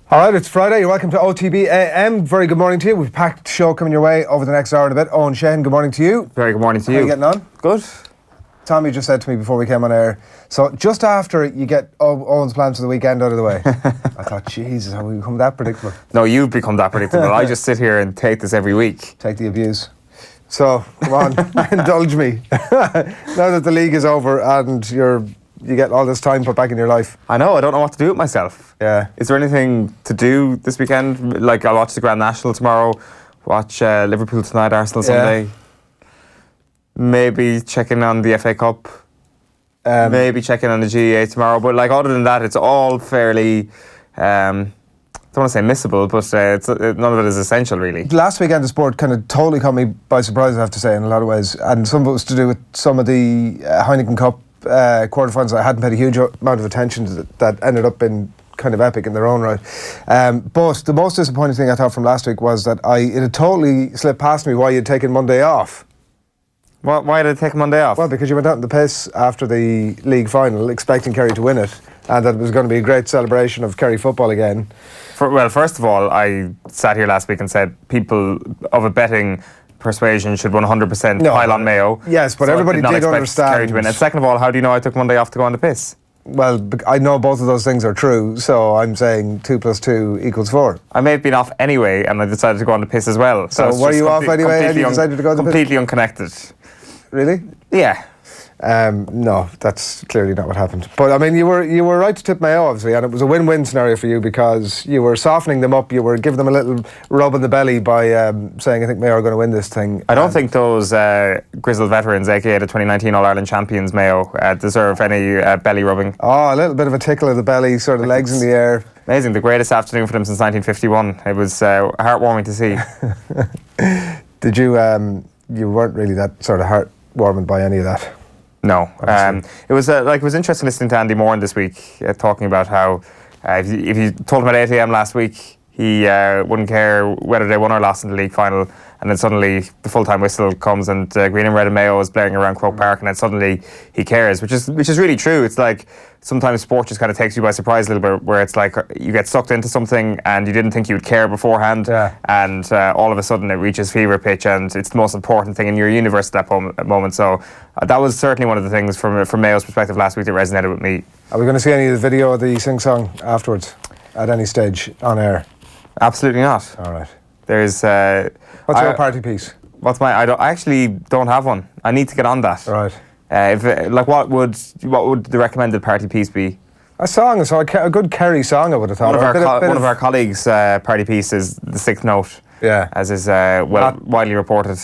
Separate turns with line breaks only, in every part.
All right, it's Friday. You're welcome to OTBAM. Very good morning to you. We've a packed show coming your way over the next hour and a bit. Owen Shane, good morning to you.
Very good morning to you.
How are you getting on?
Good.
Tommy just said to me before we came on air, so just after you get Owen's plans for the weekend out of the way, I thought, Jesus, how have we become that predictable?
No, you've become that predictable. I just sit here and take this every week.
Take the abuse. So, come on, indulge me. Now that the league is over and you get all this time put back in your life.
I know, I don't know what to do with myself.
Yeah.
Is there anything to do this weekend? Like, I'll watch the Grand National tomorrow, watch Liverpool tonight, Arsenal Sunday. Maybe check in on the FA Cup. Maybe check in on the GAA tomorrow. But, like, other than that, it's all fairly... I don't want to say missable, but none of it is essential, really.
Last weekend, the sport kind of totally caught me by surprise, I have to say, in a lot of ways. And some of it was to do with some of the Heineken Cup quarterfinals I hadn't paid a huge amount of attention to that ended up being kind of epic in their own right. But the most disappointing thing I thought from last week was that it had totally slipped past me why you'd taken Monday off.
Why did it take Monday off?
Well, because you went out in the piss after the league final, expecting Kerry to win it, and that it was going to be a great celebration of Kerry football again.
Well, first of all, I sat here last week and said people of a betting persuasion should 100% pile on Mayo.
Yes, but so everybody did understand.
Kerry to win. And second of all, how do you know I took Monday off to go on the piss?
Well, I know both of those things are true, so I'm saying 2 + 2 = 4.
I may have been off anyway, and I decided to go on the piss as well.
So were you off anyway and you decided to go on the piss?
Completely unconnected.
Really?
Yeah.
No, that's clearly not what happened. But I mean, you were right to tip Mayo, obviously, and it was a win-win scenario for you because you were softening them up. You were giving them a little rub in the belly by saying, "I think Mayo are going to win this thing."
I don't think those grizzled veterans, aka the 2019 All-Ireland champions Mayo, deserve any belly rubbing.
Oh, a little bit of a tickle of the belly, sort of legs in the air.
Amazing, the greatest afternoon for them since 1951. It was heartwarming to see.
Did you? You weren't really that sort of heartwarming by any of that.
No, it was interesting listening to Andy Moran this week talking about how if you told him at 8 a.m. last week he wouldn't care whether they won or lost in the league final, and then suddenly the full-time whistle comes and Green and Red and Mayo is blaring around Croke Park, and then suddenly he cares, which is really true. It's like sometimes sport just kind of takes you by surprise a little bit, where it's like you get sucked into something and you didn't think you would care beforehand, and all of a sudden it reaches fever pitch and it's the most important thing in your universe at that moment. So that was certainly one of the things from Mayo's perspective last week that resonated with me.
Are we going to see any of the video of the sing-song afterwards at any stage on air?
Absolutely not.
All right.
There's...
What's your party piece?
What's my... I actually don't have one. I need to get on that.
Right.
What would the recommended party piece be?
A song, a good Kerry song, I would have thought.
One of our colleagues' party piece is The Sixth Note. Yeah. As is widely reported.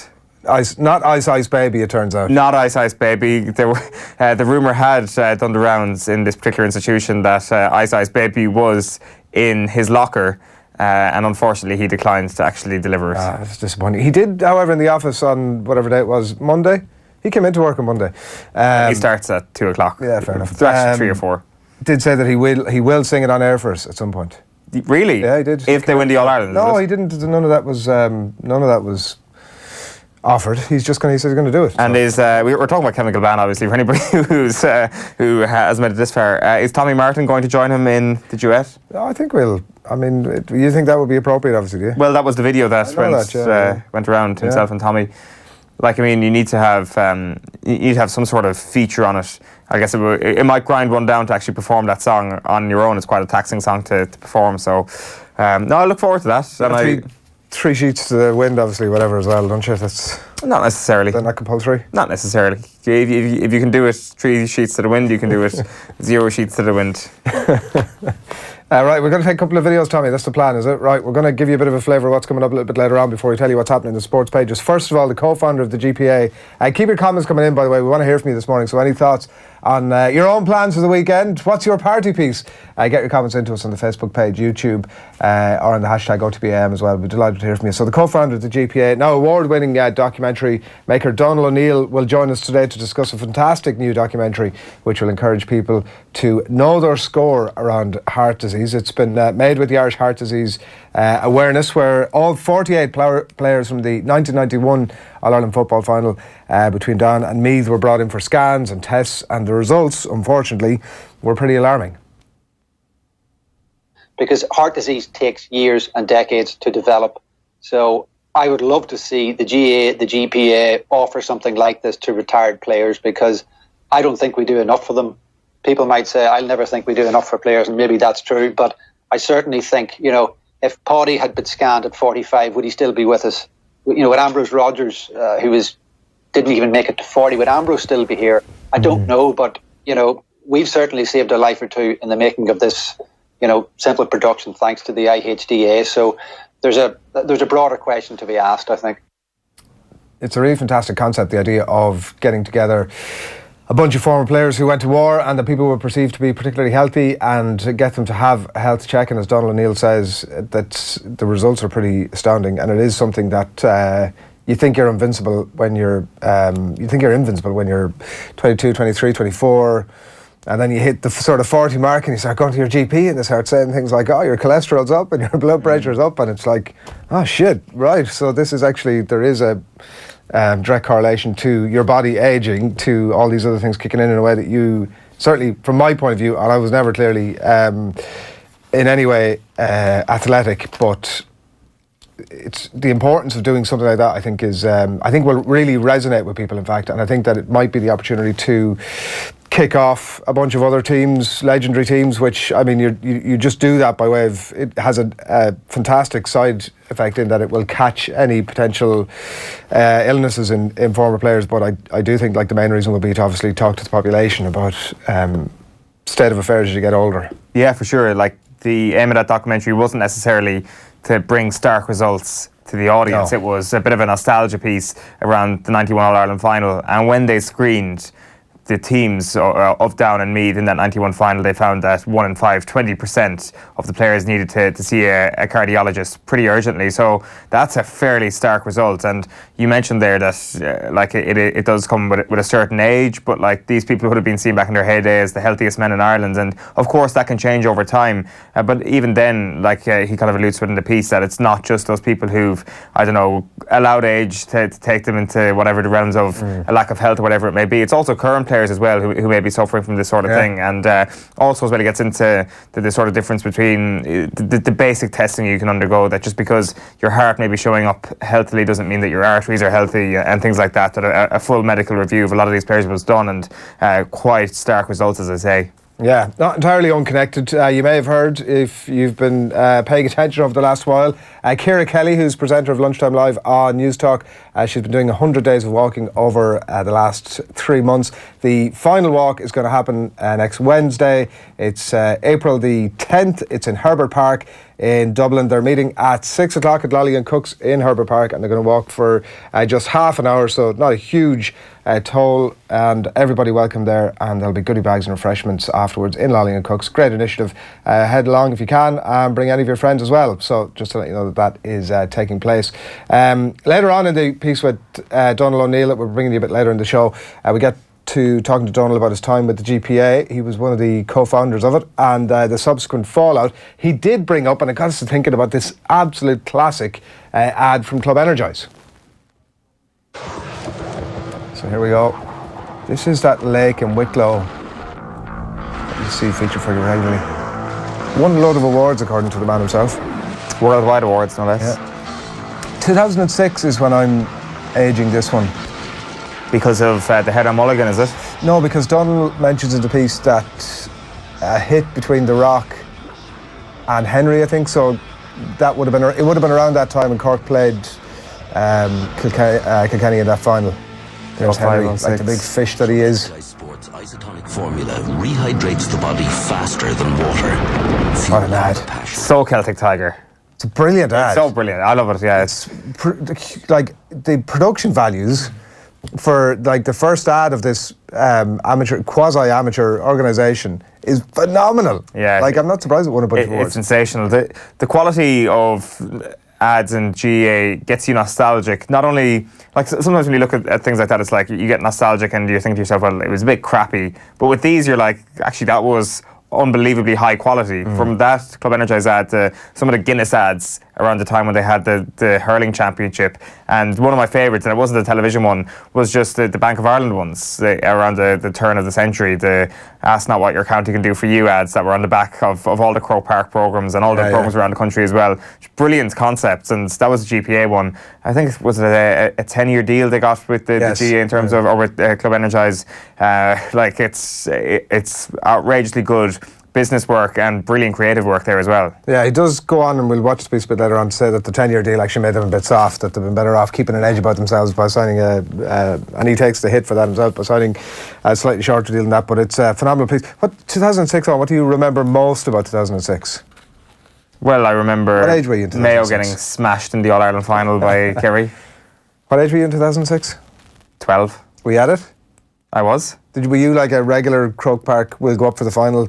Not Ice Ice Baby, it turns out.
Not Ice Ice Baby. The rumour had done the rounds in this particular institution that Ice Ice Baby was in his locker. And unfortunately, he declined to actually deliver it.
That's disappointing. He did, however, in the office on whatever day it was, Monday. He came into work on Monday.
He starts at 2 o'clock.
Yeah, fair enough.
It's actually 3 or 4.
Did say that he will sing it on air for us at some point.
Really?
Yeah, he did.
If they win the All Ireland?
No, he didn't. None of that was offered. He said he's going to do it.
And we're talking about Kevin Gilban, obviously, for anybody who has made it this far. Is Tommy Martin going to join him in the duet?
I think we'll. I mean, you think that would be appropriate, obviously, do you?
Well, that was the video that went around, himself and Tommy. Like, I mean, you need to have some sort of feature on it. I guess it might grind one down to actually perform that song on your own. It's quite a taxing song to perform. So, no, I look forward to that. And
3 sheets to the wind, obviously, whatever as well, don't you? That's
not necessarily.
Is that not compulsory?
Not necessarily. If you can do it 3 sheets to the wind, you can do it 0 sheets to the wind.
Right, we're going to take a couple of videos, Tommy. That's the plan, is it? Right, we're going to give you a bit of a flavour of what's coming up a little bit later on before we tell you what's happening in the sports pages. First of all, the co-founder of the GPA. Keep your comments coming in, by the way. We want to hear from you this morning. So any thoughts on your own plans for the weekend? What's your party piece? Get your comments into us on the Facebook page, YouTube, or on the hashtag OTBAM as well. We'd be delighted to hear from you. So the co-founder of the GPA, now award-winning documentary maker Donal O'Neill will join us today to discuss a fantastic new documentary which will encourage people to know their score around heart disease. It's been made with the Irish Heart Disease Awareness, where all 48 players from the 1991 All-Ireland football final between Down and Meath were brought in for scans and tests, and the results, unfortunately, were pretty alarming.
because heart disease takes years and decades to develop. So I would love to see the GAA, the GPA offer something like this to retired players, because I don't think we do enough for them. People might say, I'll never think we do enough for players, and maybe that's true, but I certainly think, if Paddy had been scanned at 45, would he still be with us? With Ambrose Rogers, didn't even make it to 40, would Ambrose still be here? I don't know, but, we've certainly saved a life or two in the making of this, simple production, thanks to the IHDA. So there's a broader question to be asked, I think.
It's a really fantastic concept, the idea of getting together a bunch of former players who went to war and the people were perceived to be particularly healthy, and get them to have a health check. And as Donal O'Neill says, that the results are pretty astounding, and it is something that you think you're invincible when you're 22, 23, 24, and then you hit the sort of 40 mark and you start going to your GP and they start saying things like, oh, your cholesterol's up and your blood pressure's up, and it's like, oh shit, right. So this is actually, there is a direct correlation to your body aging, to all these other things kicking in a way that you, certainly from my point of view, and I was never clearly in any way athletic, but it's the importance of doing something like that, I think, is I think will really resonate with people, in fact, and I think that it might be the opportunity to kick off a bunch of other teams, legendary teams, which, I mean, you just do that by way of, it has a fantastic side effect in that it will catch any potential illnesses in former players, but I do think, like, the main reason will be to obviously talk to the population about state of affairs as you get older.
Yeah, for sure. Like, the aim of that documentary wasn't necessarily to bring stark results to the audience. No. It was a bit of a nostalgia piece around the 91 All-Ireland final, and when they screened the teams of Down and Meath in that 91 final, they found that 1 in 5, 20% of the players needed to see a cardiologist pretty urgently. So that's a fairly stark result. And you mentioned there that it does come with a certain age, but like, these people would have been seen back in their heyday as the healthiest men in Ireland, and of course that can change over time. But even then, like he kind of alludes to it in the piece, that it's not just those people who've, I don't know, allowed age to take them into whatever the realms of a lack of health or whatever it may be. It's also current players as well who may be suffering from this sort of thing, and also as well it gets into the sort of difference between the basic testing you can undergo, that just because your heart may be showing up healthily doesn't mean that your arteries are healthy, and things like that a full medical review of a lot of these players was done, and quite stark results, as I say.
Yeah, not entirely unconnected. You may have heard, if you've been paying attention over the last while, Ciara Kelly, who's presenter of Lunchtime Live on News Talk, she's been doing 100 days of walking over the last 3 months. The final walk is going to happen next Wednesday. It's April the 10th. It's in Herbert Park in Dublin. They're meeting at 6 o'clock at Lolly and Cooks in Herbert Park, and they're going to walk for just half an hour, so not a huge toll, and everybody welcome there, and there'll be goodie bags and refreshments afterwards in Lolly and Cooks. Great initiative. Head along if you can, and bring any of your friends as well. So just to let you know that is taking place. Later on in the piece with Donal O'Neill, that we're bringing you a bit later in the show, we get to talking to Donal about his time with the GPA. He was one of the co-founders of it, and the subsequent fallout. He did bring up, and it got us to thinking about this absolute classic ad from Club Energize. So here we go. This is that lake in Wicklow that you see featured for you regularly. Won a load of awards, according to the man himself.
Worldwide awards, no less.
Yeah. 2006 is when I'm aging this one.
Because of the head on Mulligan, is it?
No, because Donal mentions in the piece that a hit between The Rock and Henry, I think, so that would have been, it would have been around that time when Cork played Kilkenny in that final. There's Henry, like the big fish that he is.
Sports isotonic formula rehydrates the body faster than water.
What an ad.
So Celtic Tiger.
It's a brilliant ad.
It's so brilliant. I love it, yeah.
It's like the production values for like the first ad of this quasi-amateur organisation is phenomenal. Yeah. Like, I'm not surprised it won a bunch of awards.
It's sensational. The quality of ads in GAA gets you nostalgic. Not only, like, sometimes when you look at things like that, it's like you get nostalgic and you think to yourself, well, it was a bit crappy. But with these, you're like, actually, that was unbelievably high quality. From that Club Energize ad to some of the Guinness ads around the time when they had the hurling championship. And one of my favourites, and it wasn't the television one, was just the Bank of Ireland ones around the turn of the century. The Ask Not What Your County Can Do For You ads that were on the back of all the Croke Park programmes and all the programmes around the country as well. Brilliant concepts, and that was the GPA one. I think it was a 10-year deal they got with the GAA in terms of, or with Club Energize. Like it's outrageously good business work and brilliant creative work there as well.
Yeah, he does go on, and we'll watch the piece a bit later on, to say that the 10-year deal actually made them a bit soft, that they've been better off keeping an edge about themselves by signing and he takes the hit for that himself by signing a slightly shorter deal than that. But it's a phenomenal piece. What 2006 on? What do you remember most about 2006?
Well, I remember
what age were you in 2006?
Mayo getting smashed in the All-Ireland final by Kerry.
What age were you in 2006?
12.
Were you at it?
I was.
Were you like a regular Croke Park, we'll go up for the final?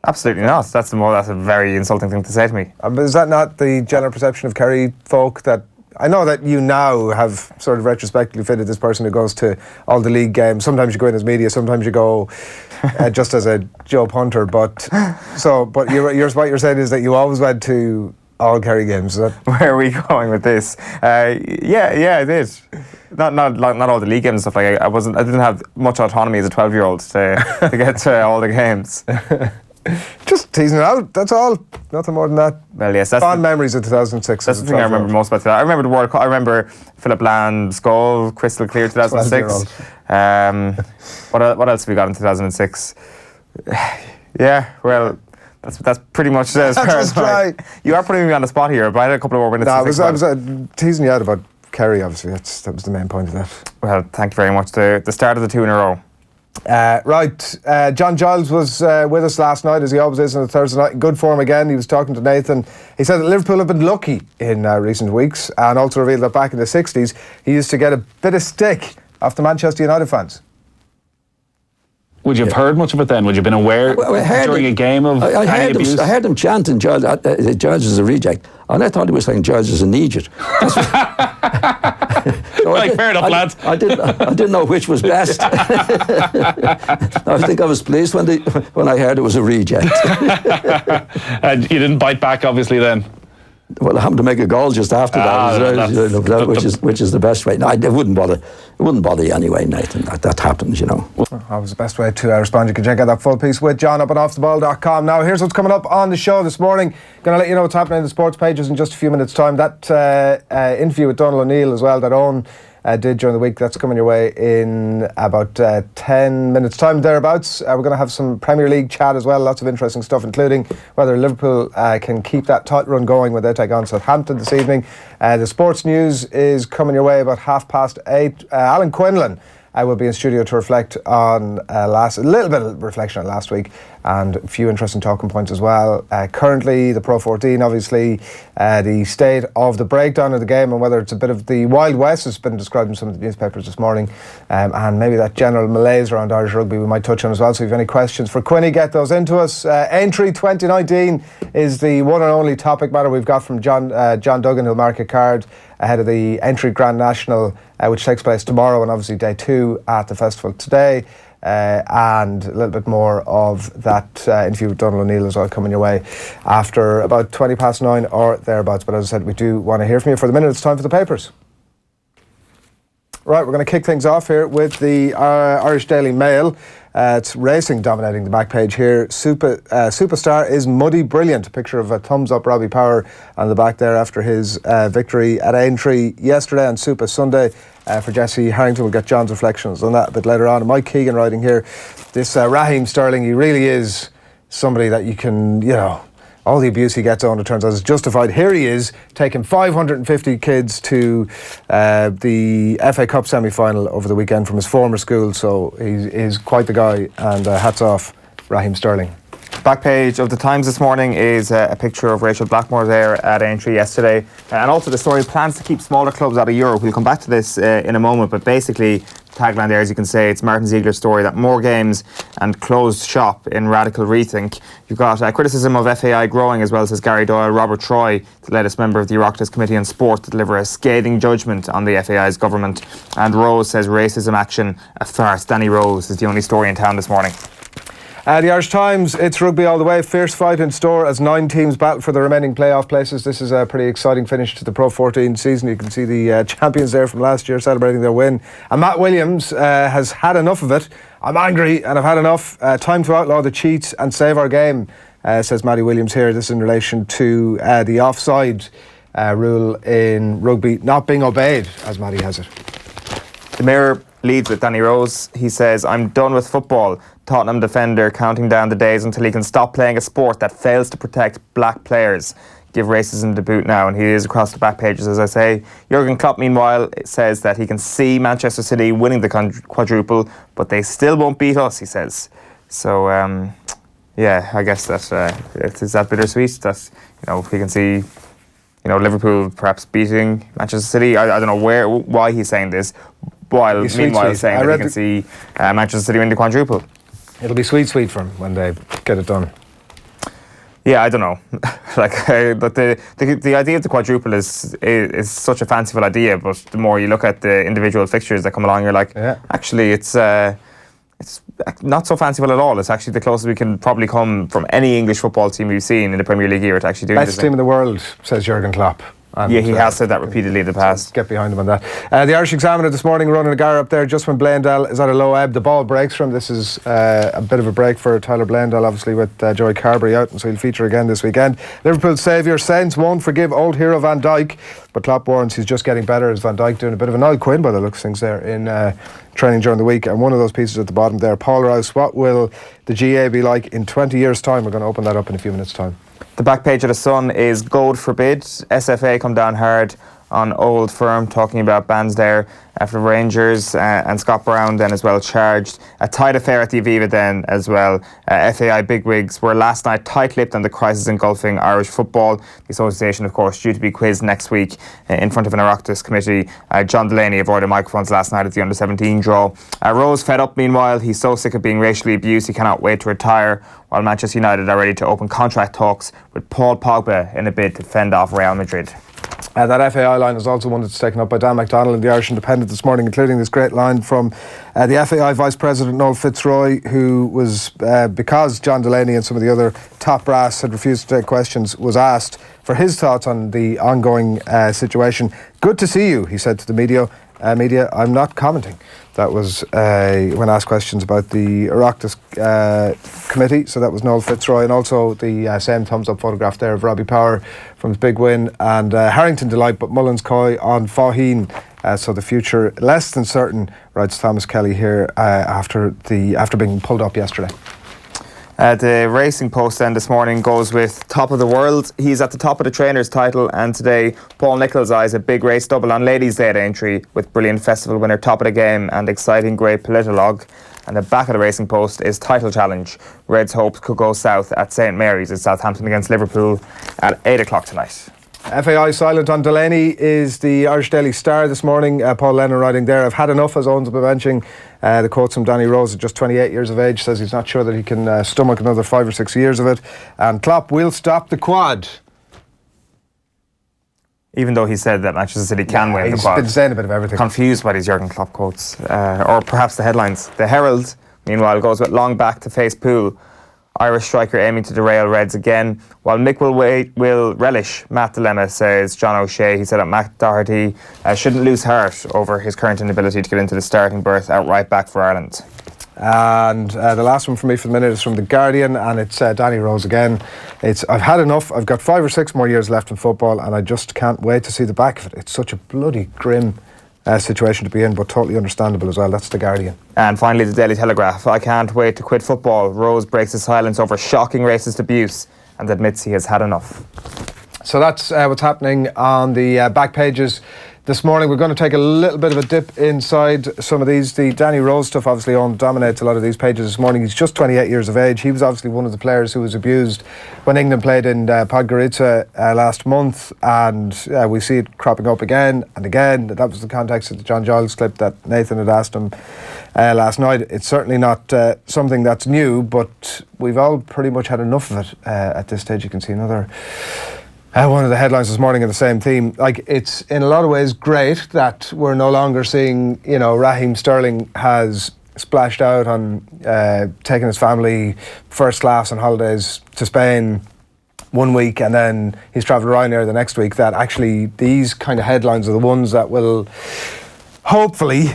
Absolutely not. That's a very insulting thing to say to me.
But is that not the general perception of Kerry folk? That I know that you now have sort of retrospectively fitted this person who goes to all the league games. Sometimes you go in as media, sometimes you go just as a Joe punter. But what you're saying is that you always went to all Kerry games. Is that
where are we going with this? Yeah, I did. Not all the league games and stuff like that. I didn't have much autonomy as a 12-year-old to get to all the games.
Just teasing it out, that's all. Nothing more than that.
Well, yes, that's
fond memories of 2006.
That's the thing I remember most about that. I remember the World Cup. I remember Philip Land's goal, crystal clear, 2006. What else have we got in 2006? Yeah, well, that's pretty much it. As far as you are putting me on the spot here, but I had a couple of more minutes.
No, I was teasing you out about Kerry, obviously. That was the main point of that.
Well, thank you very much. The start of the 2 in a row.
John Giles was with us last night, as he always is on a Thursday night. In good form again. He was talking to Nathan. He said that Liverpool have been lucky in recent weeks, and also revealed that back in the 60s he used to get a bit of stick off the Manchester United fans.
Would you have heard much of it then? Would you have been aware during a game of any abuse?
I heard him chanting, Giles is a reject, and I thought he was saying Giles is an idiot.
Fair enough, lads.
I didn't know which was best. I think I was pleased when I heard it was a reject.
And you didn't bite back, obviously, then?
Well, I happened to make a goal just after that, which is the best way. No, it wouldn't bother. It wouldn't bother you anyway, Nathan. That happens, you know.
That was the best way to respond. You can check out that full piece with John up on offtheball.com. Now, here's what's coming up on the show this morning. Going to let you know what's happening in the sports pages in just a few minutes' time. That interview with Donal O'Neill as well, that Owen did during the week, that's coming your way in about 10 minutes' time, thereabouts. We're going to have some Premier League chat as well, lots of interesting stuff, including whether Liverpool can keep that tight run going when they take on Southampton this evening. The sports news is coming your way about 8:30. Alan Quinlan will be in studio to reflect on a little bit of reflection on last week, and a few interesting talking points as well. Currently, the Pro 14, obviously, the state of the breakdown of the game and whether it's a bit of the Wild West, has been described in some of the newspapers this morning, and maybe that general malaise around Irish rugby we might touch on as well. So if you have any questions for Quinny, get those into us. Aintree 2019 is the one and only topic matter we've got from John Duggan, who'll mark a card ahead of the Aintree Grand National, which takes place tomorrow, and obviously day 2 at the festival today. And a little bit more of that interview with Donal O'Neill as well coming your way after about 9:20 or thereabouts. But as I said, we do want to hear from you. For the minute, it's time for the papers. Right, we're going to kick things off here with the Irish Daily Mail. It's racing dominating the back page here. Superstar is muddy brilliant. A picture of a thumbs up Robbie Power on the back there after his victory at Aintree yesterday, and Super Sunday for Jesse Harrington. We'll get John's reflections on that a bit later on. And Mike Keegan writing here, this Raheem Sterling, he really is somebody that you can, all the abuse he gets on, it turns out, is justified. Here he is, taking 550 kids to the FA Cup semi-final over the weekend from his former school. So he's quite the guy, and hats off, Raheem Sterling.
Back page of the Times this morning is a picture of Rachel Blackmore there at Aintree yesterday, and also the story, plans to keep smaller clubs out of Europe. We'll come back to this in a moment, but basically tagline there, as you can say, it's Martin Ziegler's story that more games and closed shop in radical rethink. You've got criticism of FAI growing as well, says Gary Doyle. Robert Troy, the latest member of the Oireachtas Committee on Sport, to deliver a scathing judgment on the FAI's government. And Rose says racism action a farce. Danny Rose is the only story in town this morning.
The Irish Times, it's rugby all the way. Fierce fight in store as 9 teams battle for the remaining playoff places. This is a pretty exciting finish to the Pro 14 season. You can see the champions there from last year celebrating their win. And Matt Williams has had enough of it. I'm angry and I've had enough. Time to outlaw the cheats and save our game, says Matty Williams here. This is in relation to the offside rule in rugby not being obeyed, as Matty has it.
The Mirror leads with Danny Rose. He says, I'm done with football. Tottenham defender counting down the days until he can stop playing a sport that fails to protect black players. Give racism the boot now. And he is across the back pages, as I say. Jurgen Klopp, meanwhile, says that he can see Manchester City winning the quadruple, but they still won't beat us, he says. So, yeah, I guess that it's that bittersweet that, we can see Liverpool perhaps beating Manchester City. I don't know why he's saying this, while meanwhile saying that he can see Manchester City win the quadruple.
It'll be sweet for him when they get it done.
Yeah, I don't know. But the idea of the quadruple is such a fanciful idea. But the more you look at the individual fixtures that come along, you're like, actually, it's not so fanciful at all. It's actually the closest we can probably come from any English football team we've seen in the Premier League year to actually doing this.
Best team in the world, says Jurgen Klopp. And
he has said that repeatedly in the past.
Get behind him on that. The Irish Examiner this morning running a gar up there just when Blandell is at a low ebb. The ball breaks from. This is a bit of a break for Tyler Blandell, obviously, with Joey Carberry out, and so he'll feature again this weekend. Liverpool's saviour, Saints won't forgive old hero Van Dijk, but Klopp warns he's just getting better as Van Dijk doing a bit of an Alan Quinlan by the looks of things there in training during the week. And one of those pieces at the bottom there, Paul Rouse, what will the GAA be like in 20 years' time? We're going to open that up in a few minutes' time.
The back page of the Sun is God forbid. SFA come down hard on Old Firm, talking about bans there after Rangers and Scott Brown then as well charged. A tight affair at the Aviva then as well. FAI bigwigs were last night tight-lipped on the crisis engulfing Irish football. The association, of course, due to be quizzed next week in front of an Oireachtas committee. John Delaney avoided microphones last night at the under-17 draw. Rose fed up meanwhile. He's so sick of being racially abused he cannot wait to retire, while Manchester United are ready to open contract talks with Paul Pogba in a bid to fend off Real Madrid.
That FAI line is also one that's taken up by Dan McDonnell in the Irish Independent this morning, including this great line from the FAI Vice President Noel Fitzroy, who was, because John Delaney and some of the other top brass had refused to take questions, was asked for his thoughts on the ongoing situation. Good to see you, he said to the media. I'm not commenting. That was when asked questions about the Oireachtas committee. So that was Noel Fitzroy, and also the same thumbs up photograph there of Robbie Power from his big win, and Harrington delight, but Mullins Coy on Faugheen. So the future less than certain, writes Thomas Kelly here after being pulled up yesterday.
The Racing Post then this morning goes with top of the world. He's at the top of the trainers title, and today Paul Nicholls eyes a big race double on Ladies' Day at Aintree with brilliant festival winner top of the game and exciting great politologue. And the back of the Racing Post is title challenge. Reds hopes could go south at St Mary's in Southampton against Liverpool at 8 o'clock tonight.
FAI silent on Delaney is the Irish Daily Star this morning. Paul Lennon writing there, I've had enough, as Owen's been mentioning. The quotes from Danny Rose at just 28 years of age, says he's not sure that he can stomach another 5 or 6 years of it. And Klopp will stop the quad. Even
though he said that Manchester City can win the quad.
He's been saying a bit of everything.
Confused by these Jurgen Klopp quotes. Or perhaps the headlines. The Herald, meanwhile, goes with long back to face Poole. Irish striker aiming to derail Reds again. While Mick will relish Matt dilemma, says John O'Shea. He said that Matt Doherty shouldn't lose heart over his current inability to get into the starting berth at right back for Ireland.
And the last one for me for the minute is from The Guardian, and it's Danny Rose again. It's I've had enough. I've got 5 or 6 more years left in football, and I just can't wait to see the back of it. It's such a bloody grim situation to be in, but totally understandable as well. That's The Guardian.
And finally, the Daily Telegraph. I can't wait to quit football. Rose breaks his silence over shocking racist abuse and admits he has had enough.
So that's what's happening on the back pages this morning. We're going to take a little bit of a dip inside some of these. The Danny Rose stuff obviously dominates a lot of these pages this morning. He's just 28 years of age. He was obviously one of the players who was abused when England played in Podgorica last month, and we see it cropping up again and again. That was the context of the John Giles clip that Nathan had asked him last night. It's certainly not something that's new, but we've all pretty much had enough of it at this stage. You can see another one of the headlines this morning in the same theme. Like, it's in a lot of ways great that we're no longer seeing, Raheem Sterling has splashed out on taking his family first class on holidays to Spain one week, and then he's travelled Ryanair the next week, that actually these kind of headlines are the ones that will hopefully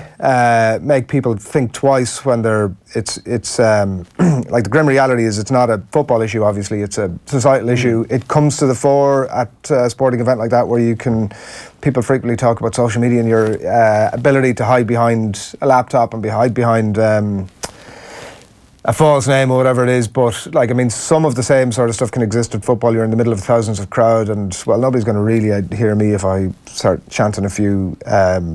make people think twice when it's like the grim reality is it's not a football issue, obviously, it's a societal issue. It comes to the fore at a sporting event like that, where people frequently talk about social media and your ability to hide behind a laptop and hide behind a false name or whatever it is. But like, I mean, some of the same sort of stuff can exist at football. You're in the middle of thousands of crowd, and well, nobody's going to really hear me if I start chanting a few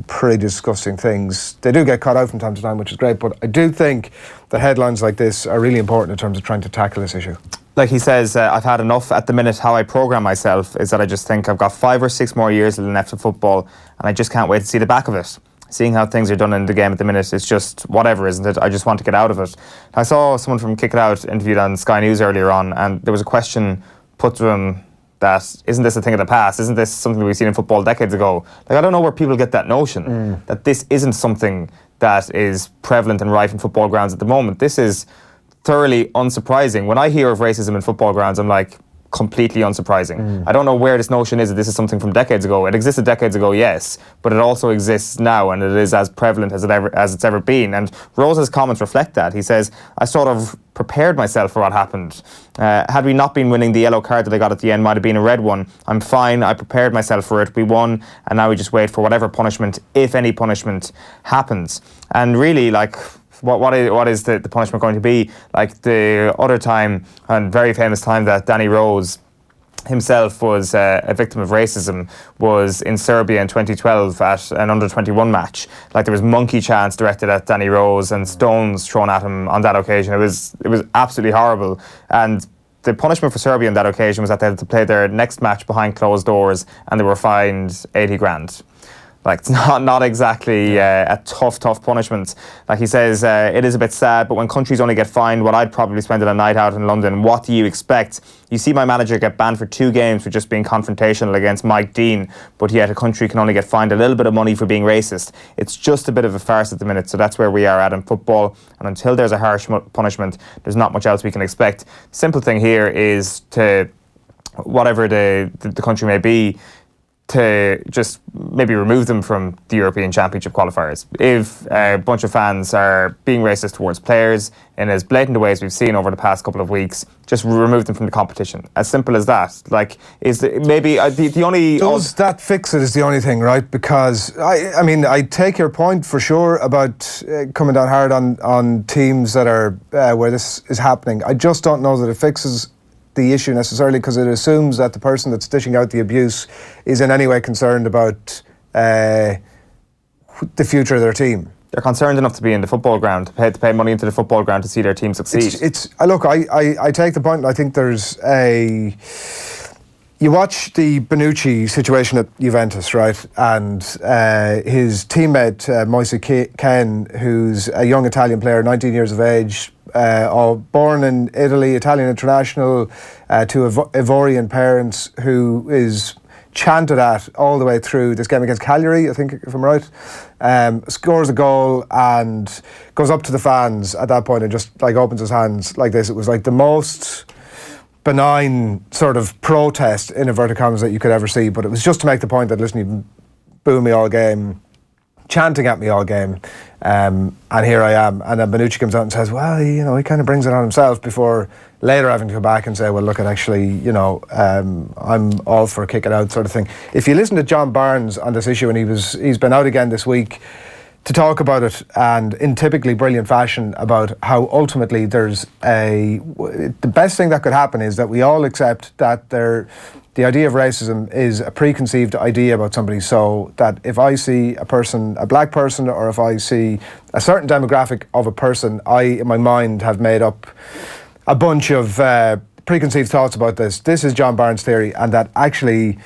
pretty disgusting things. They do get caught out from time to time, which is great, but I do think that headlines like this are really important in terms of trying to tackle this issue.
Like he says, I've had enough at the minute. How I program myself is that I just think I've got 5 or 6 more years left of football, and I just can't wait to see the back of it. Seeing how things are done in the game at the minute, it's just whatever, isn't it? I just want to get out of it. I saw someone from Kick It Out interviewed on Sky News earlier on, and there was a question put to him that, isn't this a thing of the past? Isn't this something we've seen in football decades ago? Like, I don't know where people get that notion that this isn't something that is prevalent and rife in football grounds at the moment. This is thoroughly unsurprising. When I hear of racism in football grounds, I'm like, completely unsurprising. I don't know where this notion is that this is something from decades ago. It existed decades ago, yes, but it also exists now, and it is as prevalent as it's ever been. And Rose's comments reflect that. He says, I sort of prepared myself for what happened. Had we not been winning, the yellow card that I got at the end might have been a red one. I'm fine. I prepared myself for it. We won, and now we just wait for whatever punishment, if any punishment, happens. And really, like, what is the punishment going to be? Like the other time, and very famous time that Danny Rose himself was a victim of racism, was in Serbia in 2012 at an under-21 match. Like, there was monkey chants directed at Danny Rose and stones thrown at him on that occasion. It was absolutely horrible. And the punishment for Serbia on that occasion was that they had to play their next match behind closed doors, and they were fined 80 grand. Like, it's not exactly a tough punishment. Like he says, it is a bit sad, but when countries only get fined what I'd probably spend on a night out in London, what do you expect? You see my manager get banned for 2 games for just being confrontational against Mike Dean, but yet a country can only get fined a little bit of money for being racist. It's just a bit of a farce at the minute, so that's where we are at in football. And until there's a harsh punishment, there's not much else we can expect. Simple thing here is to, whatever the country may be, to just maybe remove them from the European Championship qualifiers. If a bunch of fans are being racist towards players in as blatant ways we've seen over the past couple of weeks, just remove them from the competition. As simple as that. Like, is maybe the only...
Does that fix it is the only thing, right? Because, I mean, I take your point for sure about coming down hard on teams that are where this is happening. I just don't know that it fixes the issue necessarily, because it assumes that the person that's dishing out the abuse is in any way concerned about the future of their team.
They're concerned enough to be in the football ground, to pay money into the football ground to see their team succeed.
Look, I take the point. I think there's you watch the Bonucci situation at Juventus, right? And his teammate, Moise Kean, who's a young Italian player, 19 years of age, born in Italy, Italian international, to Ivorian parents, who is chanted at all the way through this game against Cagliari, I think, if I'm right. Scores a goal and goes up to the fans at that point and just like opens his hands like this. It was like the most benign sort of protest, in inverted commas, that you could ever see. But it was just to make the point that, listen, you've booed me all game, chanting at me all game, and here I am. And then Bonucci comes out and says, well, he kind of brings it on himself, before later having to go back and say, well, look, actually, I'm all for a kick it out sort of thing. If you listen to John Barnes on this issue, and he's been out again this week to talk about it, and in typically brilliant fashion, about how ultimately the best thing that could happen is that we all accept that the idea of racism is a preconceived idea about somebody, so that if I see a black person, or if I see a certain demographic of a person, I, in my mind, have made up a bunch of preconceived thoughts about this. This is John Barnes' theory, and that actually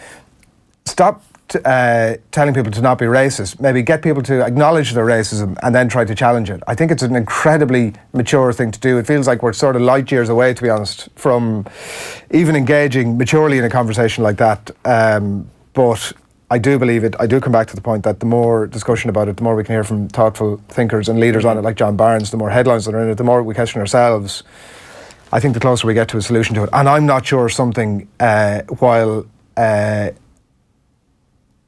stop telling people to not be racist, maybe get people to acknowledge their racism and then try to challenge it. I think it's an incredibly mature thing to do. It feels like we're sort of light years away, to be honest, from even engaging maturely in a conversation like that. But I do believe it. I do come back to the point that the more discussion about it, the more we can hear from thoughtful thinkers and leaders on it, like John Barnes, the more headlines that are in it, the more we question ourselves, I think the closer we get to a solution to it. And I'm not sure something, while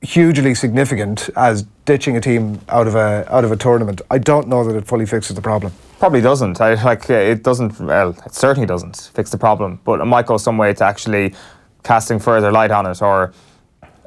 hugely significant as ditching a team out of a tournament, I don't know that it fully fixes the problem.
Probably doesn't. It doesn't. Well, it certainly doesn't fix the problem. But it might go some way to actually casting further light on it. Or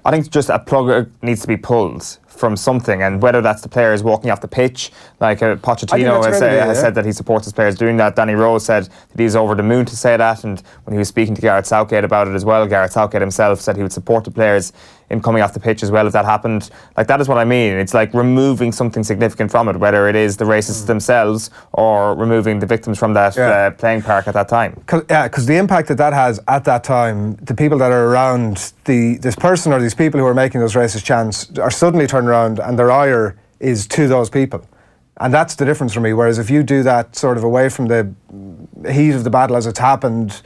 I think just a plug needs to be pulled from something, and whether that's the players walking off the pitch, like Pochettino has said that he supports his players doing that. Danny Rose said that he's over the moon to say that, and when he was speaking to Gareth Southgate about it as well, Gareth Southgate himself said he would support the players in coming off the pitch as well if that happened. Like, that is what I mean. It's like removing something significant from it, whether it is the racists themselves or removing the victims from that playing park at that time.
Because the impact that has at that time, the people that are around this person or these people who are making those racist chants are suddenly turning around and their ire is to those people. And that's the difference for me. Whereas if you do that sort of away from the heat of the battle as it's happened,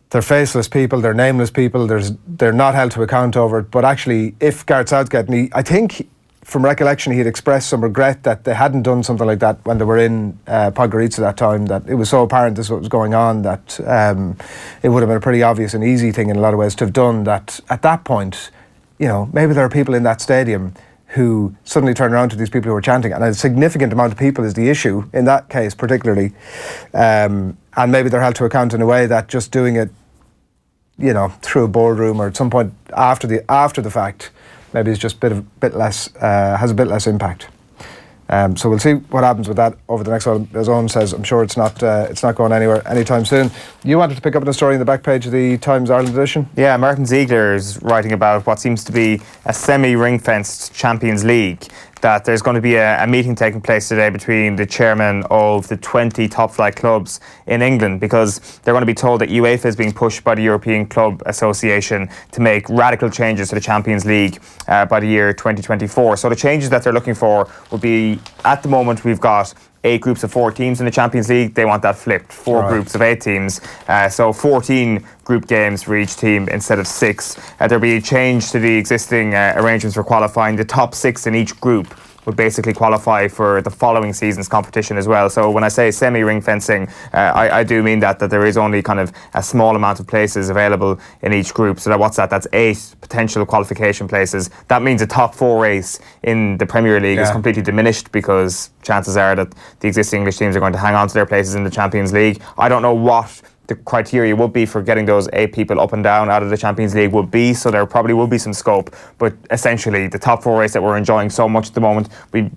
they're faceless people, they're nameless people, they're not held to account over it. But actually, if Gareth Southgate, I think from recollection he had expressed some regret that they hadn't done something like that when they were in Podgorica that time, that it was so apparent this is what was going on, that it would have been a pretty obvious and easy thing in a lot of ways to have done that. At that point, maybe there are people in that stadium who suddenly turn around to these people who are chanting, and a significant amount of people is the issue in that case particularly, and maybe they're held to account in a way that just doing it through a boardroom or at some point after the fact maybe it's just has a bit less impact. So we'll see what happens with that over the next while. As Owen says, I'm sure it's not going anywhere anytime soon. You wanted to pick up on a story in the back page of the Times Ireland edition?
Yeah, Martin Ziegler is writing about what seems to be a semi-ring-fenced Champions League, that there's going to be a meeting taking place today between the chairman of the 20 top-flight clubs in England, because they're going to be told that UEFA is being pushed by the European Club Association to make radical changes to the Champions League by the year 2024. So the changes that they're looking for would be, at the moment we've got 8 groups of 4 teams in the Champions League. They want that flipped, 4 groups of 8 teams. So 14 group games for each team instead of 6. There'll be a change to the existing arrangements for qualifying. The top 6 in each group would basically qualify for the following season's competition as well. So when I say semi-ring fencing, I do mean that there is only kind of a small amount of places available in each group. So that's 8 potential qualification places. That means the top 4 race in the Premier League is completely diminished, because chances are that the existing English teams are going to hang on to their places in the Champions League. I don't know what the criteria would be for getting those 8 people up and down out of the Champions League would be, so there probably will be some scope, but essentially the top 4 race that we're enjoying so much at the moment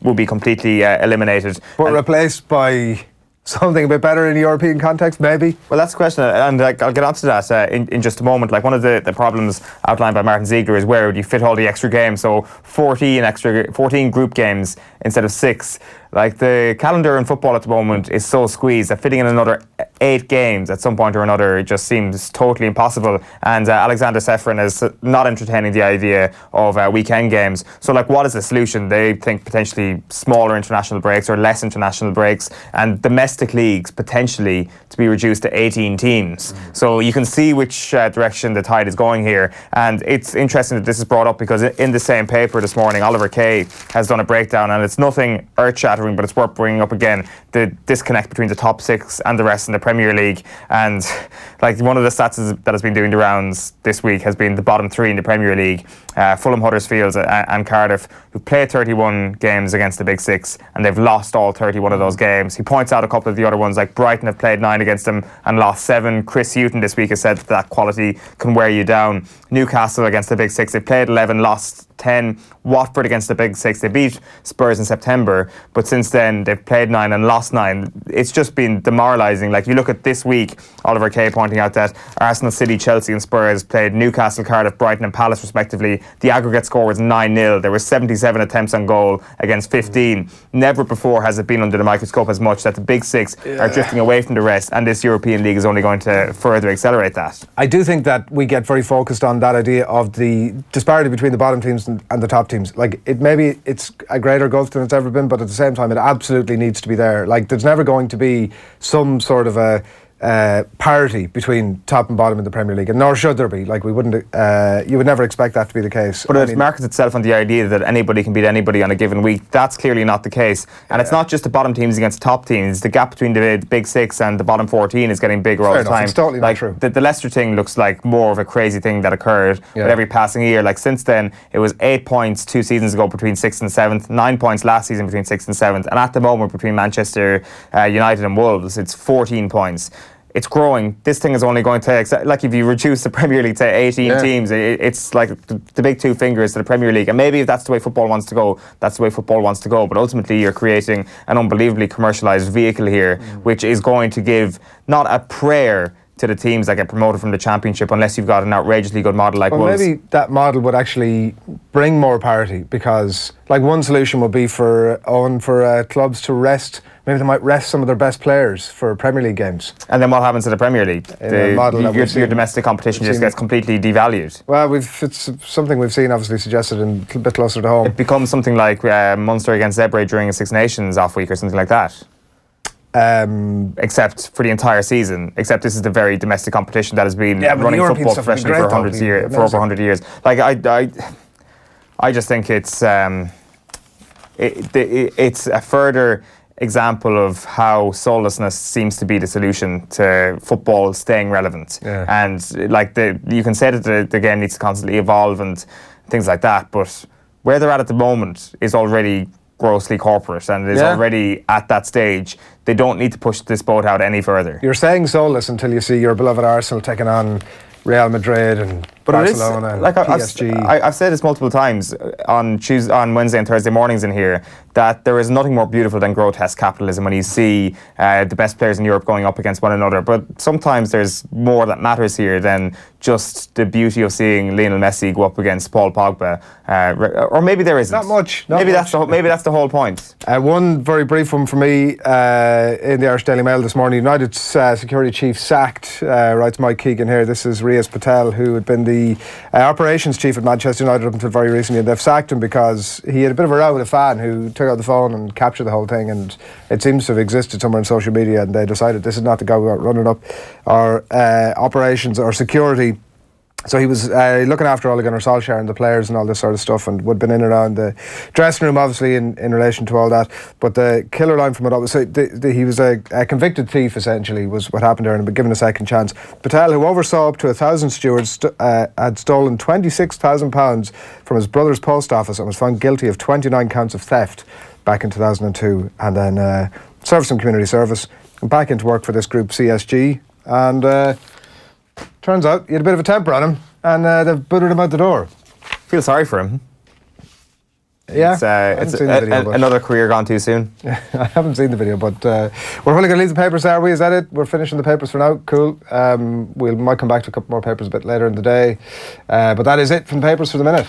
will be completely eliminated.
But replaced by something a bit better in a European context, maybe?
Well, that's the question, and I'll get onto that in just a moment. Like, one of the problems outlined by Martin Ziegler is where would you fit all the extra games? So 14 group games instead of 6. Like, the calendar in football at the moment is so squeezed that fitting in another 8 games at some point or another, it just seems totally impossible. And Alexander Seferin is not entertaining the idea of weekend games. So, like, what is the solution? They think potentially smaller international breaks or less international breaks, and domestic leagues potentially to be reduced to 18 teams. So you can see which direction the tide is going here. And it's interesting that this is brought up, because in the same paper this morning, Oliver Kay has done a breakdown, and it's nothing earth-shattering, but it's worth bringing up again, the disconnect between the top 6 and the rest in the Premier League. And like, one of the stats that has been doing the rounds this week has been the bottom 3 in the Premier League, Fulham, Huddersfield and Cardiff, who played 31 games against the Big 6, and they've lost all 31 of those games. He points out a couple of the other ones, like Brighton have played 9 against them and lost 7. Chris Hughton this week has said that quality can wear you down. Newcastle against the Big 6, they played 11, lost 10. Watford against the Big 6, they beat Spurs in September, but since then they've played 9 and lost 9. It's just been demoralising. Like, you look at this week, Oliver Kay pointing out that Arsenal, City, Chelsea and Spurs played Newcastle, Cardiff, Brighton and Palace respectively. The aggregate score was 9-0. There were 77 attempts on goal against 15. Never before has it been under the microscope as much that the Big 6 are drifting away from the rest, and this European League is only going to further accelerate that.
I do think that we get very focused on that idea of the disparity between the bottom teams and the top teams. Like, maybe it's a greater gulf than it's ever been, but at the same time it absolutely needs to be there. Like, there's never going to be some sort of a parity between top and bottom in the Premier League, and nor should there be. Like, we wouldn't, you would never expect that to be the case.
But it markets itself on the idea that anybody can beat anybody on a given week. That's clearly not the case. And it's not just the bottom teams against top teams. The gap between the big six and the bottom 14 is getting bigger all the time.
It's totally not true.
The Leicester thing looks like more of a crazy thing that occurred with every passing year. Like, since then, it was 8 points 2 seasons ago between 6th and 7th, 9 points last season between 6th and 7th, and at the moment between Manchester United and Wolves, it's 14 points. It's growing. This thing is only going to, like, if you reduce the Premier League to 18 teams, it's like the big two fingers to the Premier League. And maybe if that's the way football wants to go, that's the way football wants to go. But ultimately, you're creating an unbelievably commercialised vehicle here, which is going to give not a prayer to the teams that get promoted from the Championship unless you've got an outrageously good model like Wolves.
Maybe that model would actually bring more parity, because, like, one solution would be for clubs to rest. Maybe they might rest some of their best players for Premier League games.
And then what happens to the Premier League? Your domestic competition just gets completely devalued.
Well, it's something we've seen, obviously, suggested and a bit closer to home.
It becomes something like Munster against Zebre during a Six Nations off week or something like that. Except for the entire season. Except this is the very domestic competition that has been running football professionally for over 100 years. Like, I just think it's a further example of how soullessness seems to be the solution to football staying relevant. And like, you can say that the game needs to constantly evolve and things like that, but where they're at the moment is already grossly corporate and is already at that stage. They don't need to push this boat out any further.
You're saying soulless until you see your beloved Arsenal taking on Real Madrid and Barcelona and PSG.
I've said this multiple times on Wednesday and Thursday mornings in here, that there is nothing more beautiful than grotesque capitalism when you see the best players in Europe going up against one another. But sometimes there's more that matters here than just the beauty of seeing Lionel Messi go up against Paul Pogba. Or maybe there isn't.
Not much.
Maybe that's the whole point.
One very brief one for me in the Irish Daily Mail this morning. United's security chief sacked, writes Mike Keegan here. This is Riaz Patel, who had been the operations chief at Manchester United up until very recently, and they've sacked him because he had a bit of a row with a fan who took out the phone and captured the whole thing, and it seems to have existed somewhere in social media, and they decided this is not the guy we want running up our operations or security. So he was looking after Ole Gunnar Solskjaer and the players and all this sort of stuff, and would have been in and around the dressing room, obviously, in relation to all that. But the killer line from it all was he was a convicted thief, essentially, was what happened there, and had been given a second chance. Patel, who oversaw up to 1,000 stewards, had stolen £26,000 from his brother's post office and was found guilty of 29 counts of theft back in 2002, and then served some community service and back into work for this group, CSG, and turns out he had a bit of a temper on him, and they've booted him out the door.
Feel sorry for him.
Yeah,
it's another career gone too soon.
I haven't seen the video, but we're probably going to leave the papers, are we? Is that it? We're finishing the papers for now. Cool. We might come back to a couple more papers a bit later in the day. But that is it from the papers for the minute.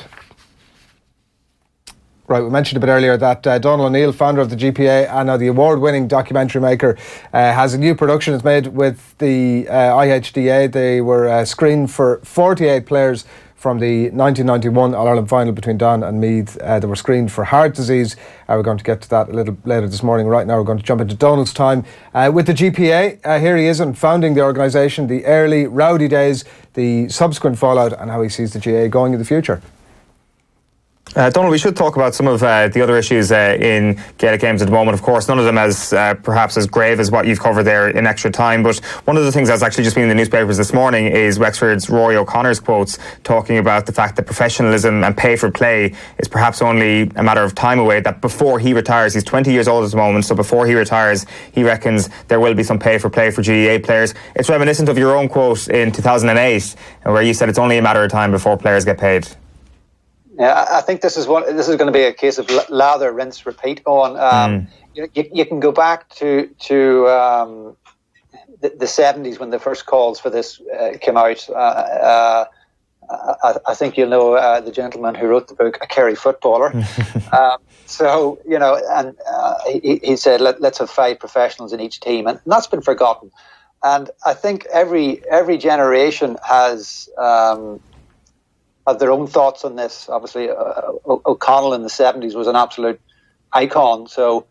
Right, we mentioned a bit earlier that Donal O'Neill, founder of the GPA and now the award-winning documentary maker, has a new production. It's made with the IHDA. They were screened for 48 players from the 1991 All-Ireland final between Don and Meath. They were screened for heart disease. We're going to get to that a little later this morning. Right now we're going to jump into Donald's time with the GPA. Here he is, and founding the organisation, the early rowdy days, the subsequent fallout, and how he sees the GAA going in the future.
Donal, we should talk about some of the other issues in Gaelic games at the moment. Of course, none of them as perhaps as grave as what you've covered there in extra time. But one of the things that's actually just been in the newspapers this morning is Wexford's Rory O'Connor's quotes talking about the fact that professionalism and pay for play is perhaps only a matter of time away, that before he retires, he's 20 years old at the moment, so before he retires, he reckons there will be some pay for play for GAA players. It's reminiscent of your own quote in 2008, where you said it's only a matter of time before players get paid.
Yeah, I think this is going to be a case of lather, rinse, repeat. You can go back to the 70s when the first calls for this came out. I think you'll know the gentleman who wrote the book, A Kerry Footballer. So, you know, and he said, let's have 5 professionals in each team, and that's been forgotten. And I think every generation has their own thoughts on this. Obviously, O'Connell in the 70s was an absolute icon. So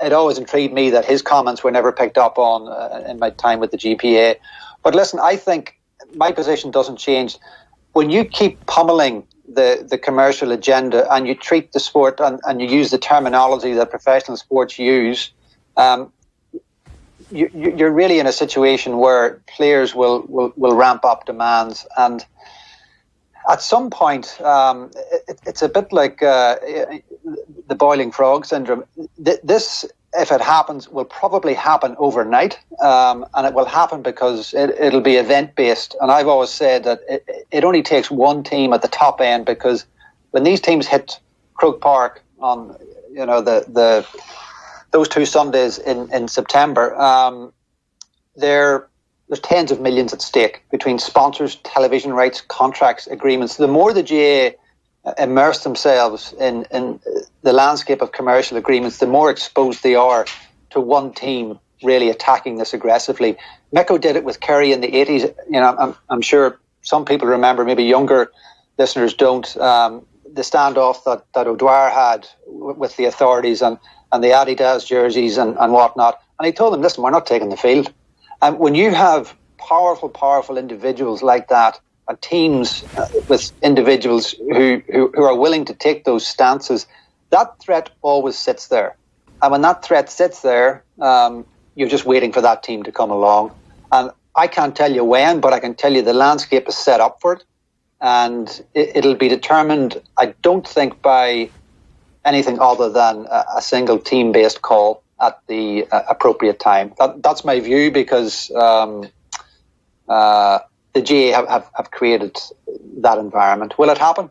it always intrigued me that his comments were never picked up on in my time with the GPA. But listen, I think my position doesn't change. When you keep pummeling the commercial agenda and you treat the sport and you use the terminology that professional sports use, you're really in a situation where players will ramp up demands, and at some point it's a bit like the boiling frog syndrome. This, if it happens, will probably happen overnight, and it will happen because it'll be event based. And I've always said that it only takes one team at the top end, because when these teams hit Croke Park on those 2 Sundays in September, there's tens of millions at stake between sponsors, television rights, contracts, agreements. The more the GAA immerse themselves in the landscape of commercial agreements, the more exposed they are to one team really attacking this aggressively. Mecco did it with Kerry in the 80s. I'm sure some people remember, maybe younger listeners don't, the standoff that O'Dwyer had with the authorities and the Adidas jerseys and whatnot. And he told them, listen, we're not taking the field. And when you have powerful individuals like that, and teams with individuals who are willing to take those stances, that threat always sits there. And when that threat sits there, you're just waiting for that team to come along. And I can't tell you when, but I can tell you the landscape is set up for it. And it'll be determined, I don't think, by anything other than a single team-based call at the appropriate time. That's my view, because the GAA have created that environment. Will it happen?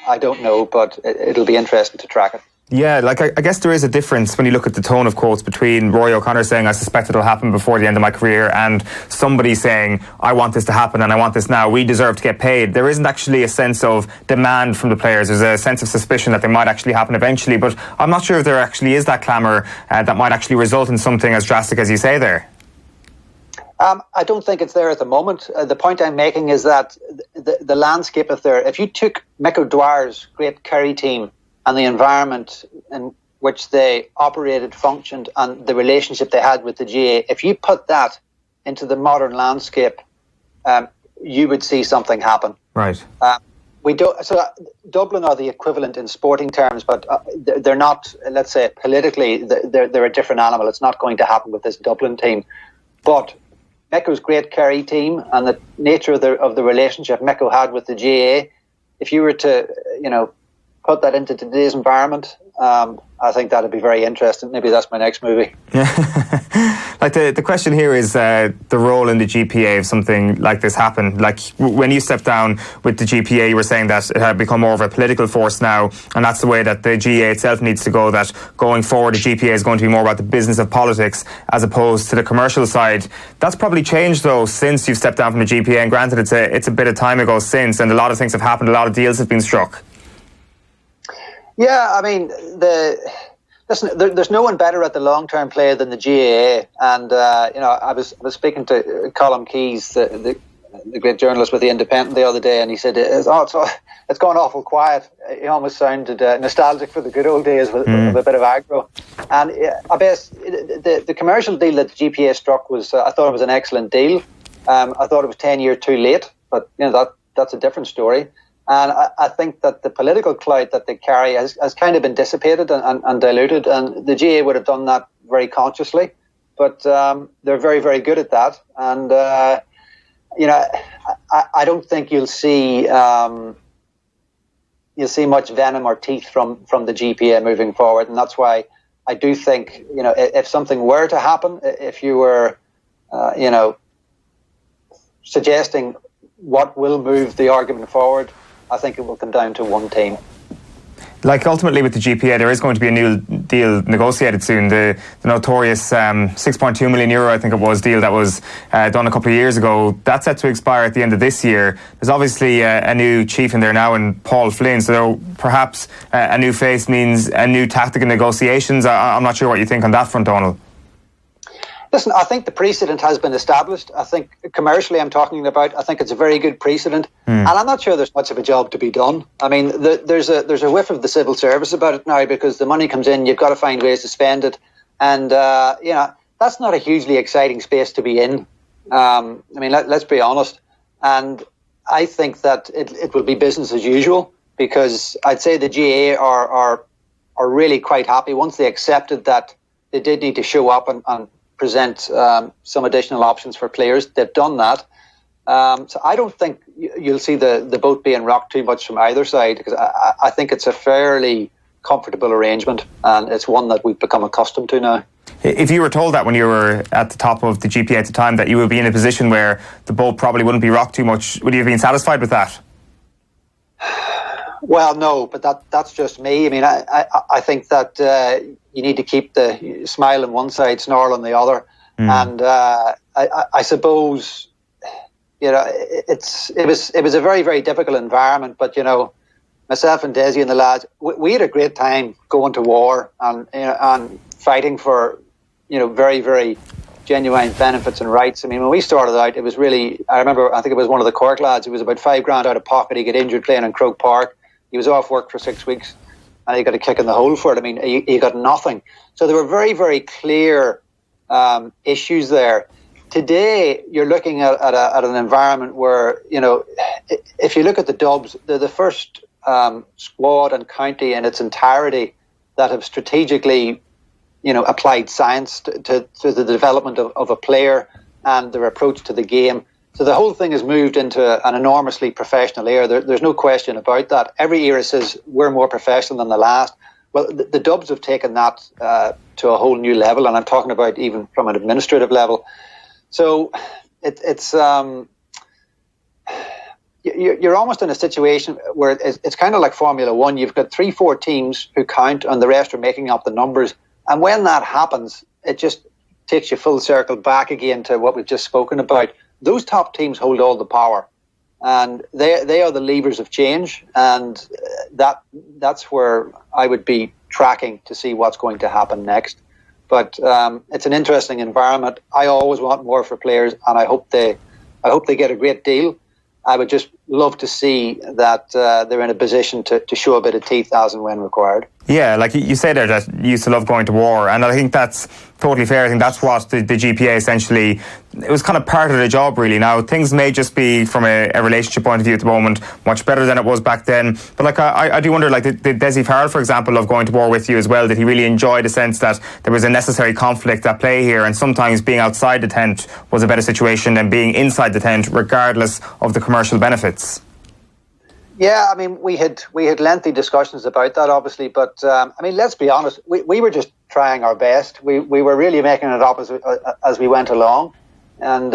I don't know, but it'll be interesting to track it.
Yeah, like I guess there is a difference when you look at the tone of quotes between Roy O'Connor saying, I suspect it'll happen before the end of my career, and somebody saying, I want this to happen and I want this now. We deserve to get paid. There isn't actually a sense of demand from the players. There's a sense of suspicion that they might actually happen eventually, but I'm not sure if there actually is that clamour that might actually result in something as drastic as you say there.
I don't think it's there at the moment. The point I'm making is that the landscape is there. If you took Mick O'Dwyer's great Kerry team and the environment in which they operated, functioned, and the relationship they had with the GAA, if you put that into the modern landscape, you would see something happen.
Right.
So Dublin are the equivalent in sporting terms, but they're not, let's say, politically, they're a different animal. It's not going to happen with this Dublin team. But Mecco's great Kerry team and the nature of the relationship Mecco had with the GAA, if you were to, put that into today's environment, I think that'd be very interesting. Maybe that's my next movie.
Like the question here is the role in the GPA if something like this happened. Like when you stepped down with the GPA, you were saying that it had become more of a political force now, and that's the way that the GAA itself needs to go, that going forward the GPA is going to be more about the business of politics as opposed to the commercial side. That's probably changed though since you've stepped down from the GPA, and granted it's a bit of time ago since, and a lot of things have happened, a lot of deals have been struck.
Yeah, I mean, there's no one better at the long-term play than the GAA. And, I was speaking to Colm Keys, the great journalist with The Independent, the other day, and he said, it's gone awful quiet. He almost sounded nostalgic for the good old days with a bit of aggro. And I guess the commercial deal that the GPA struck I thought it was an excellent deal. I thought it was 10 years too late, but, that's a different story. And I think that the political clout that they carry has kind of been dissipated and diluted, and the GAA would have done that very consciously. But they're very, very good at that. And, I don't think you'll see much venom or teeth from the GPA moving forward. And that's why I do think, if something were to happen, if you were, suggesting what will move the argument forward, I think it will come down to one team.
Like ultimately with the GPA, there is going to be a new deal negotiated soon. The notorious €6.2 million, I think it was, deal that was done a couple of years ago. That's set to expire at the end of this year. There's obviously a new chief in there now, in Paul Flynn. So perhaps a new face means a new tactic in negotiations. I'm not sure what you think on that front, Donal.
Listen, I think the precedent has been established. I think commercially I'm talking about, I think it's a very good precedent. And I'm not sure there's much of a job to be done. I mean, there's a whiff of the civil service about it now, because the money comes in, you've got to find ways to spend it. And, that's not a hugely exciting space to be in. Let's be honest. And I think that it will be business as usual, because I'd say the GAA are really quite happy once they accepted that they did need to show up and present some additional options for players. They've done that. So I don't think you'll see the boat being rocked too much from either side, because I think it's a fairly comfortable arrangement, and it's one that we've become accustomed to now.
If you were told that when you were at the top of the GPA at the time, that you would be in a position where the boat probably wouldn't be rocked too much, would you have been satisfied with that?
Well, no, but that's just me. I mean, I think that you need to keep the smile on one side, snarl on the other. And I suppose, it was a very, very difficult environment. But, myself and Desi and the lads, we had a great time going to war and fighting for, very, very genuine benefits and rights. I mean, when we started out, it was really, I think it was one of the Cork lads, it was about $5,000 out of pocket. He got injured playing in Croke Park. He was off work for 6 weeks and he got a kick in the hole for it. I mean, he got nothing. So there were very, very clear issues there. Today, you're looking at an environment where, if you look at the Dubs, they're the first squad and county in its entirety that have strategically, applied science to the development of a player and their approach to the game. So the whole thing has moved into an enormously professional era. There's no question about that. Every era says we're more professional than the last. Well, the Dubs have taken that to a whole new level, and I'm talking about even from an administrative level. So it's you're almost in a situation where it's kind of like Formula One. You've got 3-4 teams who count, and the rest are making up the numbers. And when that happens, it just takes you full circle back again to what we've just spoken about. Those top teams hold all the power, and they are the levers of change, and that's where I would be tracking to see what's going to happen next. But it's an interesting environment. I always want more for players, and I hope they get a great deal. I would just love to see that they're in a position to show a bit of teeth as and when required.
Yeah, like you say there that you used to love going to war, and I think that's totally fair. I think that's what the GPA essentially, it was kind of part of the job really. Now, things may just be, from a relationship point of view at the moment, much better than it was back then. But like I do wonder, like did Desi Farrell, for example, love going to war with you as well? Did he really enjoy the sense that there was a necessary conflict at play here, and sometimes being outside the tent was a better situation than being inside the tent, regardless of the commercial benefits?
Yeah, I mean, we had lengthy discussions about that, obviously, but let's be honest, we were just trying our best. We were really making it up as we went along, and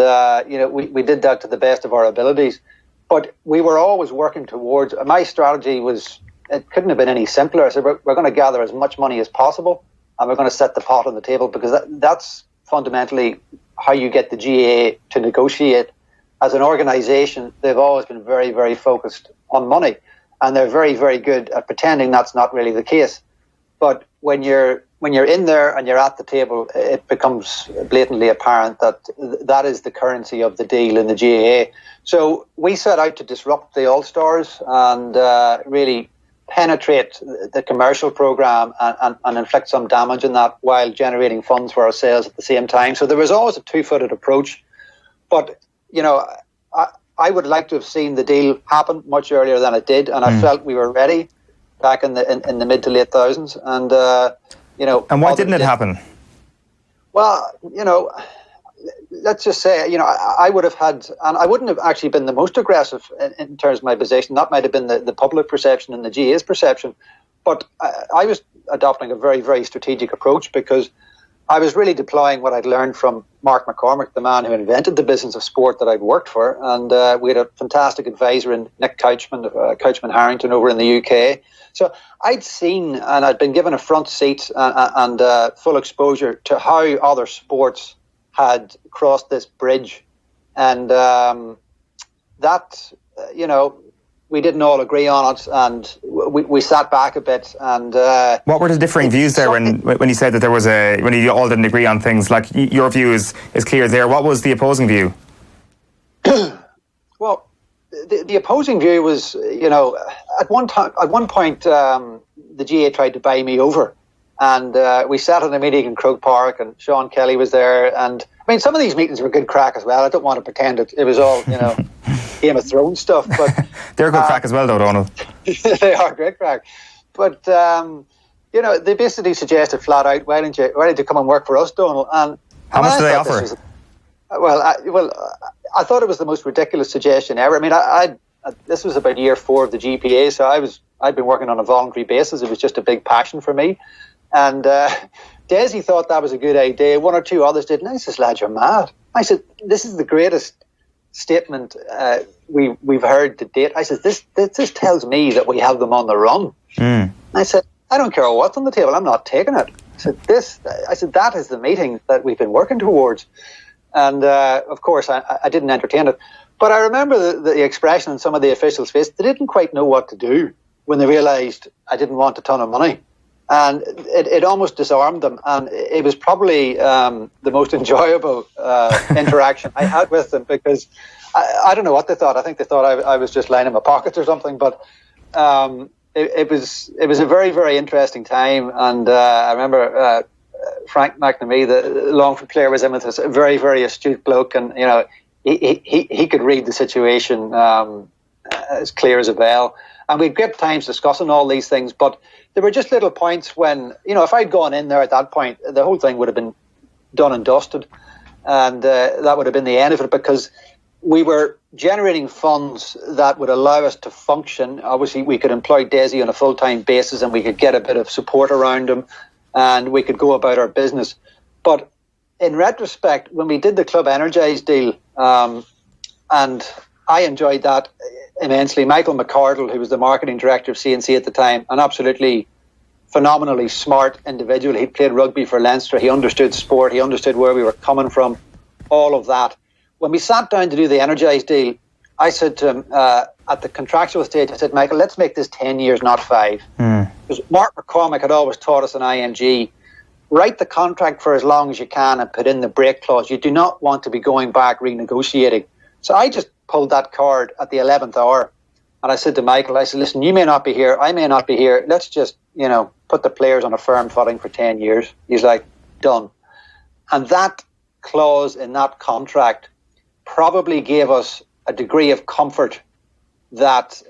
we did that to the best of our abilities. But we were always working towards. My strategy was, it couldn't have been any simpler. I said we're going to gather as much money as possible, and we're going to set the pot on the table, because that's fundamentally how you get the GAA to negotiate. As an organisation, they've always been very, very focused on money, and they're very, very good at pretending that's not really the case. But when you're in there and you're at the table, it becomes blatantly apparent that that is the currency of the deal in the GAA. So we set out to disrupt the All-Stars and really penetrate the commercial programme and inflict some damage in that, while generating funds for ourselves at the same time. So there was always a two-footed approach. But I would like to have seen the deal happen much earlier than it did, and I felt we were ready back in the mid to late thousands. And
and why didn't it happen?
Well, let's just say, I would have had, and I wouldn't have actually been the most aggressive in terms of my position. That might have been the public perception and the GA's perception, but I was adopting a very, very strategic approach, because I was really deploying what I'd learned from Mark McCormick, the man who invented the business of sport that I'd worked for. And we had a fantastic advisor in Nick Couchman Harrington over in the UK. So I'd seen, and I'd been given a front seat and full exposure to how other sports had crossed this bridge. And that, we didn't all agree on it, and we sat back a bit. And
what were the differing views there when you said that there was when you all didn't agree on things? Like, your view is clear there. What was the opposing view?
Well, the opposing view was, at one point, the GAA tried to buy me over, And we sat in a meeting in Croke Park, and Sean Kelly was there. And I mean, some of these meetings were good crack as well. I don't want to pretend it was all, Game of Thrones stuff. But
they're good crack as well, though, Donal.
They are great crack. But they basically suggested flat out, why don't you come and work for us, Donal? And
how much do they offer?
I thought it was the most ridiculous suggestion ever. I mean, this was about year 4 of the GPA, so I'd been working on a voluntary basis. It was just a big passion for me. And Desi thought that was a good idea. 1 or 2 others didn't. I said, "Lad, you're mad." I said, "This is the greatest statement we've heard to date." I said, this tells me that we have them on the run. I said, "I don't care what's on the table. I'm not taking it." I said, "That is the meeting that we've been working towards." And of course, I didn't entertain it. But I remember the expression on some of the officials' faces. They didn't quite know what to do when they realised I didn't want a ton of money. And it almost disarmed them. And it was probably the most enjoyable interaction I had with them, because I don't know what they thought. I think they thought I was just lining my pockets or something. But it was a very, very interesting time. And I remember Frank McNamee, the Longford player, was in with us, a very, very astute bloke. And, he could read the situation as clear as a bell. And we had great times discussing all these things, but there were just little points when, if I'd gone in there at that point, the whole thing would have been done and dusted. And that would have been the end of it, because we were generating funds that would allow us to function. Obviously, we could employ Desi on a full-time basis, and we could get a bit of support around him, and we could go about our business. But in retrospect, when we did the Club Energise deal, and I enjoyed that immensely. Michael McCardle, who was the marketing director of CNC at the time, an absolutely phenomenally smart individual. He played rugby for Leinster. He understood sport. He understood where we were coming from, all of that. When we sat down to do the Energise deal, I said to him, at the contractual stage, I said, "Michael, let's make this 10 years, not 5. Because Mark McCormick had always taught us in IMG, write the contract for as long as you can and put in the break clause. You do not want to be going back renegotiating." So I just pulled that card at the 11th hour. And I said to Michael, I said, "Listen, you may not be here. I may not be here. Let's just, put the players on a firm footing for 10 years. He's like, "Done." And that clause in that contract probably gave us a degree of comfort that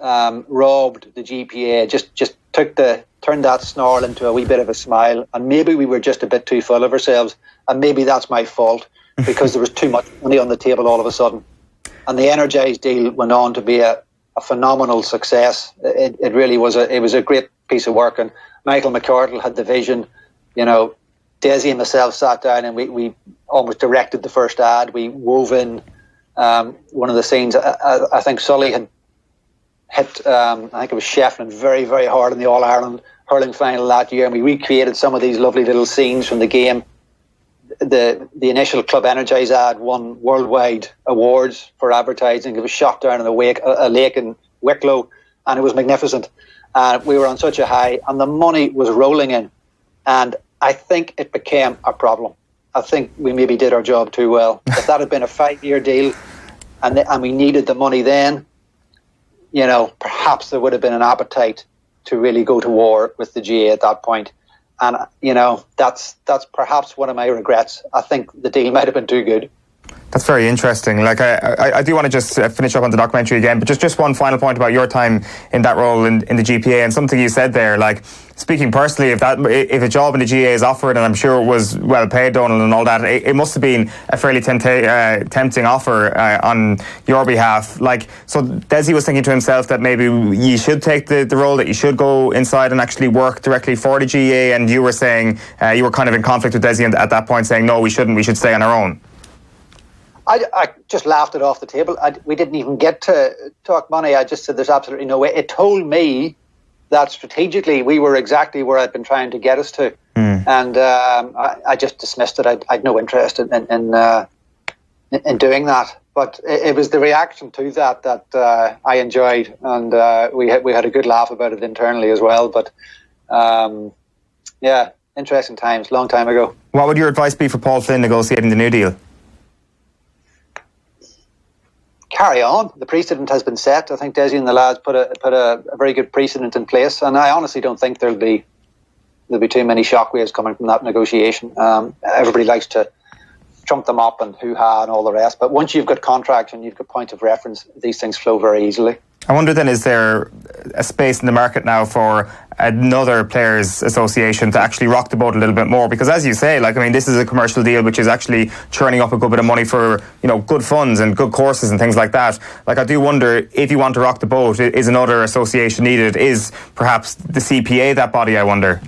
robbed the GPA, just turned that snarl into a wee bit of a smile. And maybe we were just a bit too full of ourselves. And maybe that's my fault, because there was too much money on the table all of a sudden. And the Energise deal went on to be a phenomenal success. It really was a great piece of work. And Michael McCardle had the vision. Desi and myself sat down and we almost directed the first ad. We wove in one of the scenes. I think Sully had hit, I think it was Shefflin, very, very hard in the All-Ireland hurling final that year. And we recreated some of these lovely little scenes from the game. The initial Club Energise ad won worldwide awards for advertising. It was shot down in a lake in Wicklow, and it was magnificent. We were on such a high, and the money was rolling in. And I think it became a problem. I think we maybe did our job too well. If that had been a 5-year deal, and we needed the money then, perhaps there would have been an appetite to really go to war with the GAA at that point. And, that's perhaps one of my regrets. I think the deal might have been too good.
That's very interesting. I do want to just finish up on the documentary again, but just one final point about your time in that role in the GPA, and something you said there, speaking personally, if a job in the GAA is offered, and I'm sure it was well paid, Donal, and all that, it must have been a fairly tempting offer on your behalf. So Desi was thinking to himself that maybe you should take the role, that you should go inside and actually work directly for the GAA, and you were saying you were kind of in conflict with Desi at that point, saying no, we shouldn't, we should stay on our own.
I just laughed it off the table. We didn't even get to talk money. I just said there's absolutely no way. It told me that strategically we were exactly where I'd been trying to get us to. And I just dismissed it. I'd no interest in doing that. But it was the reaction to that I enjoyed. And we had a good laugh about it internally as well. But interesting times, long time ago.
What would your advice be for Paul Flynn negotiating the new deal?
Carry on. The precedent has been set. I think Desi and the lads put a very good precedent in place, and I honestly don't think there'll be there'll be too many shockwaves coming from that negotiation. Everybody likes to trump them up and hoo-ha and all the rest. But once you've got contracts and you've got point of reference, these things flow very easily.
I wonder then, is there a space in the market now for another players' association to actually rock the boat a little bit more? Because as you say, this is a commercial deal which is actually churning up a good bit of money for, good funds and good courses and things like that. I do wonder, if you want to rock the boat, is another association needed? Is perhaps the CPA that body, I wonder?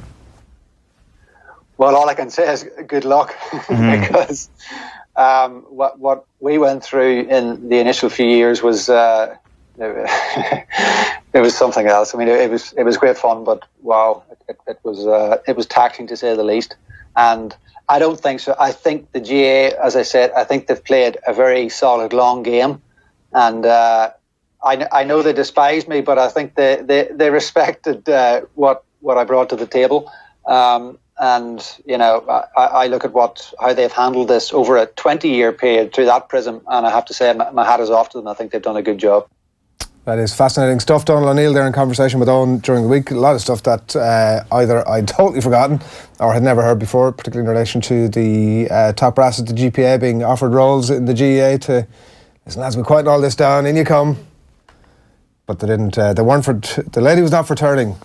Well, all I can say is good luck, because what we went through in the initial few years was it was something else. I mean, it was great fun, but wow, it was taxing to say the least. And I don't think so. I think the GAA, as I said, I think they've played a very solid long game, and I know they despised me, but I think they respected what I brought to the table. And I look at how they've handled this over a 20-year period through that prism, and I have to say my hat is off to them. I think they've done a good job.
That is fascinating stuff. Donal O'Neill there in conversation with Owen during the week. A lot of stuff that either I'd totally forgotten or had never heard before, particularly in relation to the top brass at the GPA being offered roles in the GAA to, listen lads, we're quieting all this down, in you come. But they didn't, the lady was not for turning,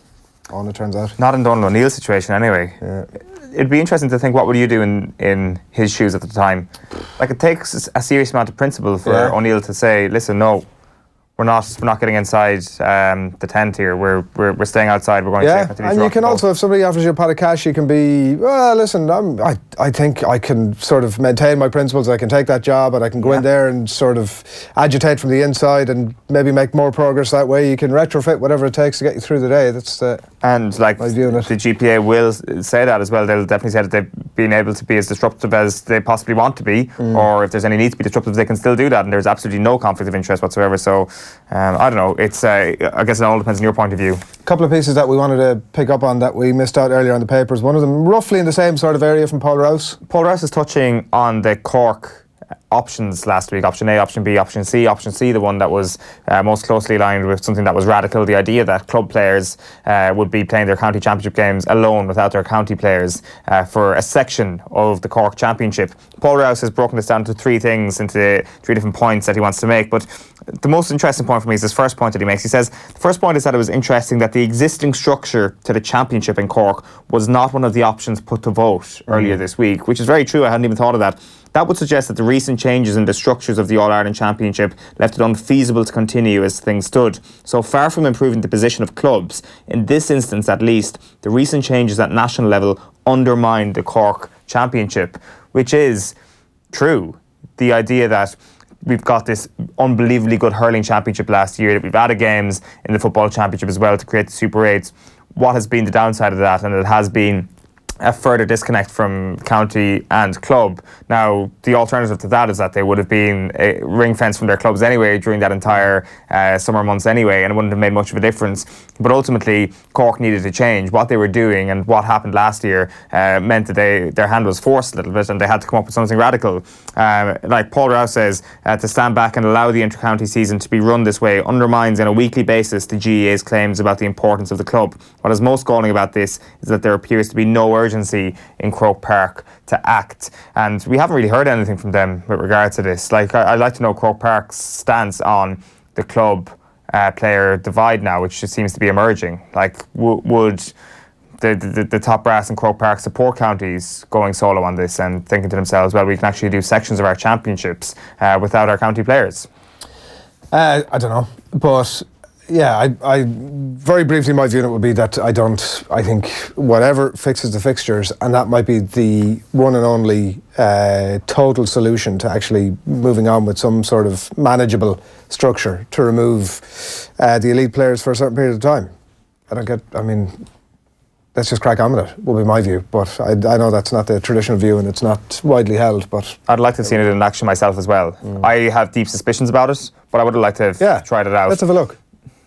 Owen, it turns out.
Not in Donal O'Neill's situation anyway.
Yeah.
It'd be interesting to think, what would you do in his shoes at the time? It takes a serious amount of principle for O'Neill to say, listen, no, we're not getting inside the tent here. We're staying outside. We're going to stay.
And you can also, if somebody offers you a pot of cash, you can be, well, listen, I think I can sort of maintain my principles. I can take that job, and I can go in there and sort of agitate from the inside and maybe make more progress that way. You can retrofit whatever it takes to get you through the day. That's my view on it.
The GPA will say that as well. They'll definitely say that they've been able to be as disruptive as they possibly want to be, or if there's any need to be disruptive, they can still do that, and there's absolutely no conflict of interest whatsoever. So I don't know. It's I guess it all depends on your point of view.
A couple of pieces that we wanted to pick up on that we missed out earlier on the papers. One of them roughly in the same sort of area from Paul Rouse.
Paul Rouse is touching on the Cork options last week: option A, option B, option C. Option C, the one that was most closely aligned with something that was radical, the idea that club players would be playing their county championship games alone without their county players for a section of the Cork Championship. Paul Rouse has broken this down to three things, into three different points that he wants to make, but the most interesting point for me is this first point that he makes. He says the first point is that it was interesting that the existing structure to the championship in Cork was not one of the options put to vote earlier this week, which is very true. I hadn't even thought of that. That would suggest that the recent changes in the structures of the All-Ireland Championship left it unfeasible to continue as things stood. So far from improving the position of clubs, in this instance at least, the recent changes at national level undermined the Cork Championship, which is true. The idea that we've got this unbelievably good hurling championship last year, that we've added games in the football championship as well to create the Super 8s. What has been the downside of that? And it has been a further disconnect from county and club. Now, the alternative to that is that they would have been ring-fenced from their clubs anyway during that entire summer months anyway, and it wouldn't have made much of a difference. But ultimately, Cork needed to change. What they were doing and what happened last year meant that their hand was forced a little bit, and they had to come up with something radical. Like Paul Rouse says, to stand back and allow the inter-county season to be run this way undermines on a weekly basis the GAA's claims about the importance of the club. What is most galling about this is that there appears to be no urgency in Croke Park to act, and we haven't really heard anything from them with regard to this. I'd like to know Croke Park's stance on the club player divide now, which just seems to be emerging. Would the top brass in Croke Park support counties going solo on this and thinking to themselves, well, we can actually do sections of our championships without our county players?
I don't know, but yeah, I very briefly, my view on it would be that I think whatever fixes the fixtures, and that might be the one and only total solution to actually moving on with some sort of manageable structure to remove the elite players for a certain period of time. Let's just crack on with it, will be my view. But I know that's not the traditional view and it's not widely held, but
I'd like to have seen it in action myself as well. I have deep suspicions about it, but I would have liked to have tried it out.
Let's have a look.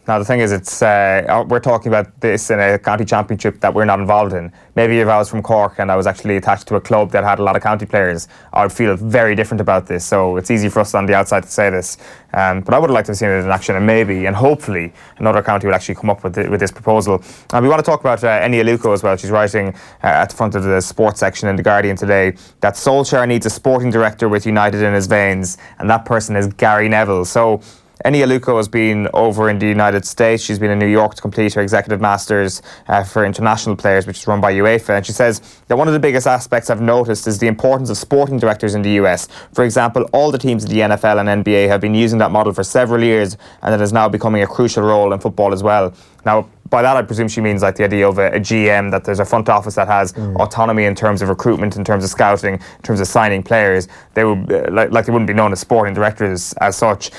Now the thing is, we're talking about this in a county championship that we're not involved in. Maybe if I was from Cork and I was actually attached to a club that had a lot of county players, I would feel very different about this. So it's easy for us on the outside to say this. But I would have liked to have seen it in action, and maybe, and hopefully, another county would actually come up with this proposal. And we want to talk about Eni Aluko as well. She's writing at the front of the sports section in The Guardian today that Solskjaer needs a sporting director with United in his veins, and that person is Gary Neville. So Eni Aluko has been over in the United States. She's been in New York to complete her executive masters for international players, which is run by UEFA. And she says that one of the biggest aspects I've noticed is the importance of sporting directors in the US. For example, all the teams in the NFL and NBA have been using that model for several years, and it is now becoming a crucial role in football as well. Now, by that, I presume she means like the idea of a GM, that there's a front office that has autonomy in terms of recruitment, in terms of scouting, in terms of signing players. They would like they wouldn't be known as sporting directors as such.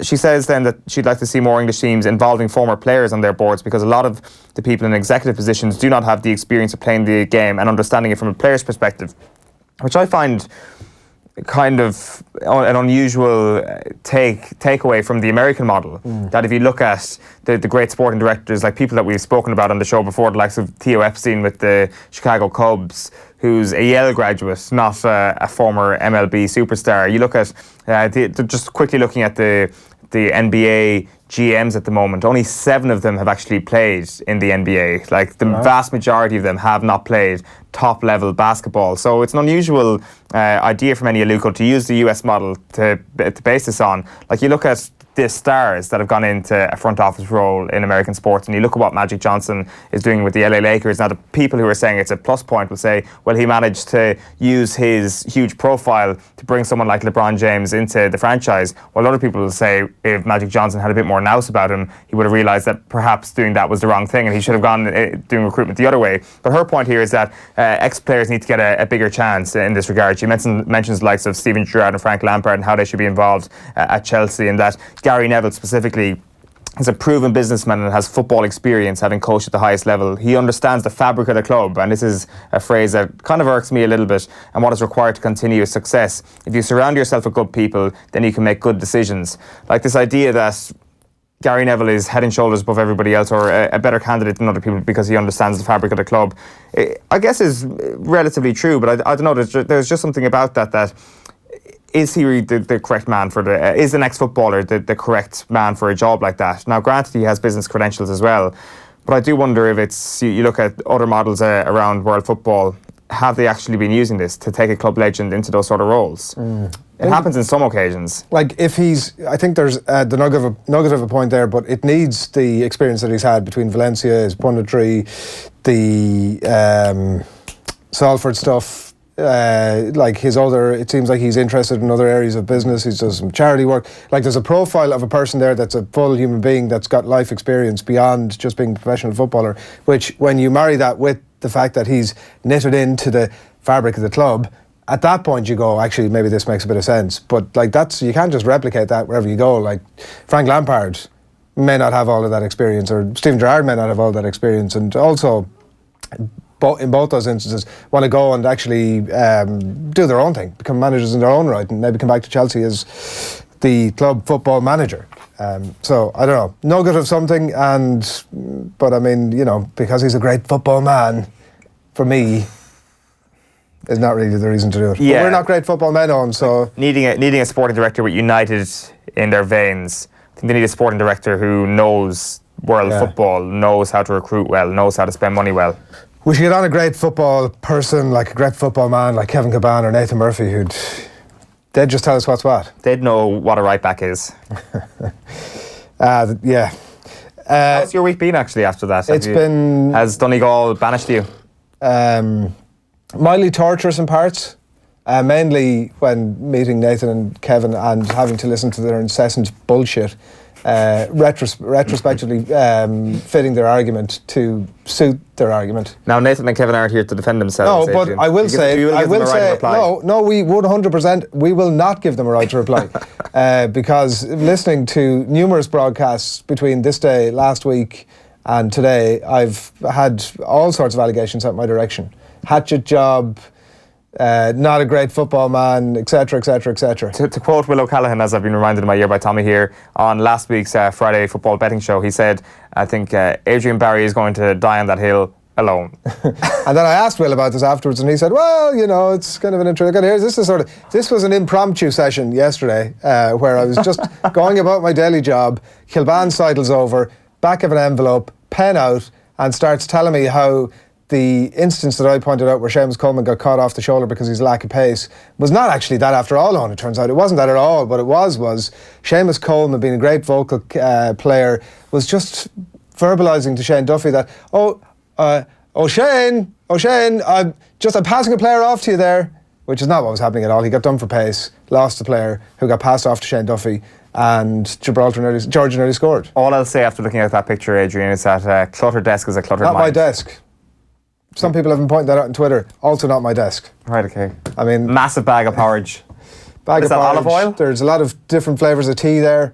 She says then that she'd like to see more English teams involving former players on their boards, because a lot of the people in executive positions do not have the experience of playing the game and understanding it from a player's perspective, which I find kind of an unusual takeaway from the American model. That if you look at the great sporting directors, like people that we've spoken about on the show before, the likes of Theo Epstein with the Chicago Cubs, who's a Yale graduate, not a former MLB superstar. You look at, just quickly looking at the NBA GMs at the moment, only 7 of them have actually played in the NBA. Like the vast majority of them have not played top level basketball. So it's an unusual idea from Eni Aluko to use the US model to base this on. Like you look at the stars that have gone into a front office role in American sports, and you look at what Magic Johnson is doing with the LA Lakers. Now the people who are saying it's a plus point will say, well, he managed to use his huge profile to bring someone like LeBron James into the franchise. While other people will say if Magic Johnson had a bit more nous about him, he would have realised that perhaps doing that was the wrong thing and he should have gone doing recruitment the other way. But her point here is that ex-players need to get a bigger chance in this regard. She mentions the likes of Steven Gerrard and Frank Lampard and how they should be involved at Chelsea, and that Gary Neville specifically is a proven businessman and has football experience, having coached at the highest level. He understands the fabric of the club, and this is a phrase that kind of irks me a little bit, and what is required to continue success. If you surround yourself with good people, then you can make good decisions. Like this idea that Gary Neville is head and shoulders above everybody else, or a better candidate than other people because he understands the fabric of the club, I guess is relatively true, but I don't know, there's just something about that is he the correct man for is the next footballer the correct man for a job like that? Now, granted, he has business credentials as well, but I do wonder if it's, you look at other models around world football, have they actually been using this to take a club legend into those sort of roles? It happens in some occasions. Like
if I think there's the nugget of a point there, but it needs the experience that he's had between Valencia, his punditry, the Salford stuff. Like his other, it seems like he's interested in other areas of business. He's does some charity work. Like there's a profile of a person there that's a full human being that's got life experience beyond just being a professional footballer, which when you marry that with the fact that he's knitted into the fabric of the club, at that point you go, actually maybe this makes a bit of sense. But like you can't just replicate that wherever you go. Like Frank Lampard may not have all of that experience, or Steven Gerrard may not have all that experience, and also in both those instances want to go and actually do their own thing, become managers in their own right, and maybe come back to Chelsea as the club football manager. So I don't know, nugget of something, but I mean, you know, because he's a great football man, for me, is not really the reason to do it. Yeah. But we're not great football men on, so needing a sporting director with United in their veins. I think they need a sporting director who knows world football, knows how to recruit well, knows how to spend money well. We should get on a great football person, like a great football man, like Kevin Caban or Nathan Murphy, they'd just tell us what's what. They'd know what a right back is. Yeah. How's your week been actually after that? Has Donegal banished you? Mildly torturous in parts, mainly when meeting Nathan and Kevin and having to listen to their incessant bullshit. Retrospectively fitting their argument to suit their argument. Now Nathan and Kevin aren't here to defend themselves. No, but Adrian. I will say, no, we 100%, we will not give them a right to reply, because listening to numerous broadcasts between this day, last week, and today, I've had all sorts of allegations out my direction. Hatchet job, not a great football man, etc., etc., etc.
To quote Will O'Callaghan, as I've been reminded in my ear by Tommy here, on last week's Friday football betting show, he said, I think Adrian Barry is going to die on that hill alone.
And then I asked Will about this afterwards, and he said, well, you know, it's kind of an interesting. This was an impromptu session yesterday where I was just going about my daily job. Kilban sidles over, back of an envelope, pen out, and starts telling me how the instance that I pointed out where Seamus Coleman got caught off the shoulder because of his lack of pace was not actually that after all on, it turns out. It wasn't that at all. What it was Seamus Coleman, being a great vocal player, was just verbalising to Shane Duffy that, Shane, I'm passing a player off to you there, which is not what was happening at all. He got done for pace, lost the player who got passed off to Shane Duffy, and Georgia nearly scored.
All I'll say after looking at that picture, Adrian, is that cluttered desk is a cluttered mind.
Not my desk. Some people have been pointing that out on Twitter. Also not my desk.
Right, okay.
I mean,
massive bag of porridge.
Is that
olive oil?
There's a lot of different flavours of tea there.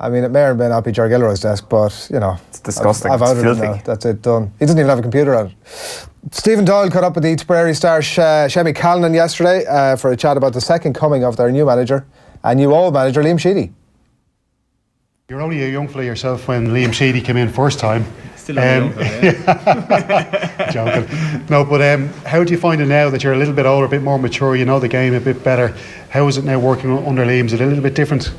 I mean, it may or may not be Ger Gilroy's desk, but, you know.
It's disgusting.
I've outed him
filthy.
now. That's it, done. He doesn't even have a computer on it. Stephen Doyle caught up with the Tipperary star Shemi Callanan yesterday for a chat about the second coming of their new manager, and new old manager, Liam Sheedy.
You're only a young fella yourself when Liam Sheedy came in first time.
Still a young fella, yeah.
Joking. No, but how do you find it now that you're a little bit older, a bit more mature, you know the game a bit better? How is it now working under Liam? Is it a little bit different?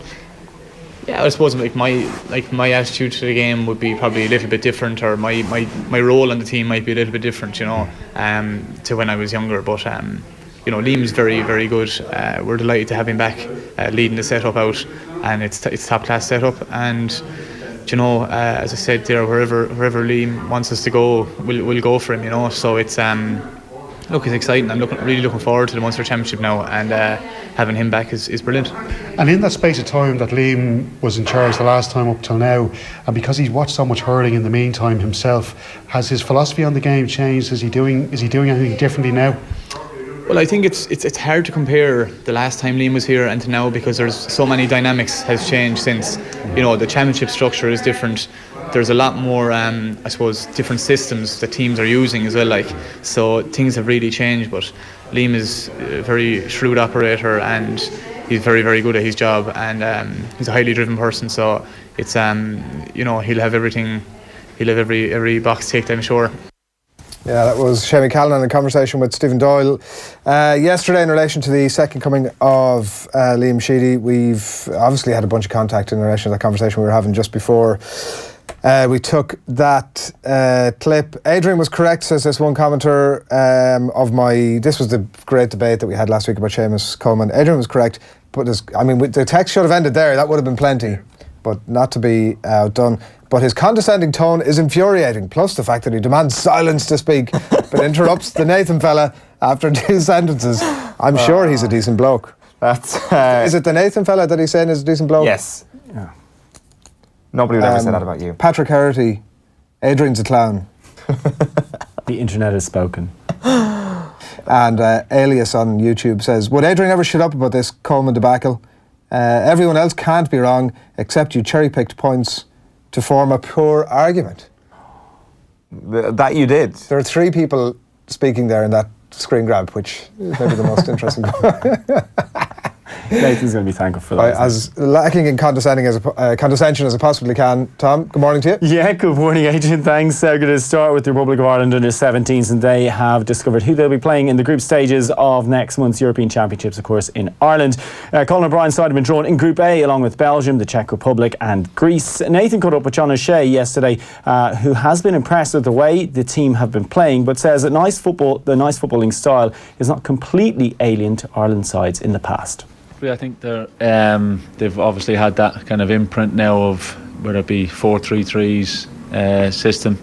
Yeah, I suppose my attitude to the game would be probably a little bit different, or my role on the team might be a little bit different, you know, to when I was younger. But you know, Liam's very, very good. We're delighted to have him back leading the setup out, and it's top class setup. And you know, as I said there, wherever Liam wants us to go, we'll go for him. You know, so it's it's exciting. I'm really looking forward to the Munster Championship now, and having him back is brilliant.
And in that space of time that Liam was in charge the last time up till now, and because he's watched so much hurling in the meantime himself, has his philosophy on the game changed? Is he doing anything differently now?
Well, I think it's hard to compare the last time Liam was here and to now, because there's so many dynamics has changed since. You know, the championship structure is different. There's a lot more, I suppose, different systems that teams are using as well. Like, so things have really changed. But Liam is a very shrewd operator, and he's very, very good at his job, and he's a highly driven person. So it's you know, he'll have everything. He'll have every box ticked, I'm sure.
Yeah, that was Shemi Callanan in conversation with Stephen Doyle yesterday in relation to the second coming of Liam Sheedy. We've obviously had a bunch of contact in relation to that conversation we were having just before we took that clip. Adrian was correct, says this one commenter this was the great debate that we had last week about Seamus Coleman. Adrian was correct, but the text should have ended there. That would have been plenty, but not to be outdone. But his condescending tone is infuriating, plus the fact that he demands silence to speak, but interrupts the Nathan fella after 2 sentences. I'm sure he's a decent bloke.
That's
is it the Nathan fella that he's saying is a decent bloke?
Yes. Yeah. Nobody would ever say that about you.
Patrick Herity, Adrian's a clown.
The internet has spoken.
And Alias on YouTube says, would Adrian ever shut up about this Coleman debacle? Everyone else can't be wrong, except you cherry-picked points to form a poor argument.
That you did.
There are 3 people speaking there in that screen grab, which is maybe the most interesting part.
Nathan's going to be thankful for that.
As lacking in condescension as I possibly can. Tom, good morning to you.
Yeah, good morning, Adrian. Thanks. Going to start with the Republic of Ireland under 17s, and they have discovered who they'll be playing in the group stages of next month's European Championships, of course, in Ireland. Colin O'Brien's side have been drawn in Group A along with Belgium, the Czech Republic and Greece. Nathan caught up with John O'Shea yesterday, who has been impressed with the way the team have been playing, but says that the nice footballing style is not completely alien to Ireland's sides in the past.
I think they've obviously had that kind of imprint now of whether it be 4-3-3s system.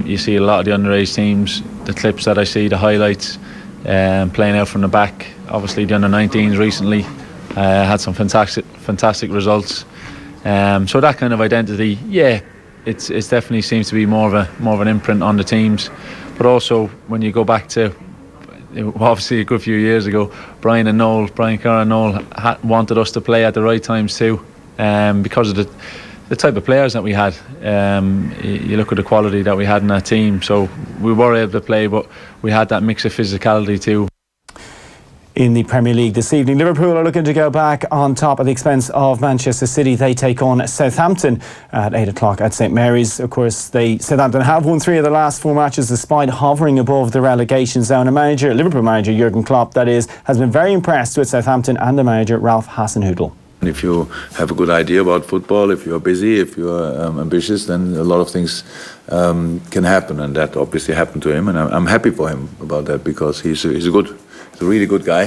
You see a lot of the underage teams, the clips that I see, the highlights, playing out from the back. Obviously the under-19s recently had some fantastic results. So that kind of identity, yeah, it's definitely seems to be more of an imprint on the teams. But also when you go back to obviously a good few years ago, Brian Conor and Noel wanted us to play at the right times too, because of the type of players that we had. You look at the quality that we had in that team, so we were able to play, but we had that mix of physicality too.
in the Premier League this evening. Liverpool are looking to go back on top at the expense of Manchester City. They take on Southampton at 8 o'clock at St Mary's. Of course, Southampton have won 3 of the last 4 matches despite hovering above the relegation zone. Liverpool manager Jurgen Klopp, that is, has been very impressed with Southampton and the manager Ralph Hasenhüttl.
If you have a good idea about football, if you're busy, if you're ambitious, then a lot of things can happen, and that obviously happened to him, and I'm happy for him about that, because he's a really good guy,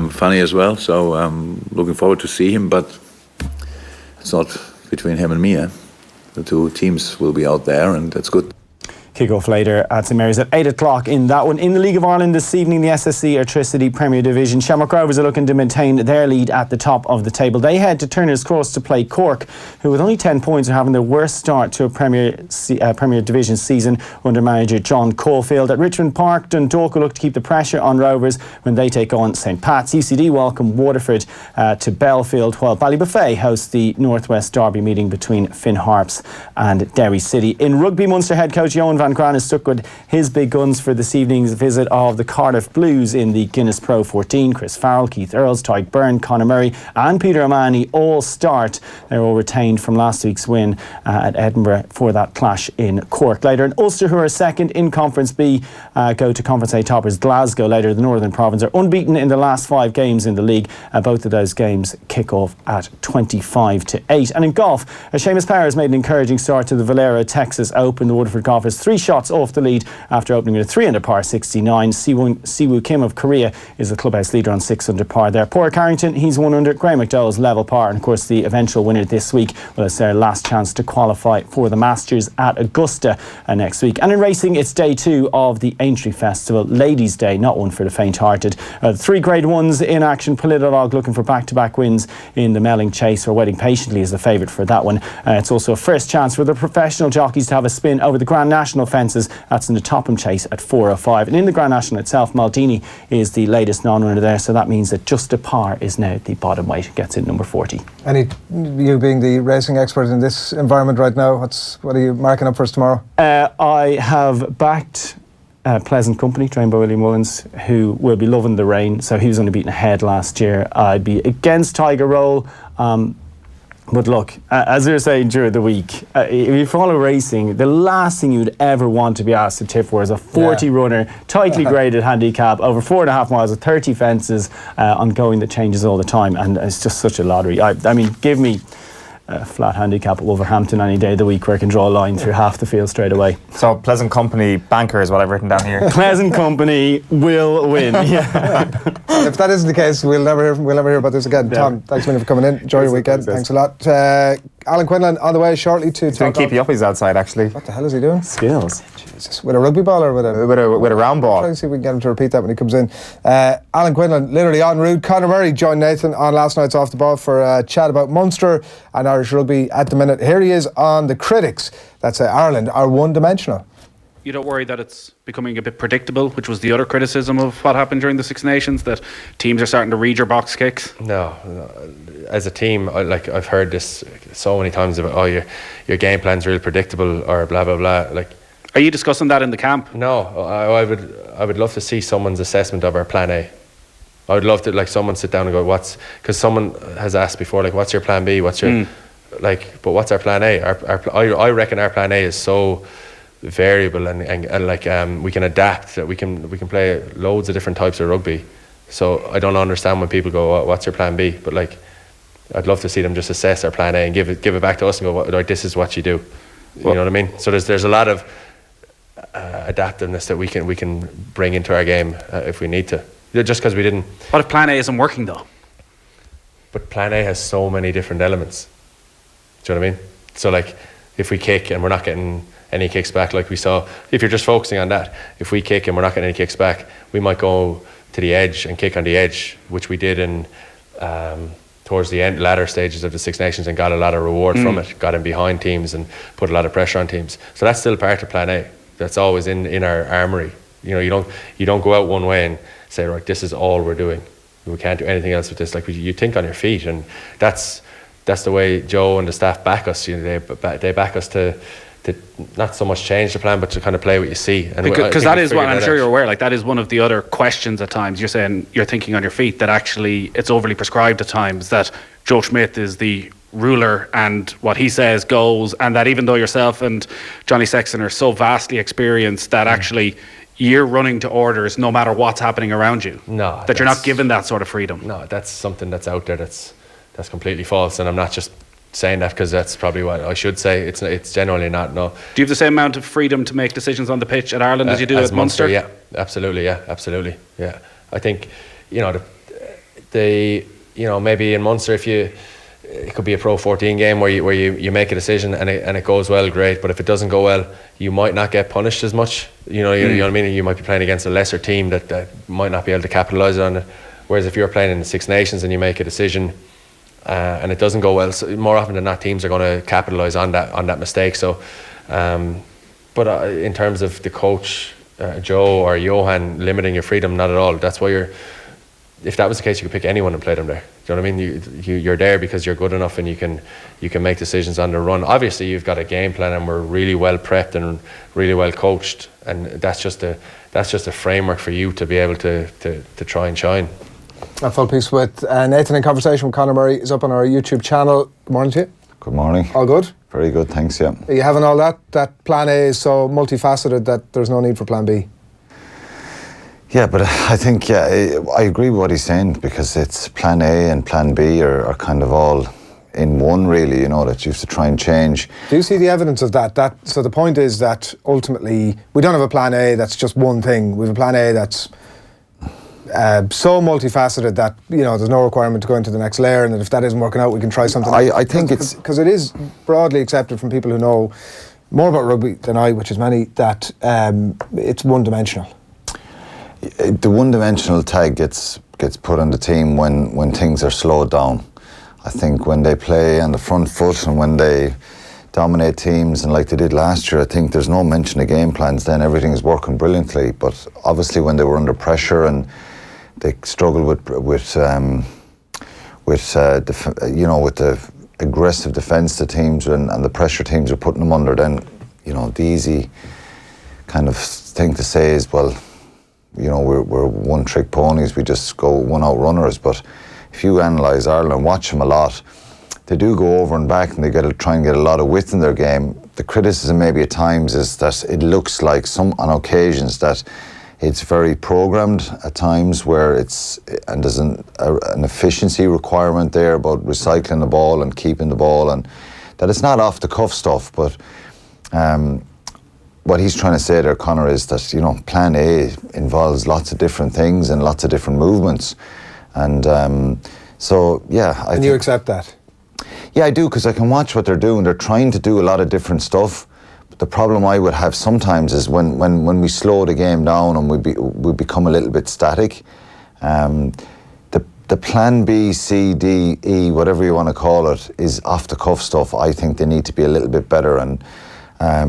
funny as well, so I'm looking forward to see him, but it's not between him and me. The 2 teams will be out there, and that's good.
Kick-off later at St Mary's at 8 o'clock in that one. In the League of Ireland this evening, the SSC Airtricity Premier Division. Shamrock Rovers are looking to maintain their lead at the top of the table. They head to Turner's Cross to play Cork, who with only 10 points are having their worst start to a Premier Division season under manager John Caulfield. At Richmond Park, Dundalk will look to keep the pressure on Rovers when they take on St Pat's. UCD welcome Waterford to Belfield, while Ballybuffet hosts the Northwest Derby meeting between Finn Harps and Derry City. In rugby, Munster head coach Johan Van Graan is stuck with his big guns for this evening's visit of the Cardiff Blues in the Guinness Pro 14. Chris Farrell, Keith Earls, Tyke Byrne, Conor Murray and Peter O'Mahony all start. They're all retained from last week's win at Edinburgh for that clash in Cork. Later, in Ulster, who are second in Conference B, go to Conference A toppers Glasgow. Later, the Northern Province are unbeaten in the last 5 games in the league. Both of those games kick off at 25-8. And in golf, Seamus Power has made an encouraging start to the Valero Texas Open. The Waterford golfers 3 shots off the lead after opening with a 3 under par 69. Siwoo Kim of Korea is the clubhouse leader on 6 under par there. Padraig Carrington, he's 1 under. Graham McDowell's level par, and of course the eventual winner this week will have their last chance to qualify for the Masters at Augusta next week. And in racing, it's day 2 of the Aintree Festival, Ladies' Day, not one for the faint-hearted. 3 Grade 1s in action. Politolog looking for back-to-back wins in the Melling Chase, or waiting patiently is the favourite for that one. It's also a first chance for the professional jockeys to have a spin over the Grand National fences. That's in the Topham Chase at 4:05. And in the Grand National itself, Maldini is the latest non-winner there, so that means that Just a Par is now the bottom weight, gets in number 40.
You being the racing expert in this environment right now, what are you marking up for us tomorrow?
I have backed Pleasant Company, trained by William Mullins, who will be loving the rain, so he was only beaten ahead last year. I'd be against Tiger Roll. But look, as we were saying during the week, if you follow racing, the last thing you'd ever want to be asked to tip for is a 40 runner, tightly graded handicap, over 4.5 miles with 30 fences, ongoing that changes all the time, and it's just such a lottery. I mean, give me a flat handicap at Wolverhampton any day of the week where I can draw a line through half the field straight away.
So Pleasant Company banker is what I've written down here.
Pleasant Company will win. Yeah.
If that isn't the case, we'll never hear about this again. Thom, thanks a million for coming in. Enjoy your weekend. Thanks a lot. Alan Quinlan on the way shortly to
He's doing keepy uppies outside, actually.
What the hell is he doing?
Skills.
Jesus. With a rugby ball or with
a round ball?
Try to see if we can get him to repeat that when he comes in. Alan Quinlan, literally en route. Conor Murray joined Nathan on last night's Off the Ball for a chat about Munster and Irish rugby at the minute. Here he is on the critics that say Ireland are one-dimensional.
You don't worry that it's becoming a bit predictable, which was the other criticism of what happened during the Six Nations, that teams are starting to read your box kicks?
No. As a team, I've heard this so many times about, your game plan's really predictable or blah blah blah.
Are you discussing that in the camp?
No, I would love to see someone's assessment of our plan A. I would love to someone sit down and go, because someone has asked before, what's your plan B? What's your but what's our plan A? I reckon our plan A is so variable and we can adapt, that we can play loads of different types of rugby. So I don't understand when people go, what's your plan B? But I'd love to see them just assess our plan A and give it back to us and go, this is what you do. You know what I mean? So there's a lot of adaptiveness that we can bring into our game if we need to. Just because we didn't.
What if plan A isn't working though?
But plan A has so many different elements. Do you know what I mean? So if we kick and we're not getting any kicks back, like we saw, if you're just focusing on that, if we kick and we're not getting any kicks back, we might go to the edge and kick on the edge, which we did in towards the latter stages of the Six Nations, and got a lot of reward from it, got in behind teams and put a lot of pressure on teams. So that's still part of plan A. That's always in our armoury. You don't go out one way and say, right, this is all we're doing. We can't do anything else with this. You think on your feet, and that's the way Joe and the staff back us. They back us to, to do that. not so much change the plan, but to kind of play what you see. And
because that is what I'm sure you're aware. Like that is one of the other questions at times. You're saying you're thinking on your feet that actually it's overly prescribed at times. That Joe Schmidt is the ruler and what he says goes, and that even though yourself and Johnny Sexton are so vastly experienced that actually you're running to orders no matter what's happening around you.
No,
that you're not given that sort of freedom.
No, that's something that's out there that's completely false, and I'm not just saying that because that's probably what I should say. It's generally not. No.
Do you have the same amount of freedom to make decisions on the pitch at Ireland as you do at Munster?
Yeah, absolutely. Yeah. I think the maybe in Munster it could be a Pro 14 game where you make a decision and it goes well, great. But if it doesn't go well, you might not get punished as much. You know what I mean. You might be playing against a lesser team that might not be able to capitalise on it. Whereas if you're playing in the Six Nations and you make a decision and it doesn't go well, so more often than not, teams are going to capitalise on that mistake. So, but in terms of the coach, Joe or Johan limiting your freedom, not at all. That's why if that was the case, you could pick anyone and play them there. Do you know what I mean? You're there because you're good enough and you can make decisions on the run. Obviously, you've got a game plan and we're really well prepped and really well coached, and that's just a framework for you to be able to try and shine.
A full piece with Nathan in conversation with Conor Murray is up on our YouTube channel. Good morning to you.
Good morning.
All good?
Very good, thanks, yeah.
Are you having all that? That plan A is so multifaceted that there's no need for plan B?
Yeah, but I think, I agree with what he's saying, because it's plan A and plan B are kind of all in one, really, that you have to try and change.
Do you see the evidence of that? So the point is that ultimately we don't have a plan A that's just one thing. We have a plan A that's so multifaceted that there's no requirement to go into the next layer, and that if that isn't working out, we can try something.
I think it's
because it is broadly accepted from people who know more about rugby than I, which is many, that it's one-dimensional.
The one-dimensional tag gets put on the team when things are slowed down. I think when they play on the front foot and when they dominate teams, and like they did last year, I think there's no mention of game plans then. Everything is working brilliantly. But obviously when they were under pressure and they struggled with the aggressive defence the teams and the pressure teams are putting them under, then the easy kind of thing to say is, well, we're one-trick ponies. We just go one-out runners. But if you analyse Ireland, watch them a lot, they do go over and back, and they try and get a lot of width in their game. The criticism maybe at times is that it looks like on occasions that it's very programmed at times, where there's an efficiency requirement there about recycling the ball and keeping the ball, and that it's not off the cuff stuff. But what he's trying to say there, Conor, is that plan A involves lots of different things and lots of different movements, and
you accept that?
Yeah, I do, because I can watch what they're doing. They're trying to do a lot of different stuff. But the problem I would have sometimes is when we slow the game down and we become a little bit static. The plan B, C, D, E, whatever you want to call it, is off the cuff stuff. I think they need to be a little bit better, and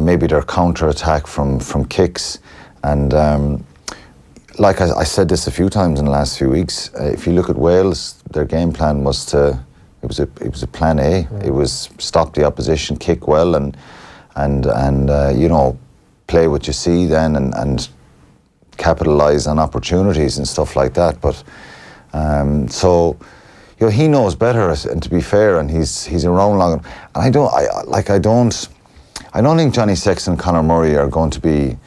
maybe their counter attack from kicks. And like I said this a few times in the last few weeks, if you look at Wales, their game plan was it was a plan A. It was stop the opposition, kick well, and play what you see then, and capitalise on opportunities and stuff like that. But he knows better, and to be fair, and he's around long. And I don't think Johnny Sexton and Conor Murray are going to be,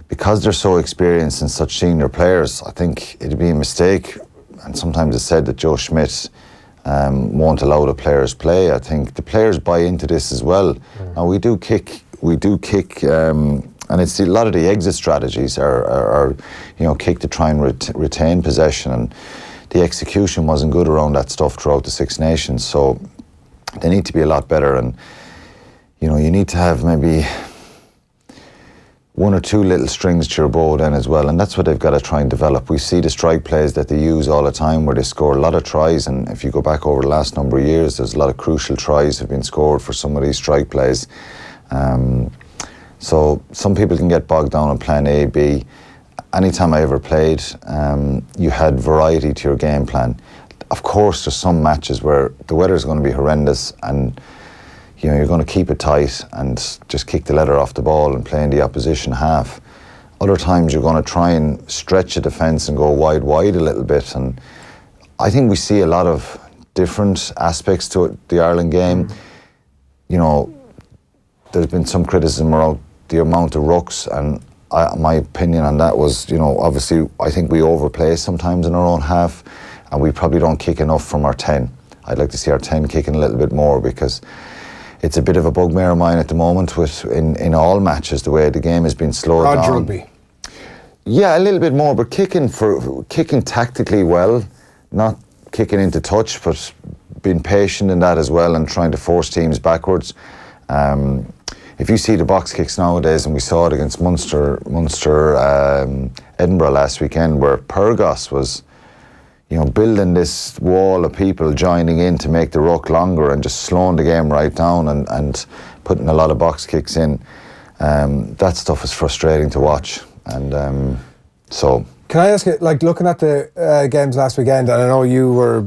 because they're so experienced and such senior players. I think it'd be a mistake, and sometimes it's said that Joe Schmidt won't allow the players play. I think the players buy into this as well. Now we do kick, and it's a lot of the exit strategies are kick to try and retain possession, and the execution wasn't good around that stuff throughout the Six Nations. So they need to be a lot better, and you need to have maybe one or two little strings to your bow then as well, and that's what they've got to try and develop. We see the strike plays that they use all the time, where they score a lot of tries, and if you go back over the last number of years, there's a lot of crucial tries have been scored for some of these strike plays. So some people can get bogged down on plan A, B. Anytime I ever played, you had variety to your game plan. Of course, there's some matches where the weather's going to be horrendous, and you're going to keep it tight and just kick the leather off the ball and play in the opposition half. Other times you're going to try and stretch a defence and go wide a little bit. And I think we see a lot of different aspects to it, the Ireland game. There's been some criticism around the amount of rucks, and my opinion on that was, obviously I think we overplay sometimes in our own half, and we probably don't kick enough from our 10. I'd like to see our 10 kicking a little bit more, because it's a bit of a bugbear of mine at the moment in all matches, the way the game has been slowed down.
Rugby.
Yeah, a little bit more, but kicking tactically well, not kicking into touch, but being patient in that as well and trying to force teams backwards. If you see the box kicks nowadays, and we saw it against Munster, Edinburgh last weekend, where Pyrgos was, building this wall of people joining in to make the ruck longer and just slowing the game right down and putting a lot of box kicks in. That stuff is frustrating to watch, and so.
Can I ask you, looking at the games last weekend, and I know you were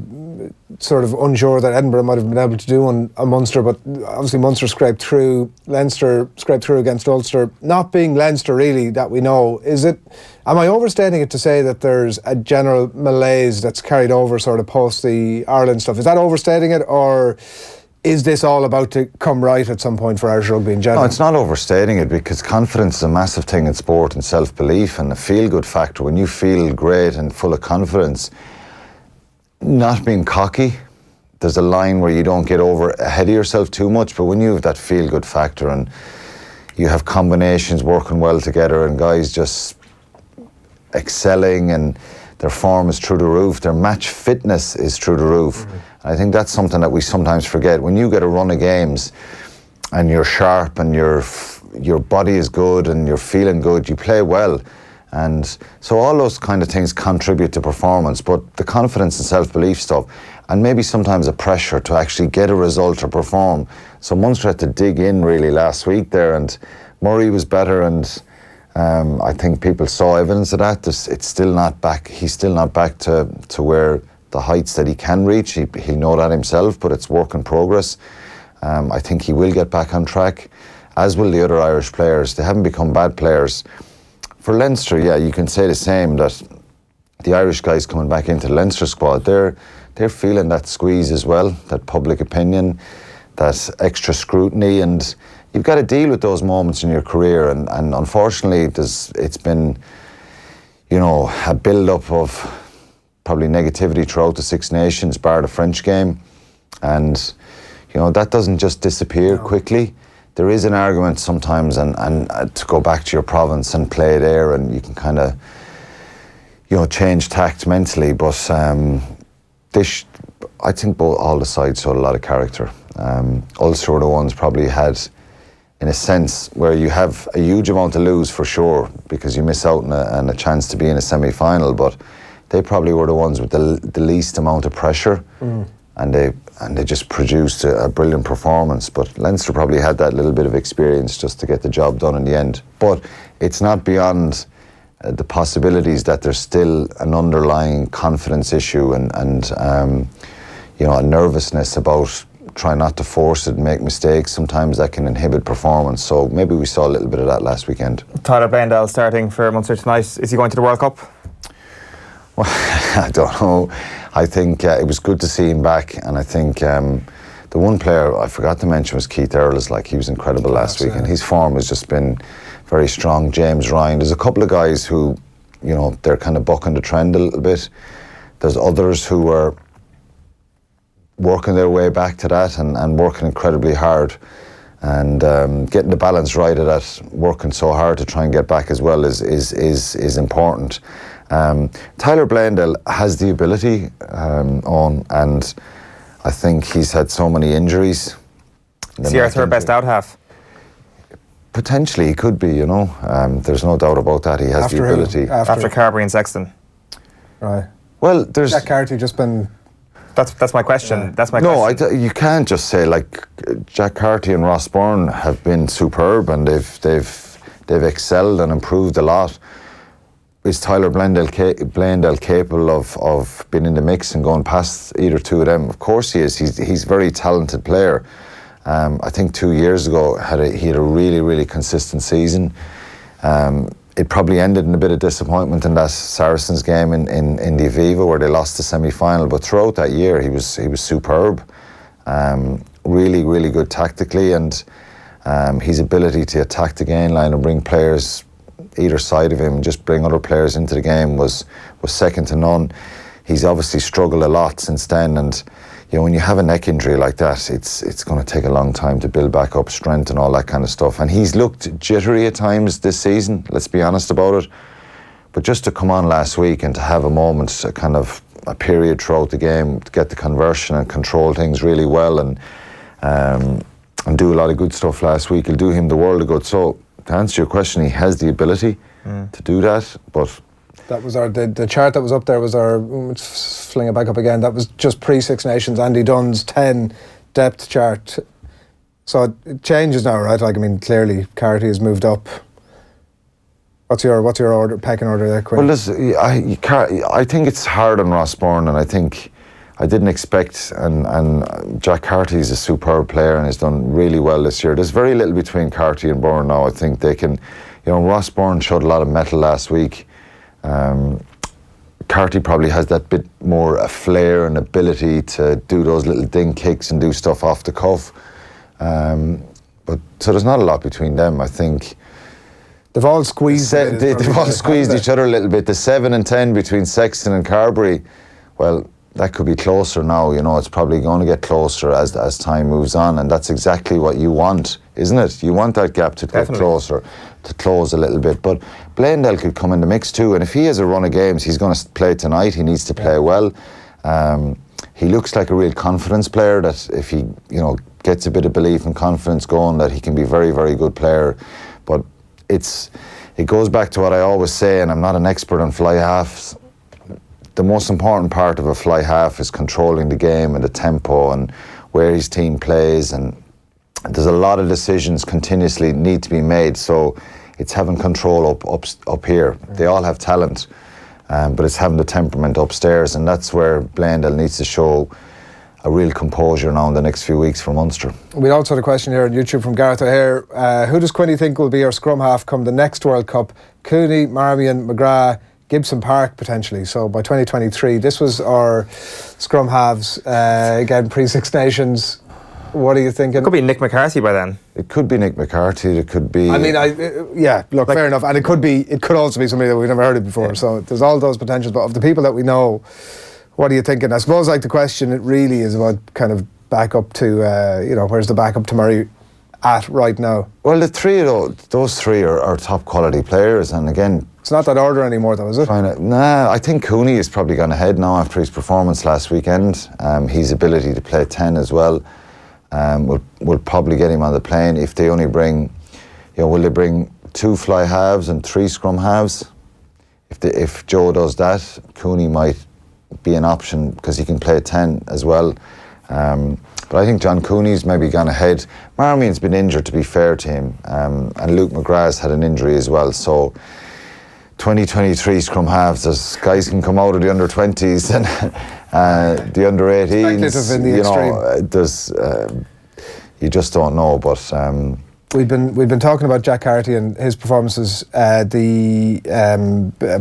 sort of unsure that Edinburgh might have been able to do on Munster, but obviously Munster scraped through, Leinster scraped through against Ulster. Not being Leinster really that we know, am I overstating it to say that there's a general malaise that's carried over sort of post the Ireland stuff? Is that overstating it, or is this all about to come right at some point for Irish rugby in general?
No, it's not overstating it, because confidence is a massive thing in sport, and self-belief and the feel-good factor. When you feel great and full of confidence, not being cocky, there's a line where you don't get over ahead of yourself too much, but when you have that feel-good factor and you have combinations working well together and guys just excelling and their form is through the roof, their match fitness is through the roof. I think that's something that we sometimes forget. When you get a run of games and you're sharp and your body is good and you're feeling good, you play well. And so all those kind of things contribute to performance, but the confidence and self-belief stuff, and maybe sometimes a pressure to actually get a result or perform. So Munster had to dig in really last week there, and Murray was better, and I think people saw evidence of that. It's still not back. He's still not back to where the heights that he can reach. He'll know that himself, but it's work in progress. I think he will get back on track, as will the other Irish players. They haven't become bad players. For Leinster, yeah, you can say the same, that the Irish guys coming back into the Leinster squad, they're feeling that squeeze as well, that public opinion, that extra scrutiny, and you've got to deal with those moments in your career, and unfortunately it's been, a build-up of probably negativity throughout the Six Nations, bar the French game, and that doesn't just disappear quickly. There is an argument sometimes, and to go back to your province and play there, and you can kind of, change tact mentally. But I think all the sides showed a lot of character. Ulster were the ones probably had, in a sense, where you have a huge amount to lose for sure, because you miss out on a chance to be in a semi-final. But they probably were the ones with the least amount of pressure. And they just produced a brilliant performance. But Leinster probably had that little bit of experience just to get the job done in the end. But it's not beyond the possibilities that there's still an underlying confidence issue and a nervousness about trying not to force it and make mistakes. Sometimes that can inhibit performance. So maybe we saw a little bit of that last weekend.
Tyler Blundell starting for Munster tonight. Is he going to the World Cup?
Well, I don't know. I think it was good to see him back, and I think the one player I forgot to mention was Keith Earls. He was incredible last week, and his form has just been very strong. James Ryan. There's a couple of guys who, they're kind of bucking the trend a little bit. There's others who are working their way back to that and working incredibly hard, and getting the balance right of that, working so hard to try and get back as well is important. Tyler Blundell has the ability and I think he's had so many injuries.
Is he our third best out half?
Potentially he could be, there's no doubt about that. He has the ability.
After Carberry and Sexton.
Right.
Well, there's
Jack Carty just been.
That's my question. Yeah. That's my question.
No, you can't just say Jack Carty and Ross Byrne have been superb and they've excelled and improved a lot. Is Tyler Blundell capable of being in the mix and going past either two of them? Of course he is. He's a very talented player. I think 2 years ago he had a really, really consistent season. It probably ended in a bit of disappointment in that Saracens game in the Aviva where they lost the semi-final. But throughout that year, he was superb. Really, really good tactically, and his ability to attack the gain line and bring players either side of him and just bring other players into the game was second to none. He's obviously struggled a lot since then, and when you have a neck injury like that, it's going to take a long time to build back up strength and all that kind of stuff. And he's looked jittery at times this season, let's be honest about it. But just to come on last week and to have a moment, a period throughout the game, to get the conversion and control things really well and do a lot of good stuff last week, it'll do him the world of good. So to answer your question, he has the ability to do that, but
that was the chart that was up there was let's fling it back up again, that was just pre-Six Nations, Andy Dunn's 10 depth chart. So it changes now, right? Clearly Carty has moved up. What's your order, pecking order there, Quinn?
Well, listen, I think it's hard on Ross Byrne, and I think I didn't expect, and Jack Carty is a superb player and has done really well this year. There's very little between Carty and Byrne now. I think they can, Ross Byrne showed a lot of mettle last week. Carty probably has that bit more a flair and ability to do those little ding kicks and do stuff off the cuff. But so there's not a lot between them. I think
they've all squeezed.
They've all squeezed each other a little bit. The 7 and 10 between Sexton and Carberry, well, that could be closer now. It's probably going to get closer as time moves on, and that's exactly what you want, isn't it? You want that gap to get closer, to close a little bit. But Blandell could come in the mix too, and if he has a run of games, he's going to play tonight. He needs to play well. He looks like a real confidence player, that if he gets a bit of belief and confidence going, that he can be a very, very good player. But it goes back to what I always say, and I'm not an expert on fly halves. The most important part of a fly half is controlling the game and the tempo and where his team plays, and there's a lot of decisions continuously need to be made, so it's having control up here. They all have talent, but it's having the temperament upstairs, and that's where Blandell needs to show a real composure now in the next few weeks for Munster.
We also had a question here on YouTube from Gareth O'Hare. Who does Quinny think will be our scrum half come the next World Cup? Cooney, Marmion, McGrath, Gibson Park potentially. So by 2023, this was our scrum halves. Again, pre-Six Nations. What are you thinking?
It could be Nick McCarthy by then.
It could be Nick McCarthy. It could be.
Look, fair enough. And it could also be somebody that we've never heard of before. Yeah. So there's all those potentials. But of the people that we know, what are you thinking? I suppose the question, it really is about kind of back up to, where's the backup to Murray at right now?
Well, the three of those three are top quality players, and again,
it's not that order anymore, though, is it?
I think Cooney has probably gone ahead now after his performance last weekend. His ability to play 10 as well will probably get him on the plane. If they only bring, will they bring 2 fly halves and 3 scrum halves? If Joe does that, Cooney might be an option because he can play 10 as well. But I think John Cooney's maybe gone ahead. Marmion's been injured, to be fair to him, and Luke McGrath's had an injury as well. So 2023 scrum halves, there's guys can come out of the under-20s and the under-18s. There's you just don't know. But
we've been talking about Jack Carty and his performances. The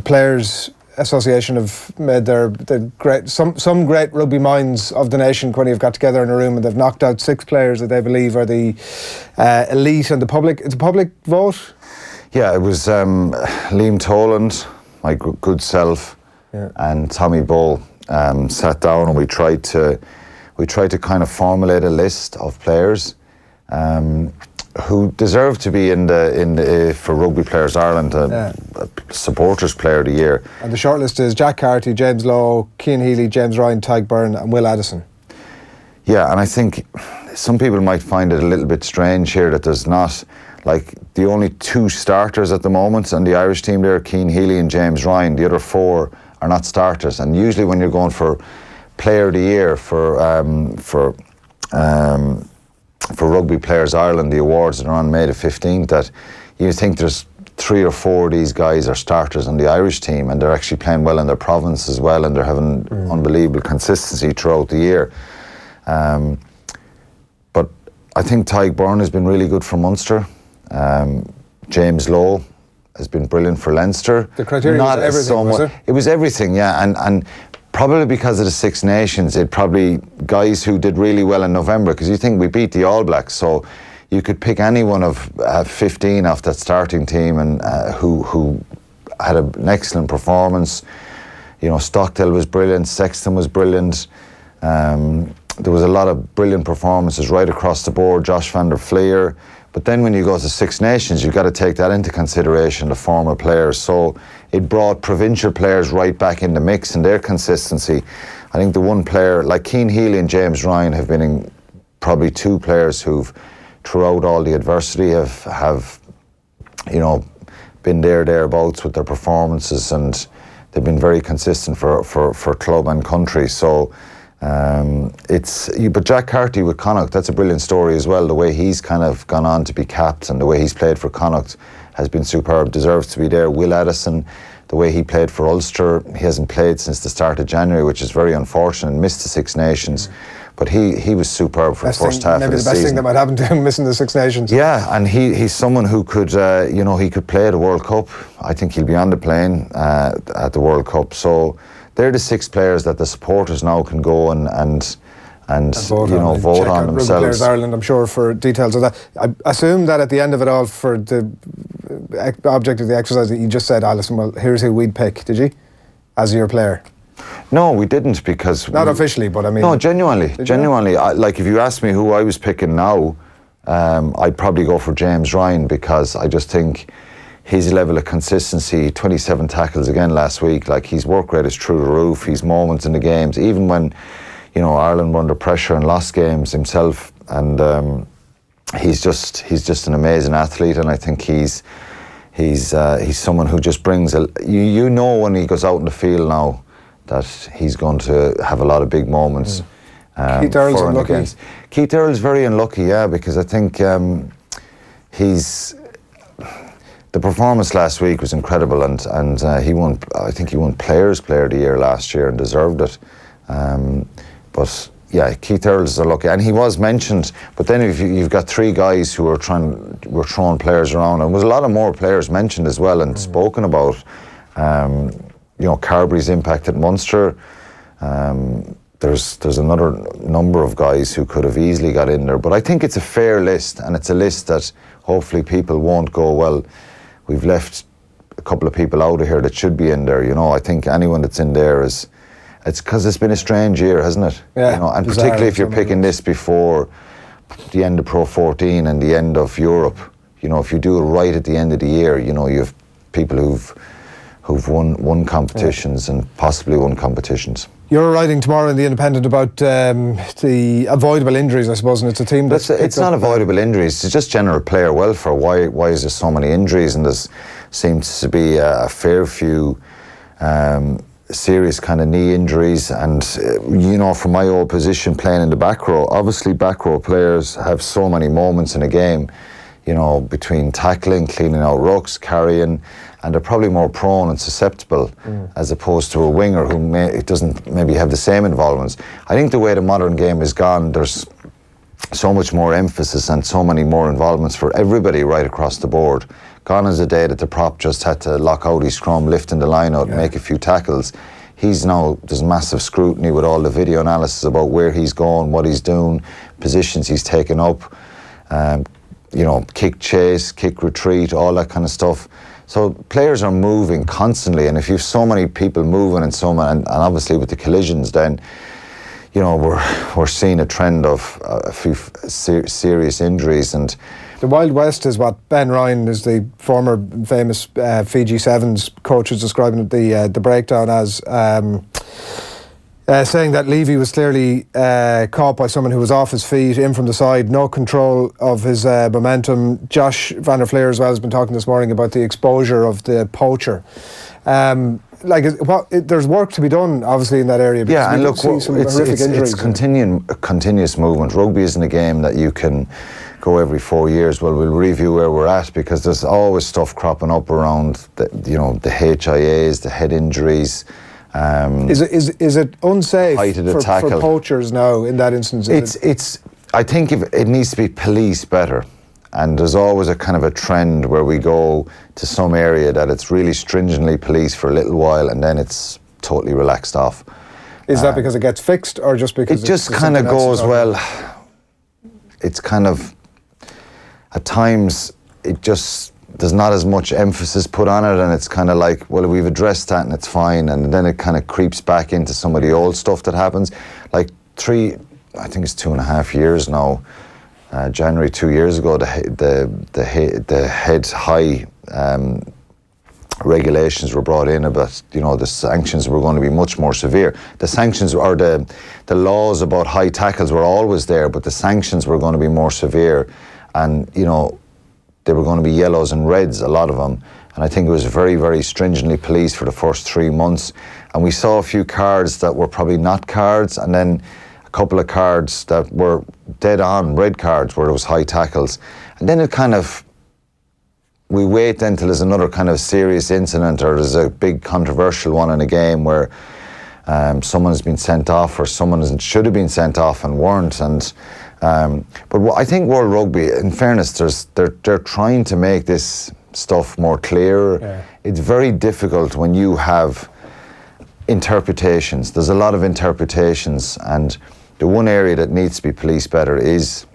Players Association have made some great rugby minds of the nation when you've got together in a room, and they've knocked out 6 players that they believe are the elite and the public. It's a public vote.
Yeah, it was Liam Toland, my good self, and Tommy Bowe sat down, and we tried to kind of formulate a list of players who deserve to be in the for Rugby Players Ireland Supporters Player of the Year.
And the shortlist is Jack Carty, James Lowe, Cian Healy, James Ryan, Tadhg Byrne, and Will Addison. Yeah,
and I think some people might find it a little bit strange here that there's not, like, the only 2 starters at the moment on the Irish team there, Cian Healy and James Ryan. The other 4 are not starters. And usually when you're going for Player of the Year for Rugby Players Ireland, the awards that are on May the 15th, that you think there's 3 or 4 of these guys are starters on the Irish team, and they're actually playing well in their province as well, and they're having unbelievable consistency throughout the year. But I think Tyke Byrne has been really good for Munster. James Lowe has been brilliant for Leinster.
The criteria was everything, was it?
It was everything, yeah, and probably because of the Six Nations, it probably guys who did really well in November, because you think we beat the All Blacks, so you could pick any one of 15 off that starting team and who had an excellent performance. You know, Stockdale was brilliant, Sexton was brilliant. There was a lot of brilliant performances right across the board, Josh van der Fleer. But then when you go to Six Nations, you've got to take that into consideration, the former players. So it brought provincial players right back in the mix and their consistency. I think the one player, like Cian Healy and James Ryan, have been probably two players who've, throughout all the adversity, have you know, been thereabouts with their performances, and they've been very consistent for club and country. So but Jack Carty with Connacht, that's a brilliant story as well. The way he's kind of gone on to be capped and the way he's played for Connacht has been superb, deserves to be there. Will Addison, the way he played for Ulster, he hasn't played since the start of January, which is very unfortunate, missed the Six Nations. But he was superb for the first half of the season. Maybe the best thing
that might happen to him, missing the Six Nations.
Yeah, and he's someone who could, you know, he could play at the World Cup. I think he'll be on the plane at the World Cup. So they're the 6 players that the supporters now can go and vote on themselves.
Rugby Players Ireland, I'm sure, for details of that. I assume that at the end of it all, for the object of the exercise, that you just said, Alison, well, here's who we'd pick, did you? As your player?
No, we didn't, because...
Not officially, but I mean...
No, genuinely. Like, if you asked me who I was picking now, I'd probably go for James Ryan, because I just think his level of consistency, 27 tackles again last week, like, his work rate is through the roof, his moments in the games, even when, you know, Ireland were under pressure and lost games himself, and he's just an amazing athlete, and I think he's someone who just brings you know when he goes out in the field now that he's going to have a lot of big moments.
Keith Earl's unlucky.
Keith Earl's very unlucky, yeah, because I think the performance last week was incredible, and he won. I think he won Players Player of the Year last year and deserved it. But yeah, Keith Earls is unlucky, and he was mentioned. But then if you've got 3 guys who were throwing players around, and there was a lot of more players mentioned as well and spoken about. You know, Carberry's impact at Munster. There's another number of guys who could have easily got in there, but I think it's a fair list, and it's a list that hopefully people won't go, well, we've left a couple of people out of here that should be in there. You know, I think anyone that's in there it's because it's been a strange year, hasn't it?
Yeah,
you know, and particularly if you're picking this before the end of Pro 14 and the end of Europe. You know, if you do it right at the end of the year, you know, you have people who've won competitions and possibly won competitions.
You're writing tomorrow in The Independent about the avoidable injuries, I suppose, and it's a team that's...
It's not avoidable injuries, it's just general player welfare. Why is there so many injuries? And there seems to be a fair few serious kind of knee injuries. And, you know, from my old position playing in the back row, obviously back row players have so many moments in a game, you know, between tackling, cleaning out rucks, carrying, and they're probably more prone and susceptible as opposed to a winger who doesn't maybe have the same involvements. I think the way the modern game is gone, there's so much more emphasis and so many more involvements for everybody right across the board. Gone is the day that the prop just had to lock out his scrum, lift in the line out and make a few tackles. There's massive scrutiny with all the video analysis about where he's going, what he's doing, positions he's taken up, you know, kick chase, kick retreat, all that kind of stuff. So players are moving constantly, and if you've so many people moving and and obviously with the collisions, then you know we're seeing a trend of a few serious injuries. And
the Wild West is what Ben Ryan, is the former famous Fiji Sevens coach, is describing the breakdown as. Saying that Leavy was clearly caught by someone who was off his feet, in from the side, no control of his momentum. Josh van der Fleer as well has been talking this morning about the exposure of the poacher. There's work to be done, obviously, in that area.
Yeah, and look, it's continuous movement. Rugby isn't a game that you can go every 4 years. Well, we'll review where we're at, because there's always stuff cropping up around the HIAs, the head injuries.
Is it unsafe for poachers now in that instance?
I think it needs to be policed better. And there's always a kind of a trend where we go to some area that it's really stringently policed for a little while and then it's totally relaxed off.
Is that because it gets fixed or just because
it just kind of goes, well, it's kind of, at times, it just, there's not as much emphasis put on it and it's kind of like, well, we've addressed that and it's fine, and then it kind of creeps back into some of the old stuff that happens. Like I think it's 2.5 years now, January 2 years ago, the head high regulations were brought in about, you know, the sanctions were going to be much more severe. The sanctions or the laws about high tackles were always there, but the sanctions were going to be more severe, and you know, they were going to be yellows and reds, a lot of them. And I think it was very, very stringently policed for the first 3 months. And we saw a few cards that were probably not cards, and then a couple of cards that were dead on red cards where it was high tackles. And then it kind of, we wait until there's another kind of serious incident or there's a big controversial one in a game where someone's been sent off or someone should have been sent off and weren't. And but I think World Rugby, in fairness, they're trying to make this stuff more clear. Yeah. It's very difficult when you have interpretations. There's a lot of interpretations, and the one area that needs to be policed better is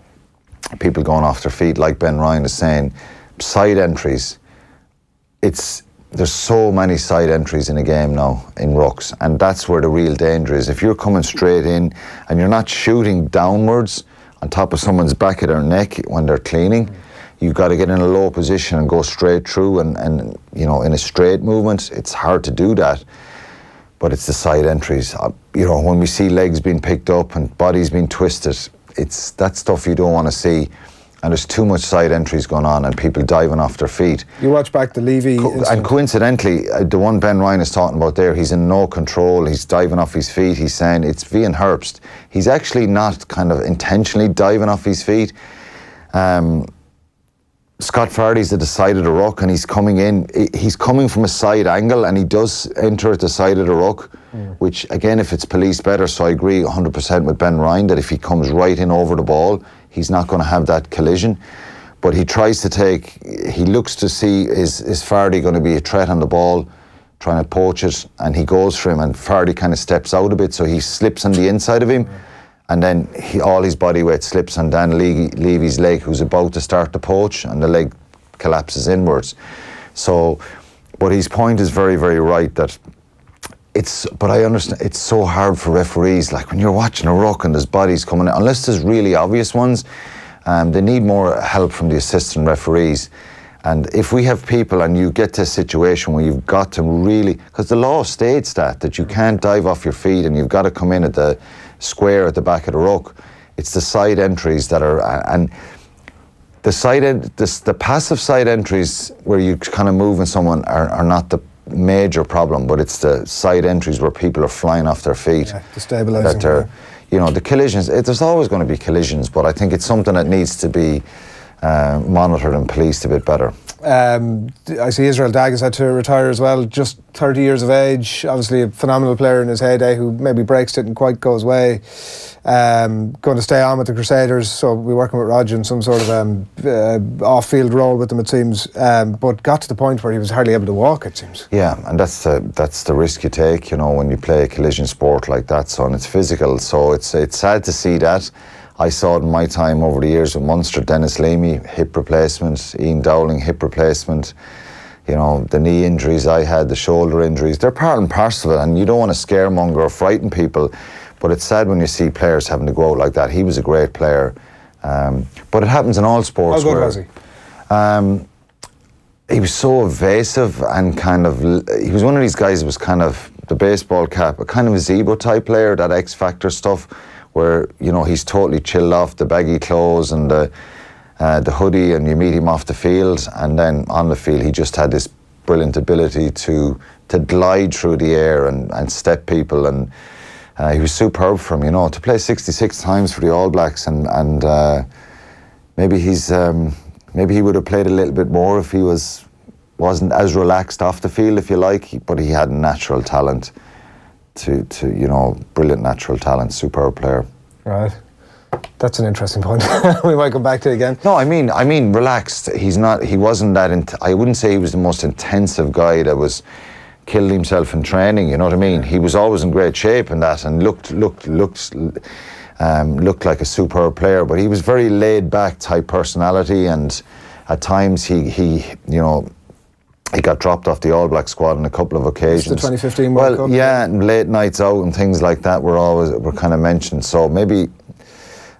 people going off their feet, like Ben Ryan is saying. Side entries, there's so many side entries in a game now in rucks, and that's where the real danger is. If you're coming straight in and you're not shooting downwards on top of someone's back of their neck when they're cleaning, you've got to get in a low position and go straight through, and you know, in a straight movement, it's hard to do that. But it's the side entries. You know, when we see legs being picked up and bodies being twisted, it's that stuff you don't want to see. And there's too much side entries going on and people diving off their feet.
You watch back the Leavy incident.
And coincidentally, the one Ben Ryan is talking about there, he's in no control, he's diving off his feet, he's saying it's Vian Herbst. He's actually not kind of intentionally diving off his feet. Scott Fardy's at the side of the ruck and he's coming in, he's coming from a side angle and he does enter at the side of the ruck, which again, if it's policed better, so I agree 100% with Ben Ryan that if he comes right in over the ball, he's not going to have that collision. But he tries to he looks to see, is Fardy going to be a threat on the ball, trying to poach it, and he goes for him and Fardy kind of steps out a bit, so he slips on the inside of him. And then all his body weight slips on Dan Levy's leg, who's about to start the poach, and the leg collapses inwards. So, but his point is very, very right that but I understand, it's so hard for referees, like when you're watching a ruck and there's bodies coming in, unless there's really obvious ones, they need more help from the assistant referees. And if we have people and you get to a situation where you've got to really, because the law states that you can't dive off your feet and you've got to come in at the square at the back of the ruck, it's the side entries that are, and the passive side entries where you kind of moving someone are not the major problem, but it's the side entries where people are flying off their feet.
Yeah, destabilising.
You know, the collisions, there's always going to be collisions, but I think it's something that needs to be monitored and policed a bit better.
I see Israel Dag has had to retire as well, just 30 years of age, obviously a phenomenal player in his heyday who maybe breaks it and quite goes away. Going to stay on with the Crusaders, so we're working with Rog in some sort of off-field role with them, it seems, but got to the point where he was hardly able to walk, it seems.
Yeah, and that's the risk you take, you know, when you play a collision sport like that, so, and it's physical, so it's sad to see that. I saw it in my time over the years with Munster, Dennis Leamy, hip replacement, Ian Dowling, hip replacement, you know, the knee injuries I had, the shoulder injuries, they're part and parcel of it, and you don't want to scaremonger or frighten people, but it's sad when you see players having to go out like that. He was a great player, but it happens in all sports.
How good was
he? He was so evasive and kind of, he was one of these guys who was kind of the baseball cap, a kind of a Zebo type player, that X Factor stuff, where, you know, he's totally chilled off, the baggy clothes and the hoodie, and you meet him off the field, and then on the field he just had this brilliant ability to glide through the air and step people, and he was superb for him, you know, to play 66 times for the All Blacks, and maybe he would have played a little bit more if he wasn't as relaxed off the field, if you like, but he had natural talent. To you know, brilliant natural talent, superb player.
Right. That's an interesting point. We might come back to it again.
No, I mean, relaxed. He wasn't that. I wouldn't say he was the most intensive guy that was killed himself in training. You know what I mean? He was always in great shape and that, and looked like a superb player. But he was very laid back type personality, and at times he got dropped off the All Black squad on a couple of occasions.
It's the 2015 World Cup.
Yeah, and late nights out and things like that were kind of mentioned. So maybe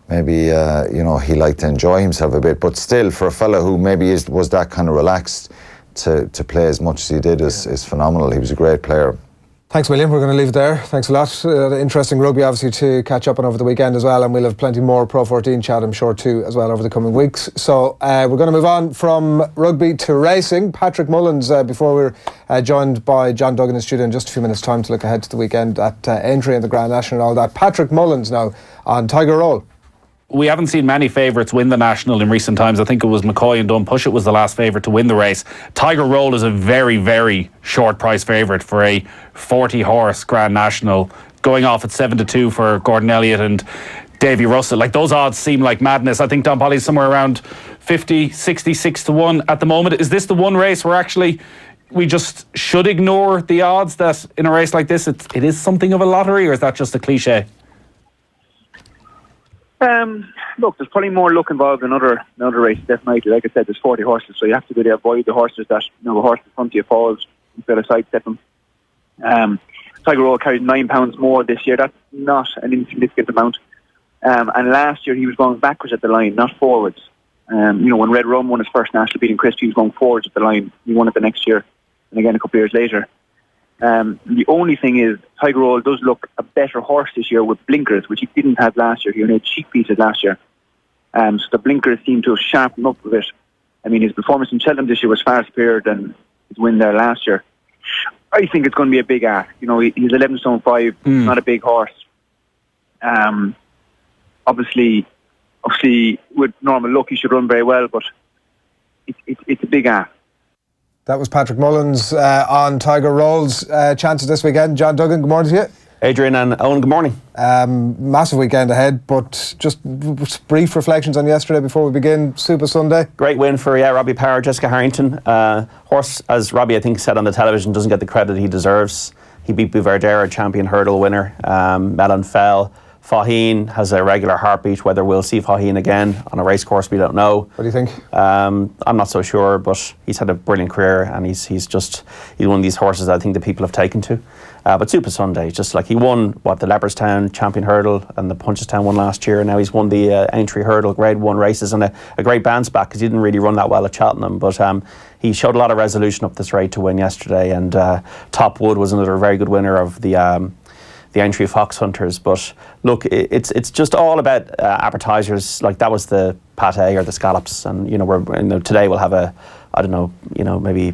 he liked to enjoy himself a bit, but still, for a fella who maybe was that kind of relaxed, to play as much as he did is phenomenal. He was a great player.
Thanks, William. We're going to leave it there. Thanks a lot. Interesting rugby, obviously, to catch up on over the weekend as well, and we'll have plenty more Pro 14 chat, I'm sure, too, as well over the coming weeks. So we're going to move on from rugby to racing. Patrick Mullins, before we're joined by John Duggan in the studio in just a few minutes' time to look ahead to the weekend at Aintree and the Grand National and all that. Patrick Mullins now on Tiger Roll.
We haven't seen many favourites win the National in recent times. I think it was McCoy and Dunpushit was the last favourite to win the race. Tiger Roll is a very, very short price favourite for a 40-horse Grand National, going off at 7-2 for Gordon Elliott and Davy Russell. Like, those odds seem like madness. I think Don Polly's somewhere around 50, 66 to 1 at the moment. Is this the one race where actually we just should ignore the odds that in a race like this it is something of a lottery, or is that just a cliche?
Look, there's probably more luck involved in other races definitely. Like I said, there's 40 horses, so you have to really avoid the horses that, the horse in front of you falls instead of sidestep them. Tiger Roll carried £9 more this year. That's not an insignificant amount. And last year he was going backwards at the line, not forwards. When Red Rum won his first national, beating Christie, he was going forwards at the line. He won it the next year, and again a couple of years later. The only thing is, Tiger Roll does look a better horse this year with blinkers, which he didn't have last year. He only had cheek pieces last year. So the blinkers seem to have sharpened up a bit. I mean, his performance in Cheltenham this year was far superior than his win there last year. I think it's going to be a big ask. He's 11 stone 5, not a big horse. Obviously, with normal luck, he should run very well, but it's a big ask.
That was Patrick Mullins on Tiger Roll's chances this weekend. John Duggan, good morning to you.
Adrian and Owen, good morning.
Massive weekend ahead, but just brief reflections on yesterday before we begin. Super Sunday.
Great win for Robbie Power, Jessica Harrington. Horse, as Robbie I think said on the television, doesn't get the credit he deserves. He beat Bouvardera, champion hurdle winner. Malone fell. Faheen has a regular heartbeat. Whether we'll see Faheen again on a race course, we don't know.
What do you think?
I'm not so sure, but he's had a brilliant career, and he's one of these horses I think that people have taken to. But Super Sunday, just like he won the Leopardstown champion hurdle and the Punchestown one last year. Now he's won the Aintree hurdle Grade 1 races, and a great bounce back because he didn't really run that well at Cheltenham. But he showed a lot of resolution up the straight to win yesterday, and Top Wood was another very good winner of the Aintree Fox Hunters. But look, it's just all about appetizers. Like, that was the pate or the scallops, and today we'll have maybe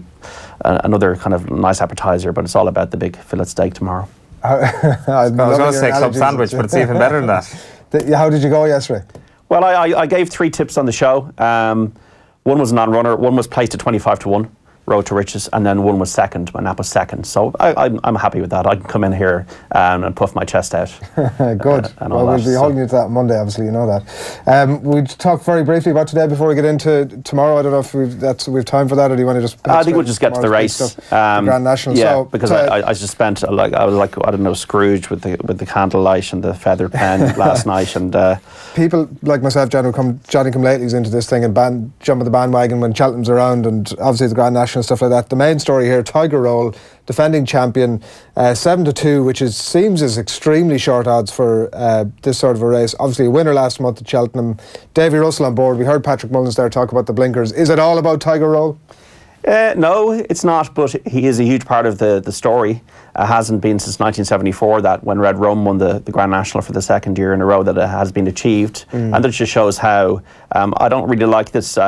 another kind of nice appetizer, but it's all about the big fillet steak tomorrow.
I was going to say club sandwich, but it's even better than that.
How did you go yesterday?
Well, I gave 3 tips on the show. One was a non-runner, one was placed at 25 to 1. Road to Riches, and then one was second. My nap was second, so I'm happy with that. I can come in here and puff my chest out.
Good. Well, we'll be holding you to that on Monday, obviously, you know that. We'll talk very briefly about today before we get into tomorrow. I don't know if we've time for that, or do you want to just...
I think we'll just get to the race.
The Grand National.
Yeah, because I just spent, I was like, I don't know, Scrooge with the candlelight and the feather pen last night, and...
people like myself, Johnny come latelys into this thing and jump on the bandwagon when Cheltenham's around, and obviously the Grand National and stuff like that. The main story here, Tiger Roll, defending champion, 7-2, which seems as extremely short odds for this sort of a race. Obviously a winner last month at Cheltenham. Davy Russell on board. We heard Patrick Mullins there talk about the blinkers. Is it all about Tiger Roll?
No, it's not, but he is a huge part of the story. Hasn't been since 1974 that when Red Rum won the Grand National for the second year in a row that it has been achieved. And that just shows how I don't really like this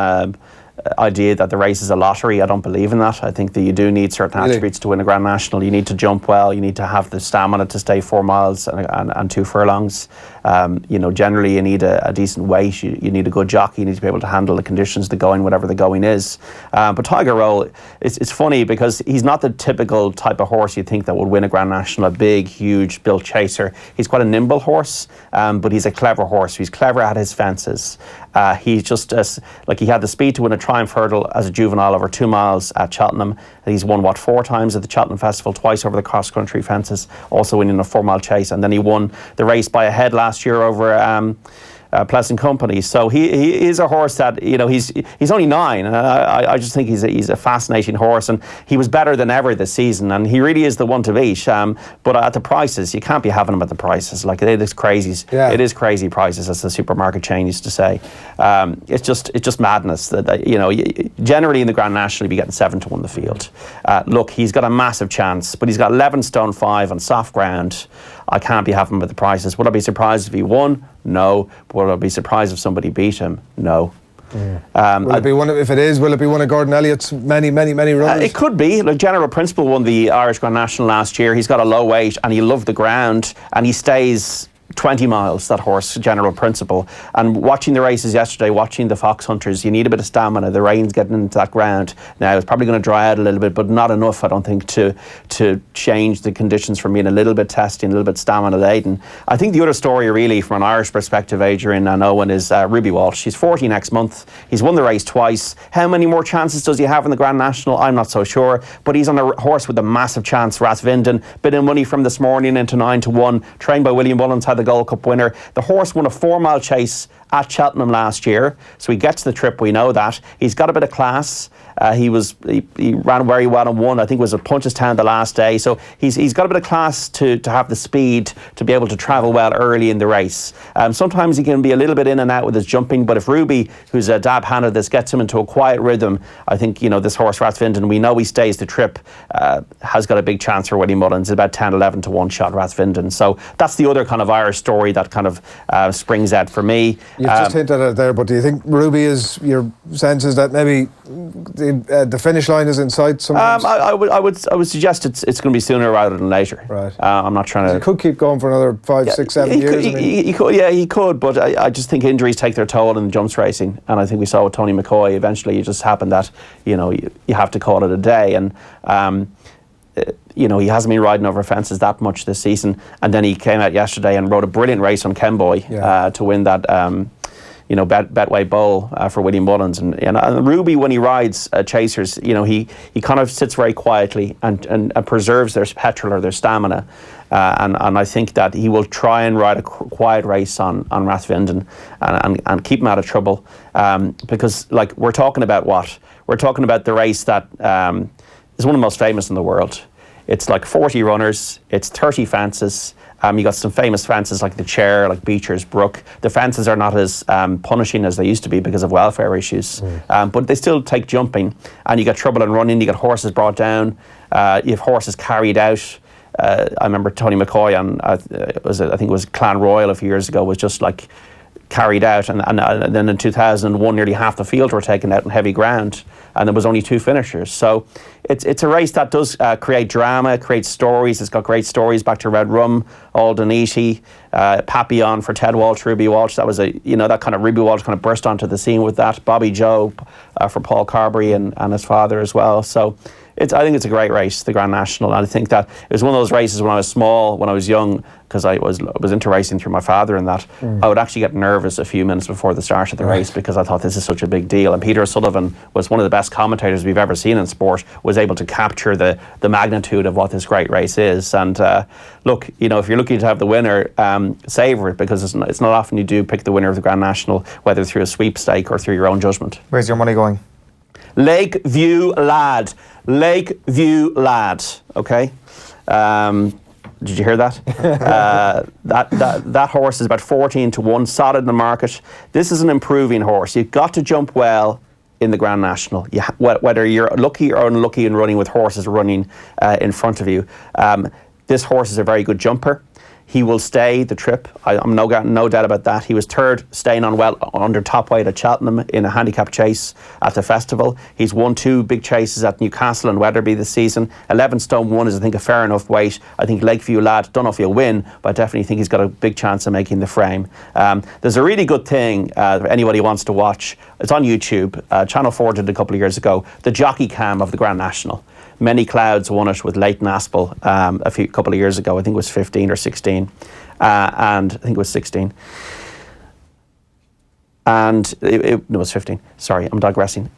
idea that the race is a lottery. I don't believe in that. I think that you do need certain attributes to win a Grand National. You need to jump well. You need to have the stamina to stay 4 miles and 2 furlongs. Generally you need a decent weight. You need a good jockey. You need to be able to handle the conditions, the going, whatever the going is. But Tiger Roll, it's funny because he's not the typical type of horse you think that would win a Grand National, a big, huge built chaser. He's quite a nimble horse, but he's a clever horse. He's clever at his fences. He's just he had the speed to win a Triumph Hurdle as a juvenile over 2 miles at Cheltenham. He's won 4 times at the Cheltenham Festival, twice over the cross-country fences, also winning a 4-mile chase, and then he won the race by a head last year over Pleasant Company. So he is a horse that, he's only 9. I just think he's a fascinating horse, and he was better than ever this season, and he really is the one to beat. But at the prices, you can't be having him at the prices. Like, it is crazy. Yeah. It is crazy prices, as the supermarket chain used to say. It's just madness that, generally in the Grand National you'd be getting 7 to 1 the field. Look, he's got a massive chance, but he's got 11 stone 5 on soft ground. I can't be having him at the prices. Would I be surprised if he won? No. Would I be surprised if somebody beat him? No.
Will it be one of, if it is, will it be one of Gordon Elliott's many runners?
It could be. Like, General Principle won the Irish Grand National last year. He's got a low weight and he loved the ground, and he stays 20 miles, that horse, General Principle. And watching the races yesterday, watching the Fox Hunters, you need a bit of stamina. The rain's getting into that ground now. It's probably going to dry out a little bit, but not enough, I don't think, to change the conditions from being a little bit testy and a little bit stamina laden. I think the other story, really, from an Irish perspective, Adrian and Owen, is Ruby Walsh. She's 40 next month. He's won the race twice. How many more chances does he have in the Grand National? I'm not so sure. But he's on a horse with a massive chance. Rathvinden, bit of money from this morning into 9 to 1. Trained by William Mullins, had the Gold Cup winner. The horse won a 4-mile chase at Cheltenham last year, so he gets the trip, we know that. He's got a bit of class. He ran very well and won. I think it was at Punchestown the last day. So he's got a bit of class to have the speed to be able to travel well early in the race. Sometimes he can be a little bit in and out with his jumping, but if Ruby, who's a dab-hand at this, gets him into a quiet rhythm, I think, this horse Rathvinden, we know he stays the trip, has got a big chance for Willie Mullins. It's about 10, 11 to 1 shot Rathvinden. So that's the other kind of Irish story that kind of springs out for me.
You've just hinted at it there, but do you think Ruby is, your sense is that maybe the finish line is in sight sometimes?
I would suggest it's going to be sooner rather than later.
Right.
I'm not trying to.
He could keep going for another 5, 6, 7 years.
He could, but I just think injuries take their toll in jumps racing, and I think we saw with Tony McCoy. Eventually, it just happened that you have to call it a day, and he hasn't been riding over fences that much this season, and then he came out yesterday and rode a brilliant race on Kenboy to win that. Betway Bowl for William Mullins, and Ruby, when he rides chasers, he kind of sits very quietly and preserves their petrol or their stamina, and I think that he will try and ride a quiet race on Rathvinden and keep him out of trouble, because we're talking about the race that is one of the most famous in the world. It's 40 runners, it's 30 fences. You got some famous fences like the Chair, like Beecher's Brook. The fences are not as punishing as they used to be because of welfare issues, but they still take jumping, and you get trouble in running. You get horses brought down. You have horses carried out. I remember Tony McCoy on I think it was Clan Royal a few years ago was just carried out, and then in 2001 nearly half the field were taken out in heavy ground, and there was only 2 finishers. So it's a race that does create drama, creates stories. It's got great stories back to Red Rum, Alden Eatey, Papillon for Ted Walsh, Ruby Walsh. That was that kind of Ruby Walsh kind of burst onto the scene with that. Bobby Joe for Paul Carberry and his father as well. So I think it's a great race, the Grand National, and I think that it was one of those races when I was small, when I was young, because I was into racing through my father and that, I would actually get nervous a few minutes before the start of the race because I thought this is such a big deal. And Peter Sullivan was one of the best commentators we've ever seen in sport, was able to capture the magnitude of what this great race is. And look, if you're looking to have the winner, savour it, because it's not often you do pick the winner of the Grand National, whether through a sweepstake or through your own judgment.
Where's your money going?
Lakeview Lad, okay? Did you hear that? That horse is about 14 to 1, solid in the market. This is an improving horse. You've got to jump well in the Grand National, whether you're lucky or unlucky in running with horses running in front of you. This horse is a very good jumper. He will stay the trip. I'm no doubt about that. He was third, staying on well under top weight at Cheltenham in a handicap chase at the festival. He's won 2 big chases at Newcastle and Wetherby this season. 11 stone 1 is, I think, a fair enough weight. I think Lakeview Lad, don't know if he'll win, but I definitely think he's got a big chance of making the frame. There's a really good thing if anybody wants to watch. It's on YouTube. Channel 4 did it a couple of years ago. The jockey cam of the Grand National. Many Clouds won it with Leighton Aspel a couple of years ago. I think it was 15 or 16. And I think it was 16. And it was 15. Sorry, I'm digressing.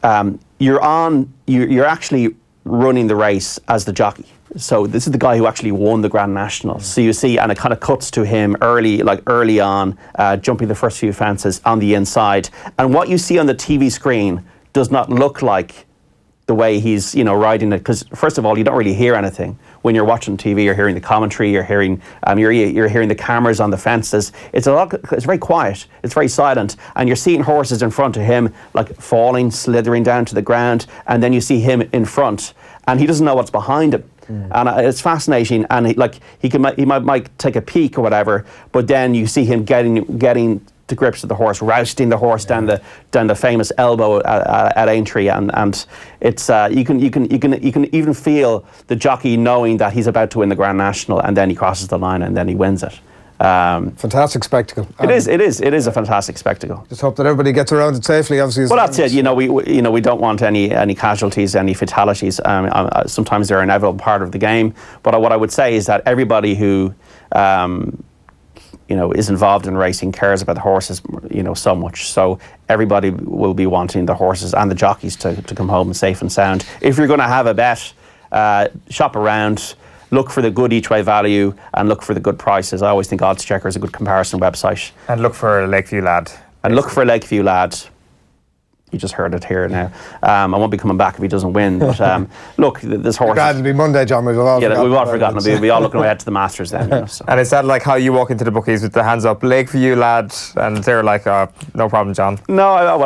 You're actually running the race as the jockey. So this is the guy who actually won the Grand National. So you see, and it kind of cuts to him early on, jumping the first few fences on the inside. And what you see on the TV screen does not look like the way he's, riding it, because first of all, you don't really hear anything when you're watching TV. You're hearing the commentary, you're hearing the cameras on the fences. It's very quiet, it's very silent, and you're seeing horses in front of him like falling, slithering down to the ground, and then you see him in front, and he doesn't know what's behind him. And it's fascinating, and he might take a peek or whatever, but then you see him getting to grips with the horse, rousting the horse down the famous elbow at Aintree, and it's you can even feel the jockey knowing that he's about to win the Grand National, and then he crosses the line and then he wins it.
Fantastic spectacle.
It is a fantastic spectacle.
Just hope that everybody gets around it safely. Obviously,
well, that's it. We don't want any casualties, any fatalities. Sometimes they're an inevitable part of the game. But what I would say is that everybody who is involved in racing cares about the horses, so much. So everybody will be wanting the horses and the jockeys to come home safe and sound. If you're going to have a bet, shop around. Look for the good each-way value and look for the good prices. I always think Odds Checker is a good comparison website.
And look for Lakeview Lad.
And look for Lakeview Lad. You just heard it here now. I won't be coming back if he doesn't win. But look, this horse.
It'll be Monday, John. We've all
forgotten. We'll be all looking ahead to the Masters then. So.
And is that like how you walk into the bookies with the hands up, Lakeview Lad, and they're like, no problem, John?
No,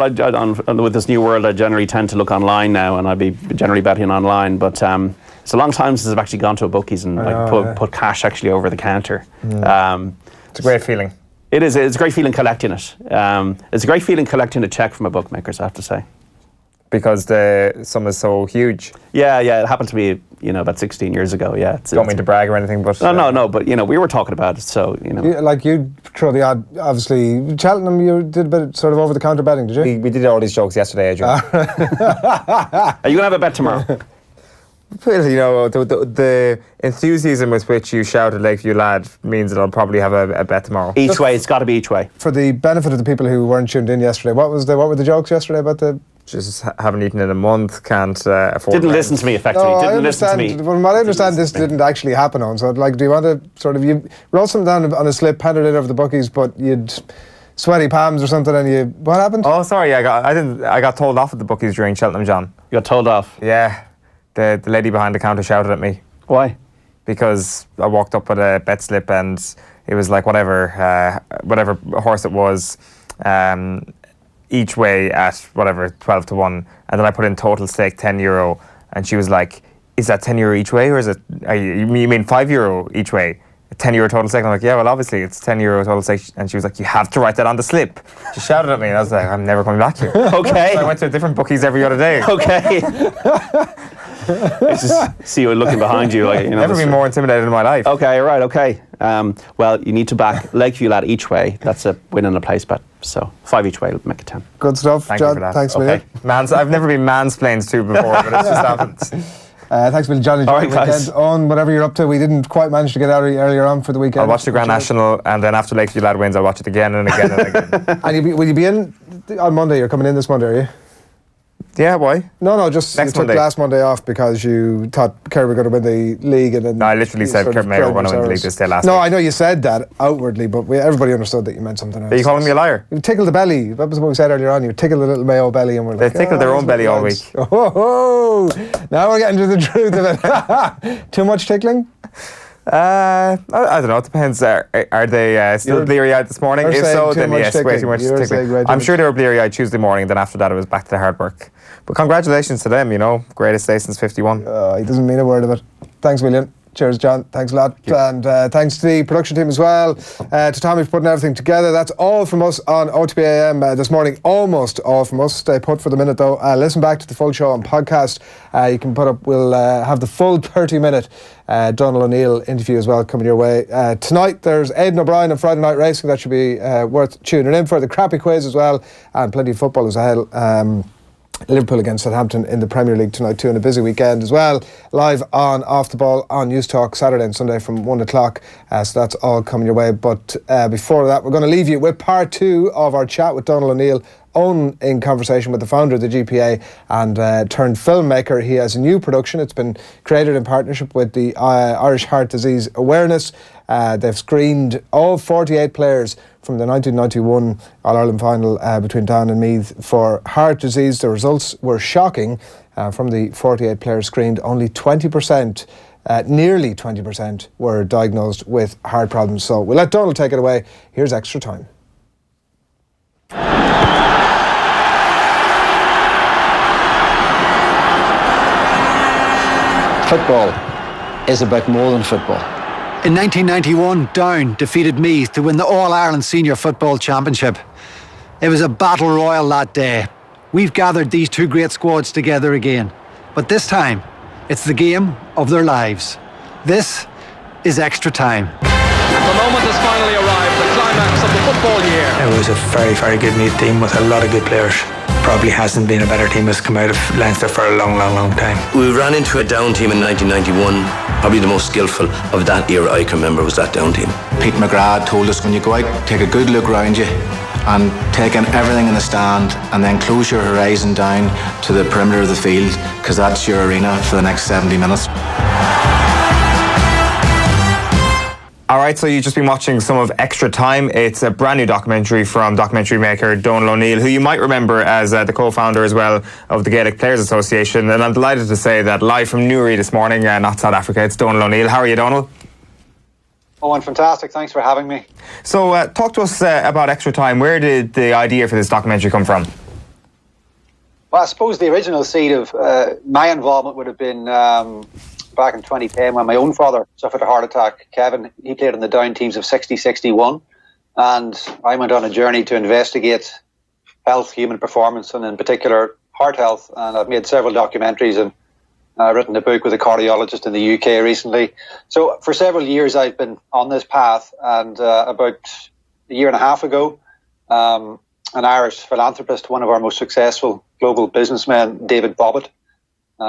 with this new world, I generally tend to look online now, and I'd be generally betting online. But it's a long time since I've actually gone to a bookies and put cash actually over the counter.
It's a great feeling.
It is. It's a great feeling collecting it. It's a great feeling collecting a check from a bookmaker's, I have to say.
Because the sum is so huge.
Yeah. It happened to me, about 16 years ago. Yeah.
Don't mean to brag or anything, but
no. But we were talking about it, so
you throw the odd. Obviously, Cheltenham, you did a bit of sort of over-the-counter betting, did you?
We did all these jokes yesterday, Adrian.
Are you gonna have a bet tomorrow?
The enthusiasm with which you shouted Lakeview Lad means that I'll probably have a bet tomorrow.
Each way, it's got to be each way.
For the benefit of the people who weren't tuned in yesterday, what were the jokes yesterday about the?
Just haven't eaten in a month, can't afford.
Didn't listen to me effectively.
No,
didn't listen to me.
From what I understand, this didn't actually happen on. So, do you want to sort of you wrote something down on a slip, handed it over the bookies, but you'd sweaty palms or something, and what happened?
Oh, sorry, I got told off at the bookies during Cheltenham, John.
You got told off?
Yeah. The lady behind the counter shouted at me.
Why?
Because I walked up with a bet slip and it was like whatever horse it was, each way at whatever 12 to 1, and then I put in total stake €10, and she was like, "Is that €10 each way, or is it? You mean €5 each way? €10 total stake?" And I'm like, "Yeah, well, obviously it's €10 total stake." And she was like, "You have to write that on the slip." She shouted at me, and I was like, "I'm never coming back here."
Okay.
So I went to different bookies every other day.
Okay. Just see you looking behind you.
Never been more intimidated in my life.
Okay, right, okay. Well, you need to back Lakeview Lad each way. That's a win and a place bet. So 5 each way will make it 10.
Good stuff,
Thank
John.
you for that.
Thanks,
okay. I've never been mansplained to before, but it's just happened.
Thanks, Bill. John.
All right, guys.
On whatever you're up to. We didn't quite manage to get out earlier on for the weekend.
I'll watch the Grand National, and then after Lakeview Lad wins, I'll watch it again and again and again.
And will you be in on Monday? You're coming in this Monday, are you?
Yeah, why?
No, just
Next
you took
Monday.
last Monday off because you thought Kerry were going to win the league, and then
No, I literally said Kerry were going to win the league this day last
No,
week.
I know you said that outwardly, but everybody understood that you meant something else.
Are you calling me a liar?
You tickled the belly. That was what we said earlier on. You tickled the little Mayo belly, and we're
They
like,
tickled their own belly all week.
Oh, now we're getting to the truth of it. Too much tickling?
I don't know. It depends. Are they still bleary-eyed this morning?
You're
If so,
saying
then
too much
yes, way
tickling.
too much
You're saying
tickling.
way too
I'm
much.
sure they were bleary-eyed Tuesday morning. Then after that, it was back to the hard work. But congratulations to them. Greatest day since '51.
He doesn't mean a word of it. Thanks, William. Cheers, John. Thanks a lot. And thanks to the production team as well. To Tommy for putting everything together. That's all from us on OTBAM this morning. Almost all from us. Stay put for the minute, though. Listen back to the full show on podcast. You can put up, we'll have the full 30-minute Donal O'Neill interview as well coming your way. Tonight, there's Aidan O'Brien on Friday Night Racing. That should be worth tuning in for. The crappy quiz as well. And plenty of football as well. Liverpool against Southampton in the Premier League tonight too, and a busy weekend as well. Live on Off the Ball on News Talk Saturday and Sunday from 1 o'clock. So that's all coming your way. But before that, we're going to leave you with part 2 of our chat with Donal O'Neill, in conversation with the founder of the GPA and turned filmmaker. He has a new production. It's been created in partnership with the Irish Heart Disease Awareness. They've screened all 48 players from the 1991 All-Ireland final between Down and Meath for heart disease. The results were shocking. From the 48 players screened, only 20%, nearly 20%, were diagnosed with heart problems. So we'll let Donal take it away. Here's Extra Time.
Football is about more than football. In 1991, Down defeated Meath to win the All-Ireland Senior Football Championship. It was a battle royal that day. We've gathered these two great squads together again. But this time, it's the game of their lives. This is Extra Time.
The moment has finally arrived, the climax of the football year.
It was a very, very good Meath team with a lot of good players. Probably hasn't been a better team that's come out of Leinster for a long, long, long time.
We ran into a Down team in 1991. Probably the most skillful of that era I can remember was that Down team.
Pete McGrath told us when you go out, take a good look around you and take in everything in the stand and then close your horizon down to the perimeter of the field because that's your arena for the next 70 minutes.
Alright, so you've just been watching some of Extra Time. It's a brand new documentary from documentary maker Donal O'Neill, who you might remember as the co-founder as well of the Gaelic Players Association. And I'm delighted to say that live from Newry this morning, not South Africa, it's Donal O'Neill. How are you, Donal?
Oh, I'm fantastic. Thanks for having me.
So talk to us about Extra Time. Where did the idea for this documentary come from?
Well, I suppose the original seed of my involvement would have been back in 2010 when my own father suffered a heart attack. Kevin, he played in the Down teams of 60-61, and I went on a journey to investigate health, human performance, and in particular heart health. And I've made several documentaries and written a book with a cardiologist in the UK recently. So for several years I've been on this path, and about a year and a half ago, an Irish philanthropist, one of our most successful global businessmen, David Bobbitt,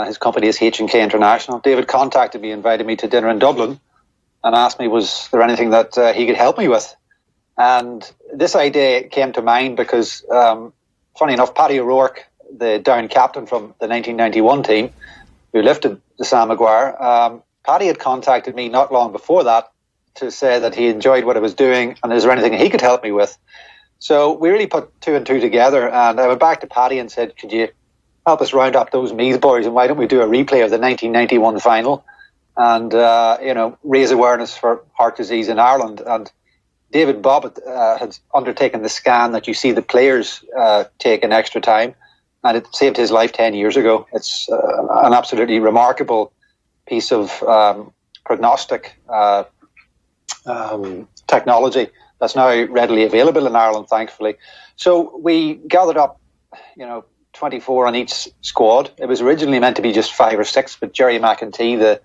his company is H&K International. David contacted me, invited me to dinner in Dublin and asked me was there anything that he could help me with. And this idea came to mind because, funny enough, Paddy O'Rourke, the Down captain from the 1991 team, who lifted the Sam Maguire, Paddy had contacted me not long before that to say that he enjoyed what I was doing and is there anything he could help me with. So we really put two and two together, and I went back to Paddy and said, could you help us round up those Meath boys, and why don't we do a replay of the 1991 final and raise awareness for heart disease in Ireland. And David Bobbitt had undertaken the scan that you see the players take in Extra Time, and it saved his life 10 years ago. It's an absolutely remarkable piece of prognostic technology that's now readily available in Ireland, thankfully. So we gathered up, 24 on each squad. It was originally meant to be just 5 or 6, but Jerry McEntee,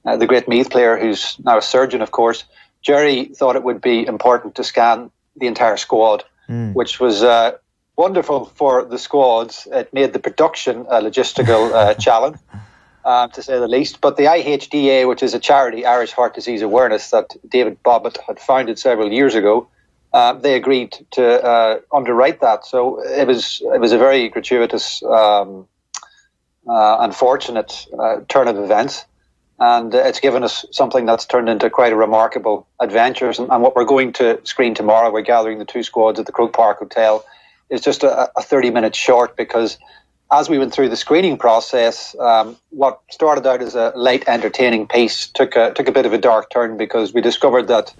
the great Meath player who's now a surgeon, of course, Jerry thought it would be important to scan the entire squad, which was wonderful for the squads. It made the production a logistical challenge, to say the least. But the IHDA, which is a charity, Irish Heart Disease Awareness, that David Bobbitt had founded several years ago, they agreed to underwrite that. So it was a very gratuitous, unfortunate turn of events, and it's given us something that's turned into quite a remarkable adventure. And what we're going to screen tomorrow, we're gathering the two squads at the Croke Park Hotel, is just a 30-minute short, because as we went through the screening process, what started out as a light entertaining piece took a bit of a dark turn, because we discovered that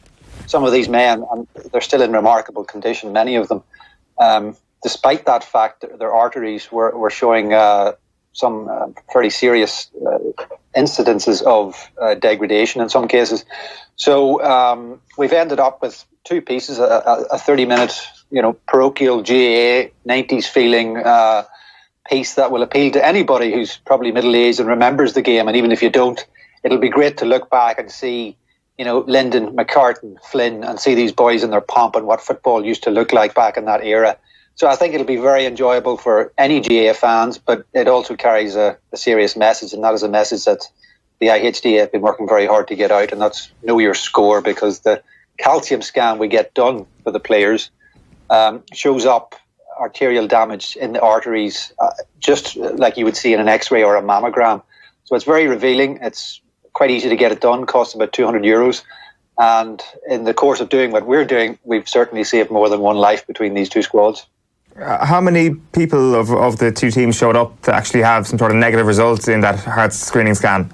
some of these men, and they're still in remarkable condition, many of them, despite that fact, their arteries were showing some fairly serious incidences of degradation in some cases. So we've ended up with two pieces, a 30-minute, parochial GAA 90s feeling piece that will appeal to anybody who's probably middle-aged and remembers the game. And even if you don't, it'll be great to look back and see, Linden, McCartan, Flynn, and see these boys in their pomp and what football used to look like back in that era. So I think it'll be very enjoyable for any GAA fans, but it also carries a serious message, and that is a message that the IHD have been working very hard to get out, and that's know your score, because the calcium scan we get done for the players shows up arterial damage in the arteries, just like you would see in an X-ray or a mammogram. So it's very revealing. It's quite easy to get it done, costs about €200. And in the course of doing what we're doing, we've certainly saved more than one life between these two squads.
How many people of the two teams showed up to actually have some sort of negative results in that heart screening scan?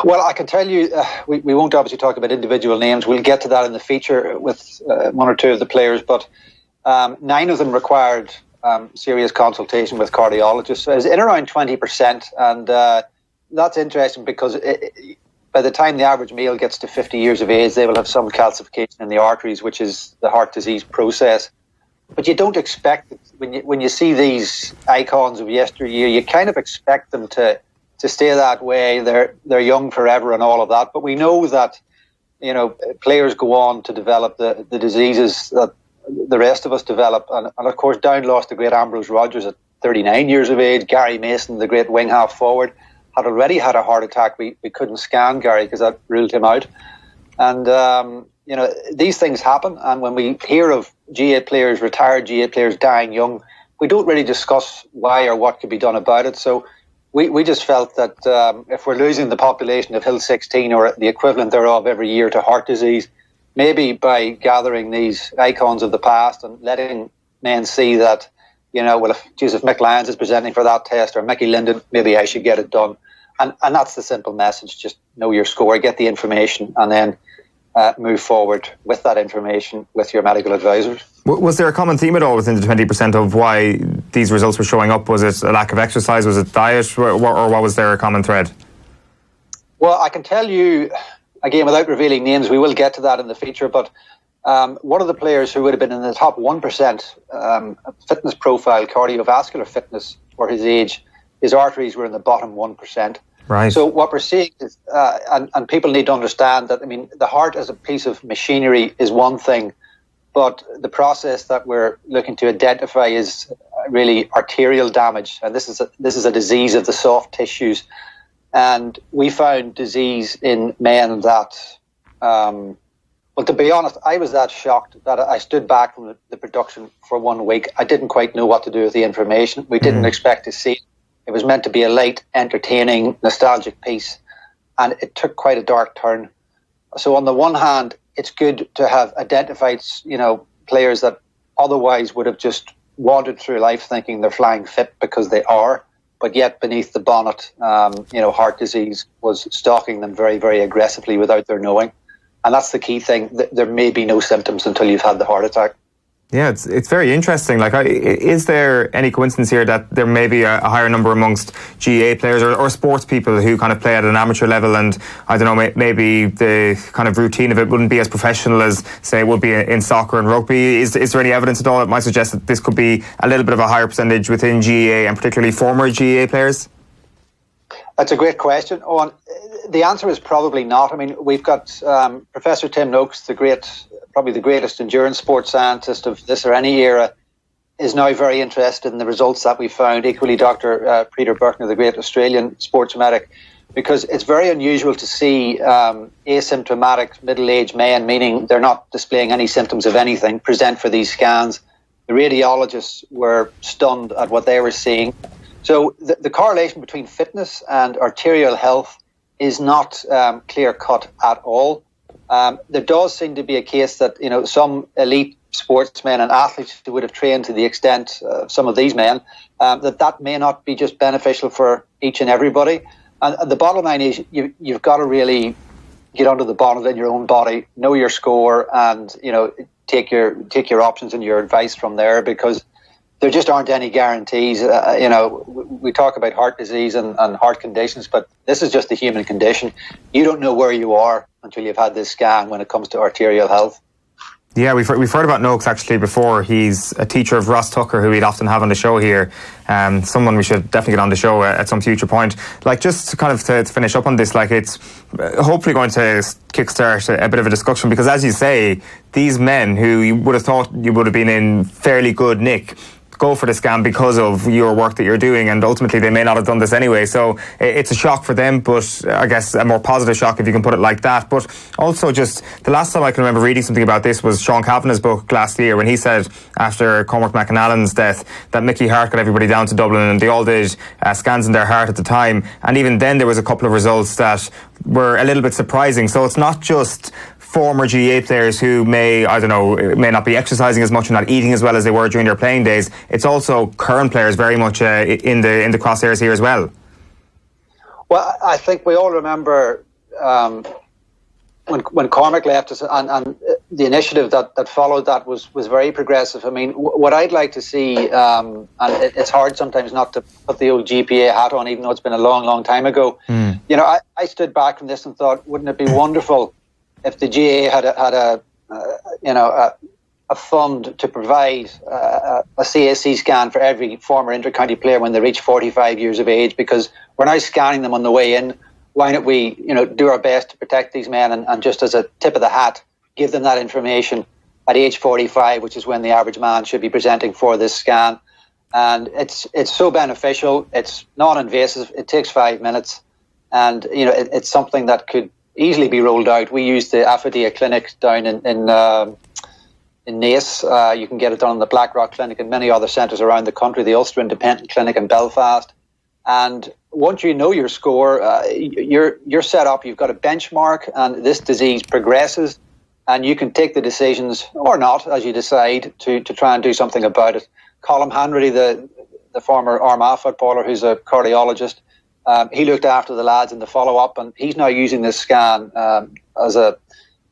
Well, I can tell you, we won't obviously talk about individual names. We'll get to that in the feature with one or two of the players, but 9 of them required serious consultation with cardiologists. So it was in around 20%, and that's interesting because by the time the average male gets to 50 years of age, they will have some calcification in the arteries, which is the heart disease process. But you don't expect it. When you see these icons of yesteryear, you kind of expect them to stay that way. They're young forever and all of that. But we know that players go on to develop the diseases that the rest of us develop. And of course, Down lost the great Ambrose Rogers at 39 years of age. Gary Mason, the great wing half forward, had already had a heart attack. We couldn't scan Gary because that ruled him out. And these things happen, and when we hear of GAA players, retired GAA players dying young, we don't really discuss why or what could be done about it. So we just felt that if we're losing the population of Hill 16 or the equivalent thereof every year to heart disease, maybe by gathering these icons of the past and letting men see that, if Mick Lyons is presenting for that test or Mickey Linden, maybe I should get it done. And that's the simple message. Just know your score, get the information, and then move forward with that information with your medical advisors.
Was there a common theme at all within the 20% of why these results were showing up? Was it a lack of exercise? Was it diet? Or what was there a common thread?
Well, I can tell you, again, without revealing names, we will get to that in the feature, but one of the players who would have been in the top 1% fitness profile, cardiovascular fitness for his age, his arteries were in the bottom 1%.
Right.
So what we're seeing is, and people need to understand that, the heart as a piece of machinery is one thing, but the process that we're looking to identify is really arterial damage, and this is a disease of the soft tissues. And we found disease in men that, well, to be honest, I was that shocked that I stood back from the production for 1 week. I didn't quite know what to do with the information. We didn't expect to see it. It was meant to be a light, entertaining, nostalgic piece, and it took quite a dark turn. So on the one hand, it's good to have identified, players that otherwise would have just wandered through life thinking they're flying fit because they are, but yet beneath the bonnet, heart disease was stalking them very, very aggressively without their knowing. And that's the key thing. There may be no symptoms until you've had the heart attack.
Yeah, it's very interesting. Is there any coincidence here that there may be a higher number amongst GAA players or sports people who kind of play at an amateur level, and I don't know, maybe the kind of routine of it wouldn't be as professional as, say, it would be in soccer and rugby? Is there any evidence at all that might suggest that this could be a little bit of a higher percentage within GAA and particularly former GAA players?
That's a great question, Owen. The answer is probably not. We've got Professor Tim Noakes, probably the greatest endurance sports scientist of this or any era, is now very interested in the results that we found. Equally, Dr. Peter Berkner, the great Australian sports medic, because it's very unusual to see asymptomatic middle-aged men, meaning they're not displaying any symptoms of anything, present for these scans. The radiologists were stunned at what they were seeing. So the correlation between fitness and arterial health is not clear-cut at all. There does seem to be a case that some elite sportsmen and athletes who would have trained to the extent of some of these men, that may not be just beneficial for each and everybody. And the bottom line is you've got to really get under the bonnet in your own body, know your score, and take your options and your advice from there, because there just aren't any guarantees. You know, we talk about heart disease and heart conditions, but this is just the human condition. You don't know where you are until you've had this scan when it comes to arterial health.
Yeah, we've heard about Noakes actually before. He's a teacher of Ross Tucker, who we'd often have on the show here. Someone we should definitely get on the show at some future point. Like, just to kind of to finish up on this, like, it's hopefully going to kickstart a bit of a discussion, because as you say, these men who you would have thought you would have been in fairly good nick go for the scan because of your work that you're doing, and ultimately they may not have done this anyway, so it's a shock for them, but I guess a more positive shock, if you can put it like that. But also, just the last time I can remember reading something about this was Sean Kavanagh's book last year, when he said after Cormac McAnallen's death that Mickey Hart got everybody down to Dublin and they all did scans in their heart at the time, and even then there was a couple of results that were a little bit surprising. So it's not just former GAA players who may not be exercising as much and not eating as well as they were during their playing days. It's also current players very much in the crosshairs here as well.
Well, I think we all remember when Cormac left us, and the initiative that followed that was very progressive. I mean, what I'd like to see, and it's hard sometimes not to put the old GPA hat on, even though it's been a long, long time ago. You know, I stood back from this and thought, wouldn't it be wonderful if the GAA had a fund to provide a CSC scan for every former inter-county player when they reach 45 years of age, because we're now scanning them on the way in. Why don't we, do our best to protect these men and just as a tip of the hat, give them that information at age 45, which is when the average man should be presenting for this scan. And it's so beneficial. It's non-invasive. It takes 5 minutes, and it's something that could easily be rolled out. We use the Affidea clinic down in Naas. You can get it done in the Blackrock Clinic and many other centres around the country, the Ulster Independent Clinic in Belfast. And once you know your score, you're set up, you've got a benchmark, and this disease progresses, and you can take the decisions, or not, as you decide, to try and do something about it. Colm Hanratty, the former Armagh footballer, who's a cardiologist, he looked after the lads in the follow-up, and he's now using this scan as a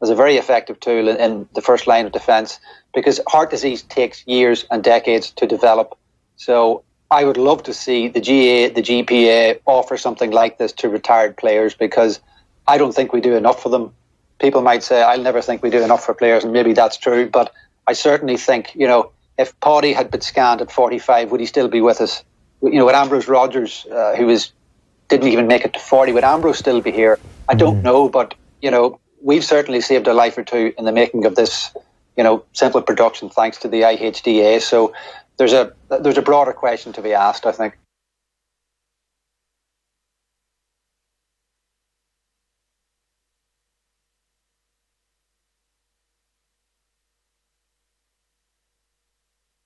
very effective tool in the first line of defence, because heart disease takes years and decades to develop. So I would love to see the GAA, the GPA offer something like this to retired players, because I don't think we do enough for them. People might say, I'll never think we do enough for players, and maybe that's true, but I certainly think, if Paddy had been scanned at 45, would he still be with us? With Ambrose Rogers, who didn't even make it to 40, would Ambrose still be here? I don't know, but we've certainly saved a life or two in the making of this simple production, thanks to the IHDA. So there's a broader question to be asked, I think.